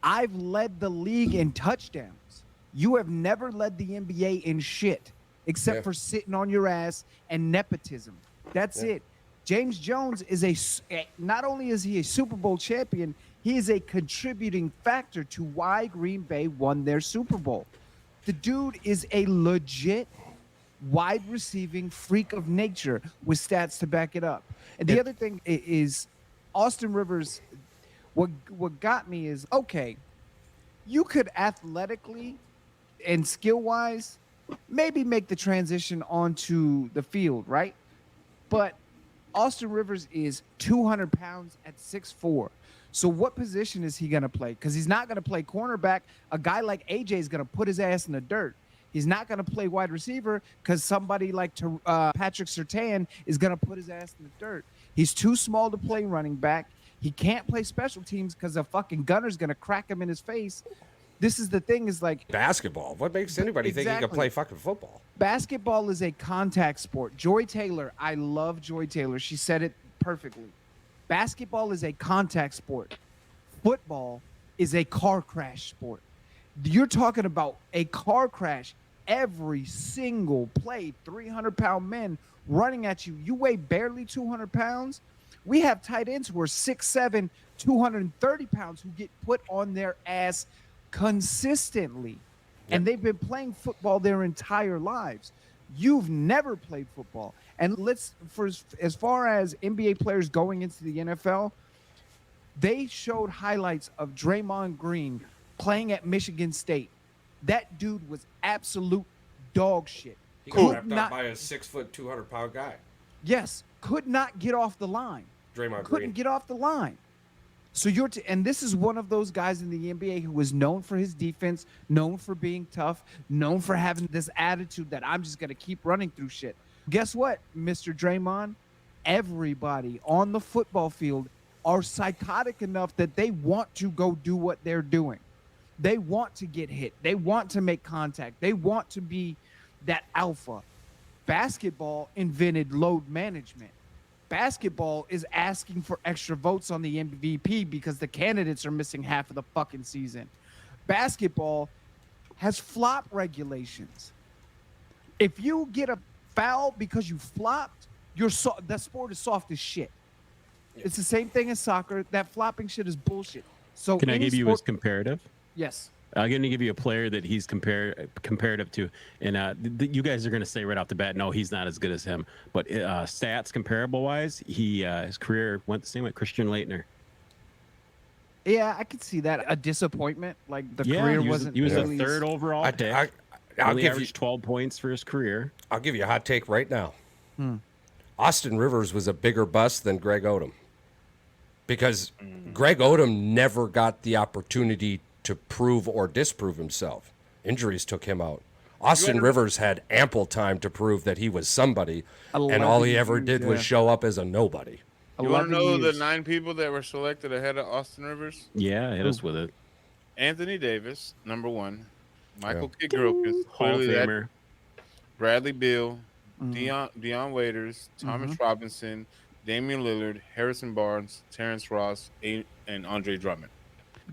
I've led the league in touchdowns. You have never led the NBA in shit, except Yeah. for sitting on your ass and nepotism. That's it." James Jones is not only is he a Super Bowl champion, he is a contributing factor to why Green Bay won their Super Bowl. The dude is a legit wide receiving freak of nature with stats to back it up. And the other thing is Austin Rivers. What got me is, okay, you could athletically and skill wise maybe make the transition onto the field, right? But Austin Rivers is 200 pounds at 6'4". So what position is he going to play? Because he's not going to play cornerback. A guy like AJ is going to put his ass in the dirt. He's not going to play wide receiver because somebody like Patrick Surtain is going to put his ass in the dirt. He's too small to play running back. He can't play special teams because a fucking gunner's going to crack him in his face. This is the thing is like Basketball. What makes anybody think he can play fucking football? basketball is a contact sport. Joy Taylor, I love Joy Taylor. She said it perfectly. Basketball is a contact sport. Football is a car crash sport. You're talking about a car crash every single play, 300-pound men running at you. You weigh barely 200 pounds. We have tight ends who are 6'7", 230 pounds who get put on their ass consistently. And they've been playing football their entire lives. You've never played football. And as far as NBA players going into the NFL, they showed highlights of Draymond Green playing at Michigan State. That dude was absolute dog shit. He got wrapped up by a 6 foot, 200-pound guy. Yes, could not get off the line. Draymond Couldn't Green. get off the line. So and this is one of those guys in the NBA who was known for his defense, known for being tough, known for having this attitude that I'm just going to keep running through shit. Guess what, Mr. Draymond? Everybody on the football field are psychotic enough that they want to go do what they're doing. They want to get hit. They want to make contact. They want to be that alpha. Basketball invented load management. Basketball is asking for extra votes on the MVP because the candidates are missing half of the fucking season. Basketball has flop regulations. If you get a foul because you flopped, that sport is soft as shit. It's the same thing as soccer. That flopping shit is bullshit. So Can I give you his comparative? Yes. I'm going to give you a player that he's comparative to, and you guys are going to say right off the bat, no, he's not as good as him. But stats comparable wise, his career went the same with Christian Laettner. Yeah, I could see that. A disappointment, like the career wasn't. He was really the third overall pick. I'll Only give averaged 12 points for his career. I'll give you a hot take right now. Austin Rivers was a bigger bust than Greg Odom because Greg Odom never got the opportunity to prove or disprove himself. Injuries took him out. Austin Rivers had ample time to prove that he was somebody, and all he ever did was show up as a nobody. You want to know the 9 people that were selected ahead of Austin Rivers? Yeah, hit us with it. Anthony Davis, number 1. Michael Kidd Gilchrist, Hall of clearly that. Famer. Bradley Beal, Deion Waiters, Thomas Robinson, Damian Lillard, Harrison Barnes, Terrence Ross, and Andre Drummond.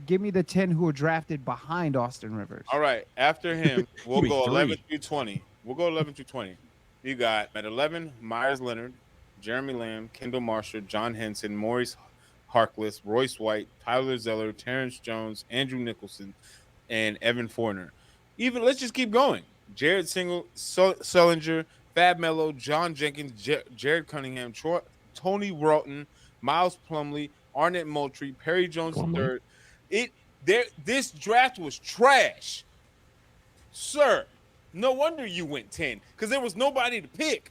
Give me the 10 who were drafted behind Austin Rivers. All right. After him, we'll Give me go 3. 11 through 20. We'll go 11 through 20. You got at 11, Myers Leonard, Jeremy Lamb, Kendall Marshall, John Henson, Maurice Harkless, Royce White, Tyler Zeller, Terrence Jones, Andrew Nicholson, and Evan Fournier. Let's just keep going. Jared Sullinger, Fab Mello, John Jenkins, Jared Cunningham, Tony Broughton, Miles Plumlee, Arnett Moultrie, Perry Jones III. This draft was trash, sir. No wonder you went 10 because there was nobody to pick.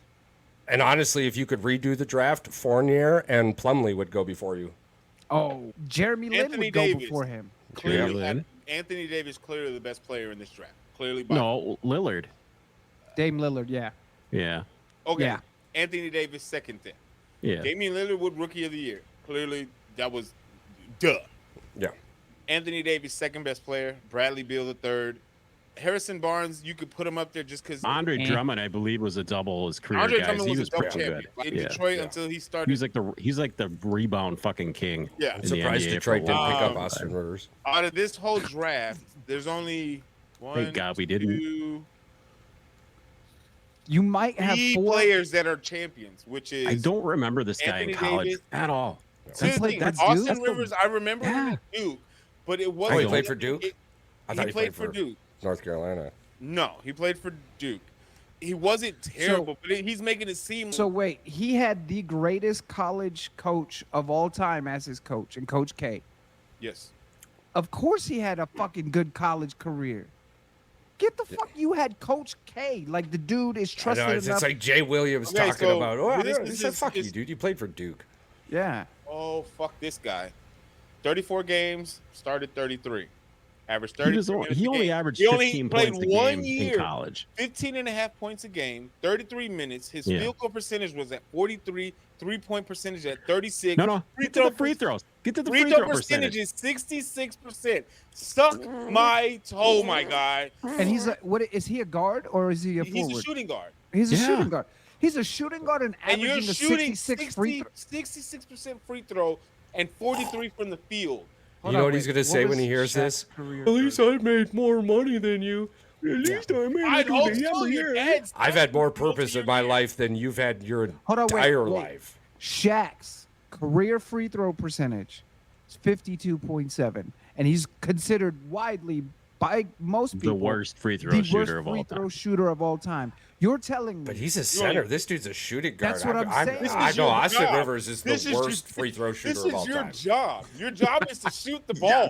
And honestly, if you could redo the draft, Fournier and Plumlee would go before you. Oh, Jeremy Lin Anthony would go Davis. before him. Clearly, Anthony Davis clearly the best player in this draft. Clearly, No, Lillard. Dame Lillard, yeah. Yeah. Okay. Yeah. Anthony Davis second then. Yeah. Damian Lillard would rookie of the year. Clearly, that was duh. Yeah. Anthony Davis second best player. Bradley Beal the third. Harrison Barnes, you could put him up there just because. Andre Drummond, I believe, was a double his career. Andre guys. Drummond He was a double pretty champion good. in Yeah. Detroit until he started. He's like the rebound fucking king. Yeah. I'm in the surprised NBA Detroit for a didn't while. pick up Austin Rivers. Out of this whole draft, there's only one, Thank God we didn't. two, You might have 3 4 players that are champions, which is I don't remember this guy Anthony in college Davis. at all. Here's the played thing, for Duke? Austin That's the- Rivers, I remember him at Duke, but it wasn't. Oh, he played for Duke? I thought He played for Duke. North Carolina. No, he played for Duke. he wasn't terrible, but he's making it seem. So wait, he had the greatest college coach of all time as his coach, and Coach K. Yes. Of course, he had a fucking good college career. Get the fuck. You had Coach K. Like the dude is I trusted know, enough. it's like Jay Williams Okay, talking so about. Oh, this he is said, his- "Fuck you, his- dude. You played for Duke." Yeah. Oh, fuck this guy. 34 games, started 33. Averaged He 30. was only, he only averaged He only 15 played points a 1 game year. in college. 15 and a half points a game, 33 minutes. His Yeah. field goal percentage was at 43, 3-point percentage at 36. No, get to the free throws. Get to the free throw percentage. is 66%. Suck my toe, my guy. And he's like, what is he a guard or is he a He's forward? a shooting guard. He's a Yeah. shooting guard. He's a shooting guard and And you're averaging a shooting 66 free throw. 66% free throw and 43 from the field. Hold You know on, what he's wait, gonna say was when he hears Shaq's this? career At least I made more money than you. At least I made I'd more hope than so. Your dad's I've had more most of purpose your in my years. life than you've had your Hold on, wait, entire wait. life. Shaq's career free throw percentage is 52.7, and he's considered widely by most people The worst free throw the shooter worst of all free throw time. shooter of all time. You're telling me, But he's a center. This dude's a shooting guard. That's what I'm saying. This I is know your Austin job. Rivers is This the is your- worst free throw shooter This of all is your time. job. Your job is to shoot the ball.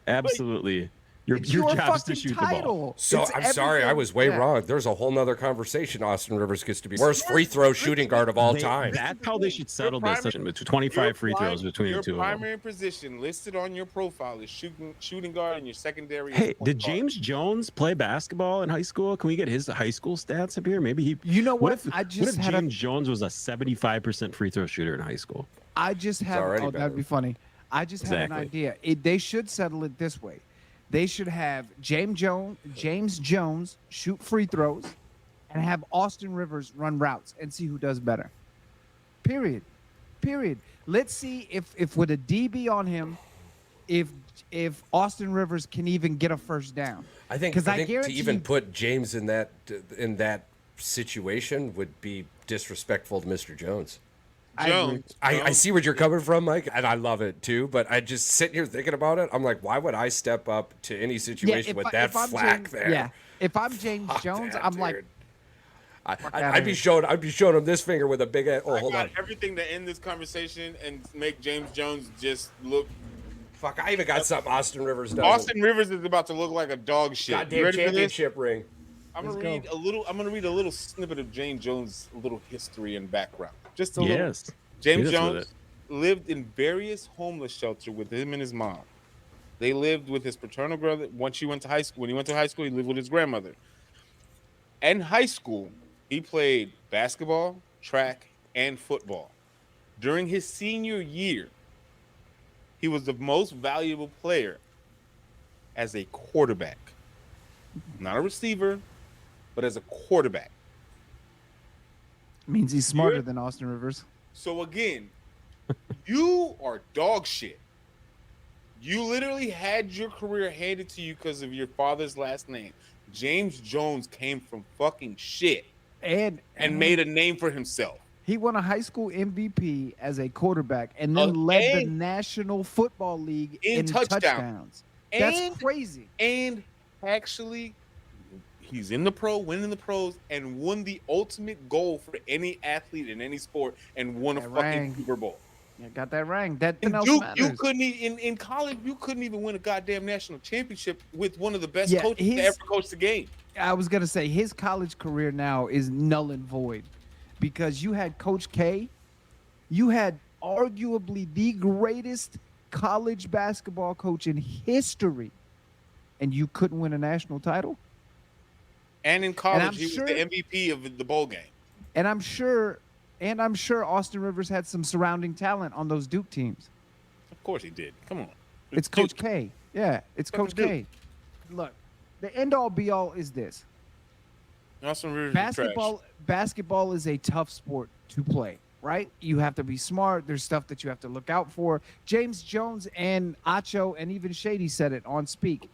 Absolutely. Your it's your job is to fucking shoot the ball. title. So It's I'm sorry, I everything- was way yeah. wrong. There's a whole nother conversation. Austin Rivers gets to be worst free throw shooting guard of all time. That's how they should settle Your this. primary- With 25 free throws Your between the two of them. primary position listed on your profile is shooting guard, and your secondary. is Hey, point did guard. James Jones play basketball in high school? Can we get his high school stats up here? Maybe he. You know what? If, I what just if had James Jones was a 75% free throw shooter in high school? I just have. already Oh, better. that'd be funny. I just had an Exactly. idea. They should settle it this way. They should have James Jones shoot free throws, and have Austin Rivers run routes and see who does better. Period. Let's see if with a DB on him, if Austin Rivers can even get a first down. I think because I to guarantee even you- put James in that situation would be disrespectful to Mr. Jones. I agree. Jones. I see where you're coming from, Mike, and I love it too. But I just sitting here thinking about it. I'm like, why would I step up to any situation with that I'm flack James, there? Yeah, if I'm James Fuck Jones, that, I'm like, dude. I'd outta be here. I'd be showing him this finger with a big. Oh, I hold got on. everything to end this conversation and make James Jones just look. Fuck, I even got something Austin Rivers does. Austin Rivers is about to look like a dog shit. You Goddamn ready for this? championship ring. I'm gonna read a little snippet of James Jones' little history and background. Just a little. Yes. James Hit us with Jones lived in various homeless shelters with him and his mom. They lived with his paternal brother. Once he went to high school, when he went to high school, he lived with his grandmother. In high school, he played basketball, track, and football. During his senior year, he was the most valuable player as a quarterback. Not a receiver, but as a quarterback. means he's smarter You're- than Austin Rivers. So again, you are dog shit. You literally had your career handed to you because of your father's last name. James Jones came from fucking shit And made a name for himself. he won a high school MVP as a quarterback, and then led the and- National Football League in in touchdown. touchdowns. That's And- crazy. And actually, he's in the pro, winning the pros, and won the ultimate goal for any athlete in any sport, and won a That fucking rang. Super Bowl. Yeah, got that rank. That In else Duke, matters. you couldn't in college. You couldn't even win a goddamn national championship with one of the best Yeah, coaches to he's- ever coach the game. I was gonna say his college career now is null and void because you had Coach K, you had arguably the greatest college basketball coach in history, and you couldn't win a national title. And in I'm college, he sure- was the MVP of the bowl game. And I'm sure Austin Rivers had some surrounding talent on those Duke teams. Of course, he did. Come on, It's Coach Duke. K. Yeah, it's Fucking Coach Duke. K. Look, the end all be all is this. Austin Rivers is trash. Basketball is a tough sport to play, right? You have to be smart. There's stuff that you have to look out for. James Jones and Acho and even Shady said it on Speak.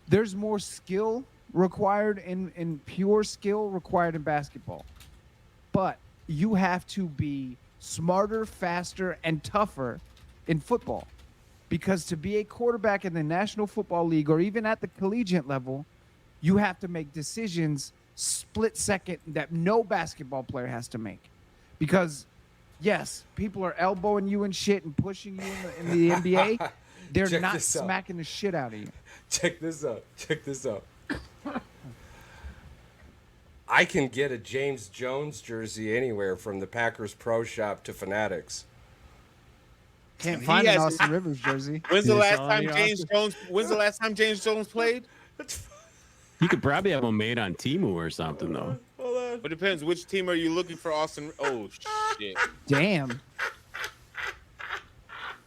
There's more skill required in pure skill required in basketball. But you have to be smarter, faster, and tougher in football. Because to be a quarterback in the National Football League or even at the collegiate level, you have to make decisions split second that no basketball player has to make. Because, yes, people are elbowing you and shit and pushing you in the NBA. They're Check not this out. smacking the shit out of you. Check this out. Check this out. I can get a James Jones jersey anywhere from the Packers Pro Shop to Fanatics. Can't He find an has- Austin Rivers jersey. When's the You last saw time any James Jones? When's the last time James Jones played? You could probably have them made on Temu or something though. It depends. Which team are you looking for, Austin? Oh shit! Damn.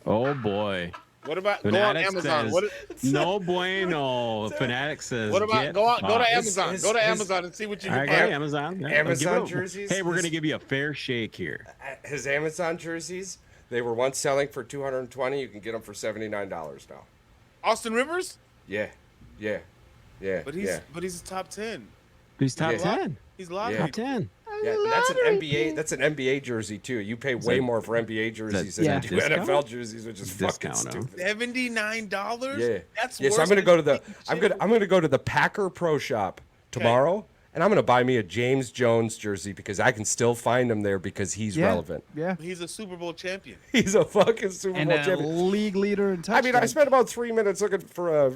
Oh boy. What about go on Fanatics Amazon? says, What, no bueno. Fanatic says. what about get go on go to fucked. Amazon? his- Go to his- Amazon and see what you All can right, go find. to Amazon. Yeah, Amazon give it a- jerseys? Hey, we're This- gonna give you a fair shake here. His Amazon jerseys, they were once selling for $220. You can get them for $79 now. Austin Rivers, Yeah, yeah, yeah. but he's a top 10. He's top Yeah. 10. He's lottery. Top 10. Yeah, that's an NBA. That's an NBA jersey too. You pay way that- more for NBA jerseys that than you do discount? NFL jerseys, which is fucking Discount, huh? stupid. $79. Yeah. That's yes. worse I'm gonna than go to the. fucking I'm shit. gonna go to the Packer Pro Shop tomorrow, and I'm gonna buy me a James Jones jersey because I can still find him there because he's Yeah. relevant. Yeah. He's a Super Bowl champion. He's a fucking Super And Bowl a champion. league leader in I touchdowns. mean, I spent about 3 minutes looking for a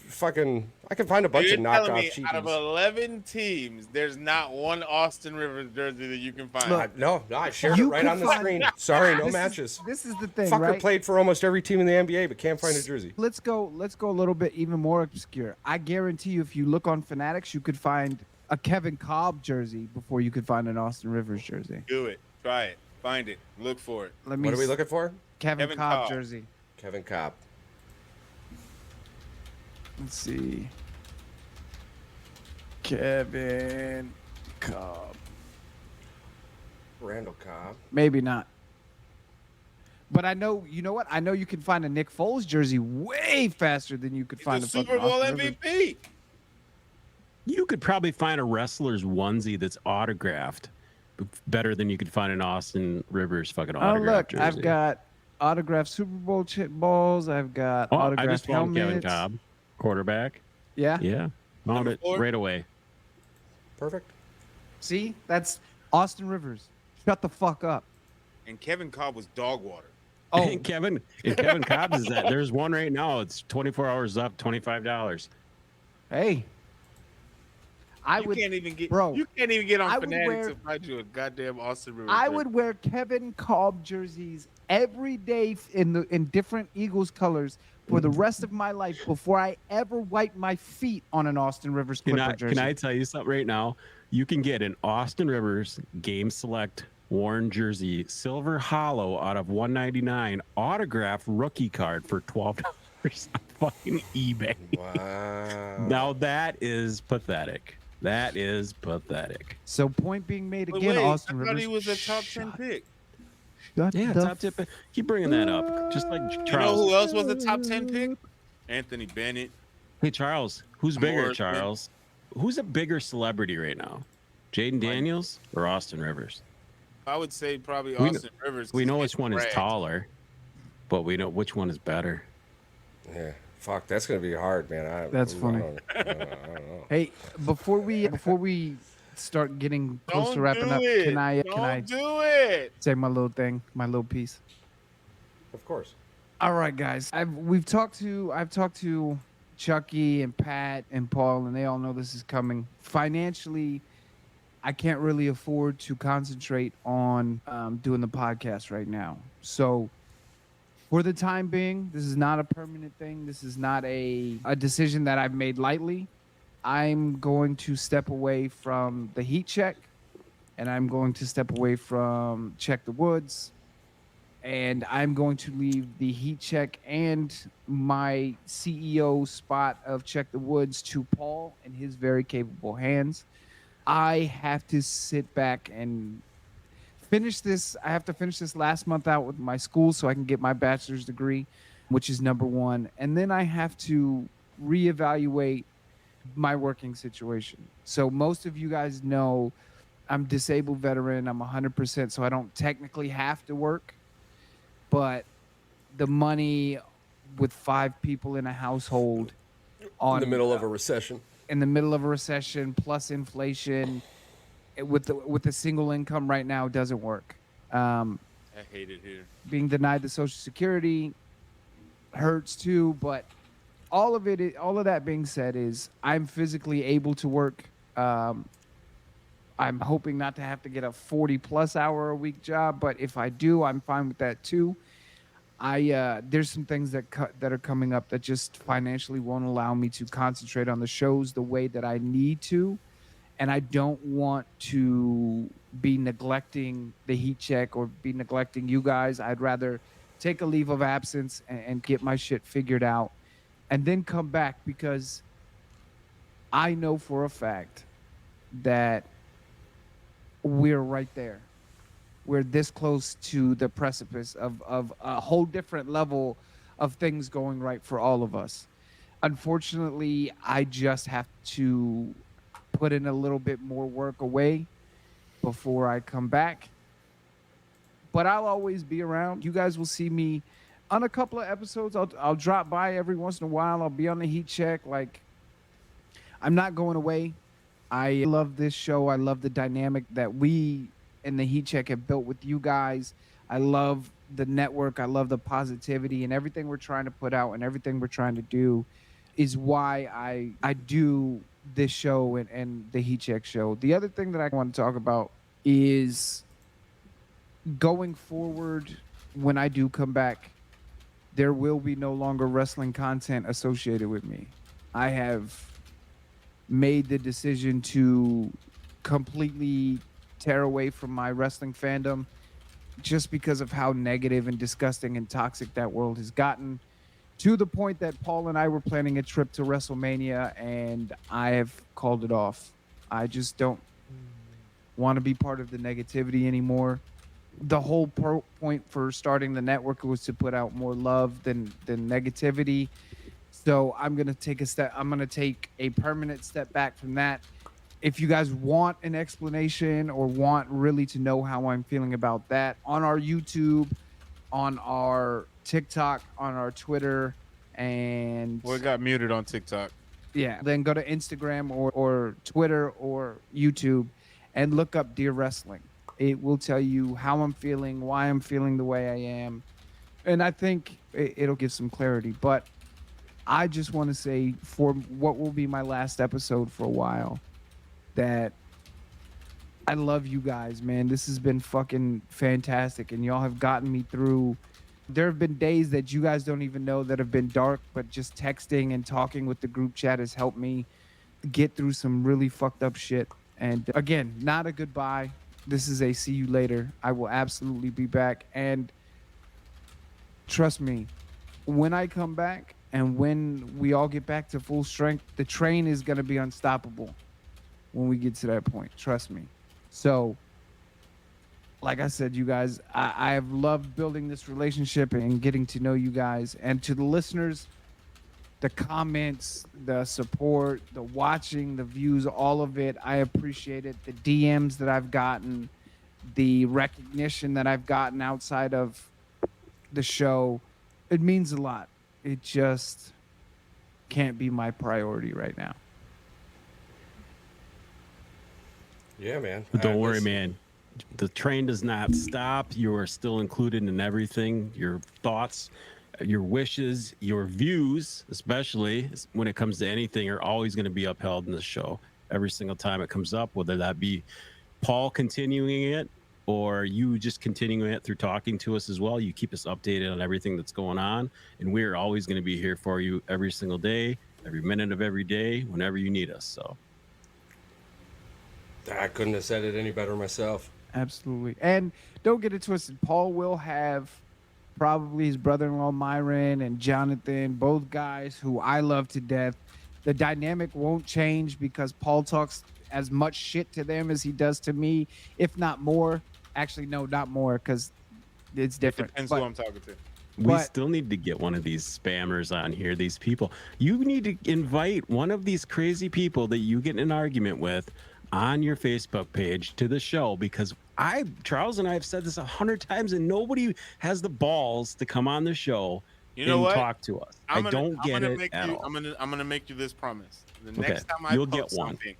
fucking. I can find a bunch You're of telling knockoff me out of cheapies. 11 teams, there's not one Austin Rivers jersey that you can find. Look, No, I shared it You right could on the find- screen. Sorry, no This is- matches. This is the thing, Fucker right? played for almost every team in the NBA, but can't find a jersey. Let's go a little bit even more obscure. I guarantee you, if you look on Fanatics, you could find a Kevin Cobb jersey before you could find an Austin Rivers jersey. Do it. Try it. Find it. Look for it. Let me What are we s- looking for? Kevin Kevin Cobb Cobb. jersey. Kevin Cobb. Let's see. Kevin Cobb. Randall Cobb. Maybe not. But I know, you know what? I know you can find a Nick Foles jersey way faster than you could He's find a a fucking Super Bowl Austin Rivers. MVP. You could probably find a wrestler's onesie that's autographed better than you could find an Austin Rivers fucking Oh, autographed look, jersey. I've got autographed Super Bowl chip balls. I've got Oh, I autographed just found Kevin helmets. Cobb, quarterback. Yeah. Yeah, found Number it 4? right away. Perfect. See, that's Austin Rivers. Shut the fuck up. And Kevin Cobb was dog water. Oh, And Kevin Cobb is that. There's one right now. It's 24 hours up, $25. hey. I You would can't even get bro, You can't even get on I would Fanatics wear- to find you a goddamn Austin Rivers. I jersey. would wear Kevin Cobb jerseys every day in different Eagles colors for the rest of my life before I ever wipe my feet on an Austin Rivers Clipper jersey. Can I tell you something right now? You can get an Austin Rivers Game Select worn jersey, silver hollow out of $199, autographed rookie card for $12 on fucking eBay. Wow. Now that is pathetic. That is pathetic. So point being made But again, wait, Austin I Rivers. thought he was a top 10 pick. Shut Yeah, the top tip. Keep bringing that up. Just like You know Charles. who else was a top 10 pick? Anthony Bennett. Hey, Charles. Who's bigger, Morrison. Charles? Who's a bigger celebrity right now? Jaden Daniels or Austin Rivers? I would say probably We kn- Austin Rivers. We 'cause know he which one is bragged. taller, but we know which one is better. Yeah. Fuck, that's gonna be hard, man. That's funny. I don't know. Hey, before we start getting close Don't to wrapping do up, it. can I Don't do it. say my little thing, my little piece? Of course. All right, guys. I've talked to Chucky and Pat and Paul, and they all know this is coming. Financially, I can't really afford to concentrate on doing the podcast right now. So, for the time being, this is not a permanent thing. This is not a decision that I've made lightly. I'm going to step away from the Heat Check, and I'm going to step away from Check the Woods, and I'm going to leave the Heat Check and my CEO spot of Check the Woods to Paul and his very capable hands. I have to sit back and finish this. I have to finish this last month out with my school so I can get my bachelor's degree, which is number one. And then I have to reevaluate my working situation. So most of you guys know I'm disabled veteran. I'm 100%, so I don't technically have to work. But the money with 5 people in a household In on the middle of a recession. in the middle of a recession plus inflation with the single income right now doesn't work. I hate it here. Being denied the Social Security hurts too, but all of that being said is I'm physically able to work. I'm hoping not to have to get a 40+ hour a week job, but if I do, I'm fine with that too. There's some things that are coming up that just financially won't allow me to concentrate on the shows the way that I need to, and I don't want to be neglecting the Heat Check or be neglecting you guys. I'd rather take a leave of absence and get my shit figured out, and then come back, because I know for a fact that we're right there. We're this close to the precipice of a whole different level of things going right for all of us. Unfortunately, I just have to put in a little bit more work away before I come back. But I'll always be around. You guys will see me on a couple of episodes. I'll drop by every once in a while. I'll be on the Heat Check. Like, I'm not going away. I love this show. I love the dynamic that we in the Heat Check have built with you guys. I love the network. I love the positivity, and everything we're trying to put out and everything we're trying to do is why I do this show and the Heat Check show. The other thing that I want to talk about is going forward. When I do come back, there will be no longer wrestling content associated with me. I have made the decision to completely tear away from my wrestling fandom just because of how negative and disgusting and toxic that world has gotten, to the point that Paul and I were planning a trip to WrestleMania and I have called it off. I just don't want to be part of the negativity anymore. The whole point for starting the network was to put out more love than negativity. So I'm going to take a permanent step back from that. If you guys want an explanation or want really to know how I'm feeling about that, on our YouTube, on our TikTok, on our Twitter, and... Well, it got muted on TikTok. Yeah. Then go to Instagram or Twitter or YouTube and look up Dear Wrestling. It will tell you how I'm feeling, why I'm feeling the way I am. And I think it'll give some clarity. But I just want to say, for what will be my last episode for a while, that I love you guys, man. This has been fucking fantastic, and y'all have gotten me through. There have been days that you guys don't even know that have been dark, but just texting and talking with the group chat has helped me get through some really fucked up shit. And again, not a goodbye. This is a see you later. I will absolutely be back. And trust me, when I come back and when we all get back to full strength, the train is going to be unstoppable when we get to that point. Trust me. So, like I said, you guys, I have loved building this relationship and getting to know you guys. And to the listeners, the comments, the support, the watching, the views, all of it, I appreciate it. The DMs that I've gotten, the recognition that I've gotten outside of the show, it means a lot. It just can't be my priority right now. Yeah, man. Don't worry, man. The train does not stop. You are still included in everything. Your thoughts, your wishes, your views, especially when it comes to anything, are always going to be upheld in the show. Every single time it comes up, whether that be Paul continuing it or you just continuing it through talking to us as well. You keep us updated on everything that's going on, and we're always going to be here for you every single day, every minute of every day, whenever you need us. So I couldn't have said it any better myself. Absolutely. And don't get it twisted. Paul will have probably his brother-in-law Myron and Jonathan, both guys who I love to death. The dynamic won't change because Paul talks as much shit to them as he does to me, if not more. Actually, no, not more, because it's different. Depends but, who I'm talking to. we still need to get one of these spammers on here, these people. You need to invite one of these crazy people that you get in an argument with on your Facebook page to the show, because Charles and I have said this 100 times and nobody has the balls to come on the show You know and what? talk to us. I don't get it at all. I'm gonna make you this promise. The Okay, next time I you'll post get one. something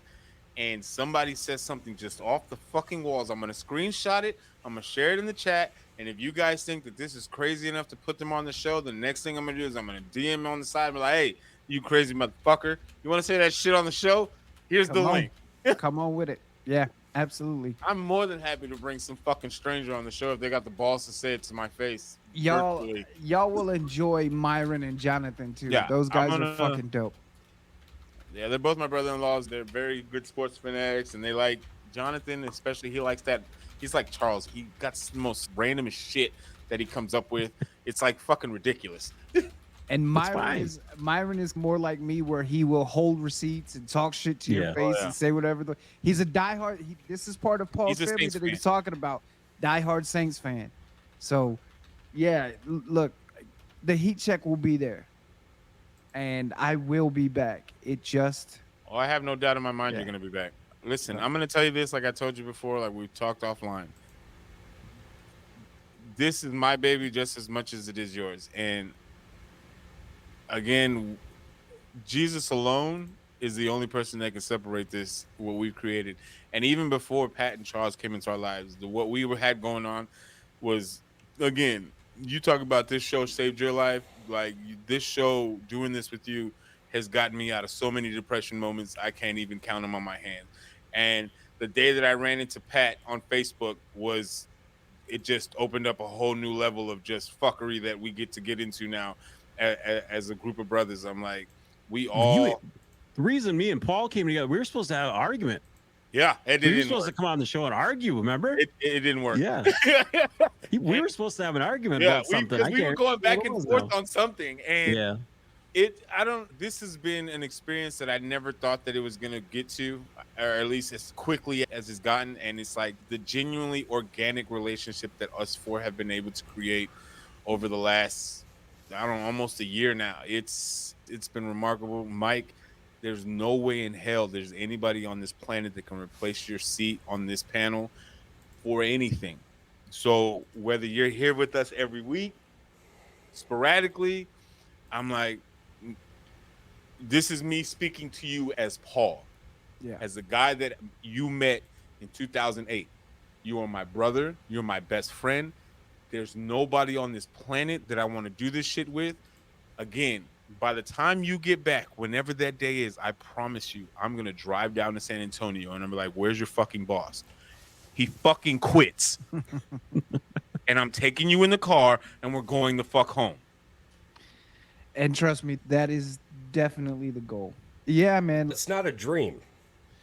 and somebody says something just off the fucking walls, I'm gonna screenshot it. I'm gonna share it in the chat. And if you guys think that this is crazy enough to put them on the show, the next thing I'm gonna do is I'm gonna DM on the side and be like, "Hey, you crazy motherfucker! You want to say that shit on the show? Here's the Come on. link." Come on with it. Yeah, absolutely. I'm more than happy to bring some fucking stranger on the show if they got the balls to say it to my face. Y'all, virtually. y'all will enjoy Myron and Jonathan too. Yeah, Those guys I'm are gonna- fucking dope. Yeah, they're both my brother-in-laws. They're very good sports fanatics, and they like Jonathan, especially. He likes that. He's like Charles. He got the most random shit that he comes up with. It's like fucking ridiculous. And fine. Myron is more like me, where he will hold receipts and talk shit to your Yeah. face yeah. and say whatever. He's a diehard. This is part of Paul's He's a family Saints that he was fan. talking about. Diehard Saints fan. So, yeah, look, the heat check will be there, and I will be back. It just Oh, I have no doubt in my mind Yeah. you're gonna be back. Listen, I'm gonna tell you this, like I told you before, like we've talked offline. This is my baby just as much as it is yours. And again, Jesus alone is the only person that can separate this, what we've created. And even before Pat and Charles came into our lives, what we had going on was, again, you talk about this show saved your life. Like this show, doing this with you, has gotten me out of so many depression moments I can't even count them on my hand. And the day that I ran into Pat on Facebook was, it just opened up a whole new level of just fuckery that we get to get into now as a group of brothers. I'm like, we all, The reason me and Paul came together, we were supposed to have an argument. yeah, it We were didn't supposed work. to come on the show and argue. Remember? It didn't work. Yeah. We were supposed to have an argument Yeah, about something. because we were can't going back remember and what it forth was on something, and now. this has been an experience that I never thought that it was gonna get to, or at least as quickly as it's gotten. And it's like the genuinely organic relationship that us four have been able to create over the last, I don't know, almost a year now. It's been remarkable. Mike, there's no way in hell there's anybody on this planet that can replace your seat on this panel for anything. So whether you're here with us every week, sporadically, I'm like, this is me speaking to you as Paul, yeah. as the guy that you met in 2008. You are my brother. You're my best friend. There's nobody on this planet that I want to do this shit with. Again, by the time you get back, whenever that day is, I promise you, I'm going to drive down to San Antonio and I'm like, where's your fucking boss? He fucking quits. And I'm taking you in the car and we're going the fuck home. And trust me, that is definitely the goal. Yeah, man. It's not a dream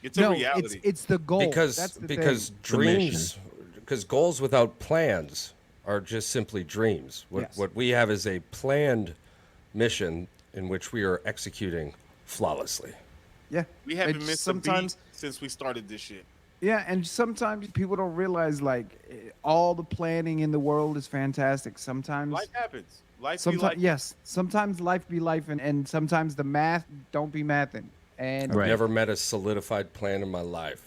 It's a No, reality. it's the goal. because That's the because thing. dreams, because goals without plans are just simply dreams. Yes. What we have is a planned mission in which we are executing flawlessly. Yeah. We haven't It's missed sometimes a beat since we started this shit. Yeah, and sometimes people don't realize like all the planning in the world is fantastic. Sometimes Life happens. Life be sometimes like. yes, sometimes life be life and sometimes the math don't be mathing. And Right. Never met a solidified plan in my life.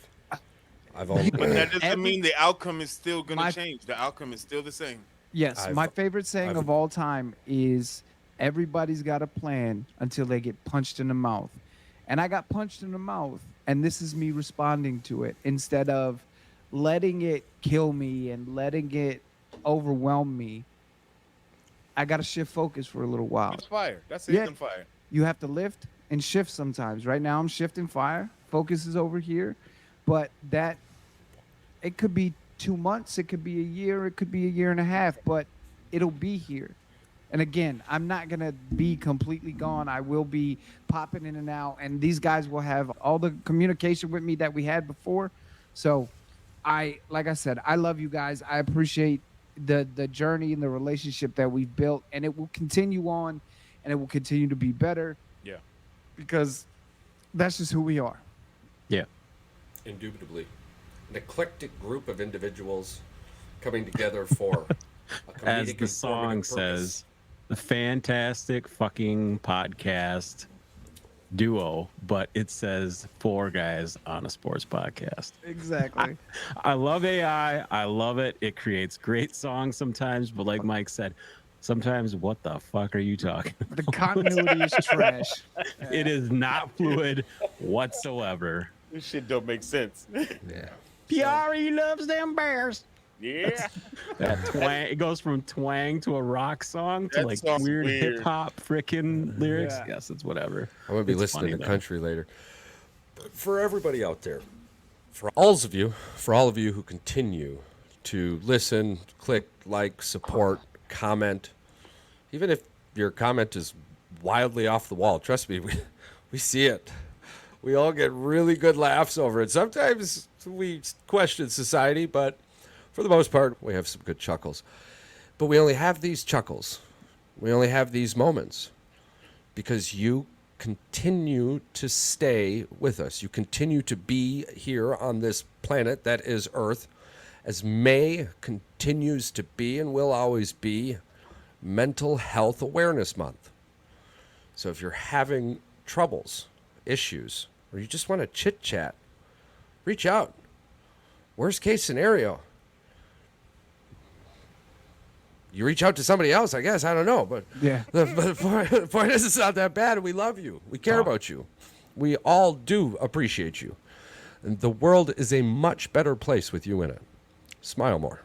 I've only But that doesn't Every- mean the outcome is still going My- to change. The outcome is still the same. yes, I've- my favorite saying I've- of all time is everybody's got a plan until they get punched in the mouth. And I got punched in the mouth, and this is me responding to it instead of letting it kill me and letting it overwhelm me. I got to shift focus for a little while. That's fire. That's Yeah. instant fire. You have to lift and shift sometimes. Right now, I'm shifting fire. Focus is over here, but that it could be 2 months, it could be a year, it could be a year and a half, but it'll be here. And again, I'm not gonna be completely gone. I will be popping in and out, and these guys will have all the communication with me that we had before. So, like I said, I love you guys. I appreciate the journey and the relationship that we've built, and it will continue on, and it will continue to be better. Yeah. Because that's just who we are. Yeah. Indubitably. An eclectic group of individuals coming together for a comedic As the informative song purpose. says, the fantastic fucking podcast duo, but it says four guys on a sports podcast. Exactly. I love AI. I love it. It creates great songs sometimes, but like Mike said, sometimes what the fuck are you talking? The continuity is trash. It is not fluid whatsoever. This shit don't make sense. Yeah. Piari loves them bears. Yeah. That twang, it goes from twang to a rock song to That like song's weird weird. hip hop freaking lyrics. Yeah. Yes, it's whatever. I'm gonna be It's listening funny, to though. country later. But for everybody out there, for all of you who continue to listen, click, like, support, comment, even if your comment is wildly off the wall, trust me, we see it. We all get really good laughs over it. Sometimes we question society, but for the most part, we have some good chuckles. But we only have these chuckles. We only have these moments because you continue to stay with us. You continue to be here on this planet that is Earth, as May continues to be and will always be Mental Health Awareness Month. So if you're having troubles, issues, or you just want to chit chat, reach out. Worst case scenario, you reach out to somebody else, I guess. I don't know. But Yeah. the point is, it's not that bad. We love you. We care about you. We all do appreciate you. And the world is a much better place with you in it. Smile more.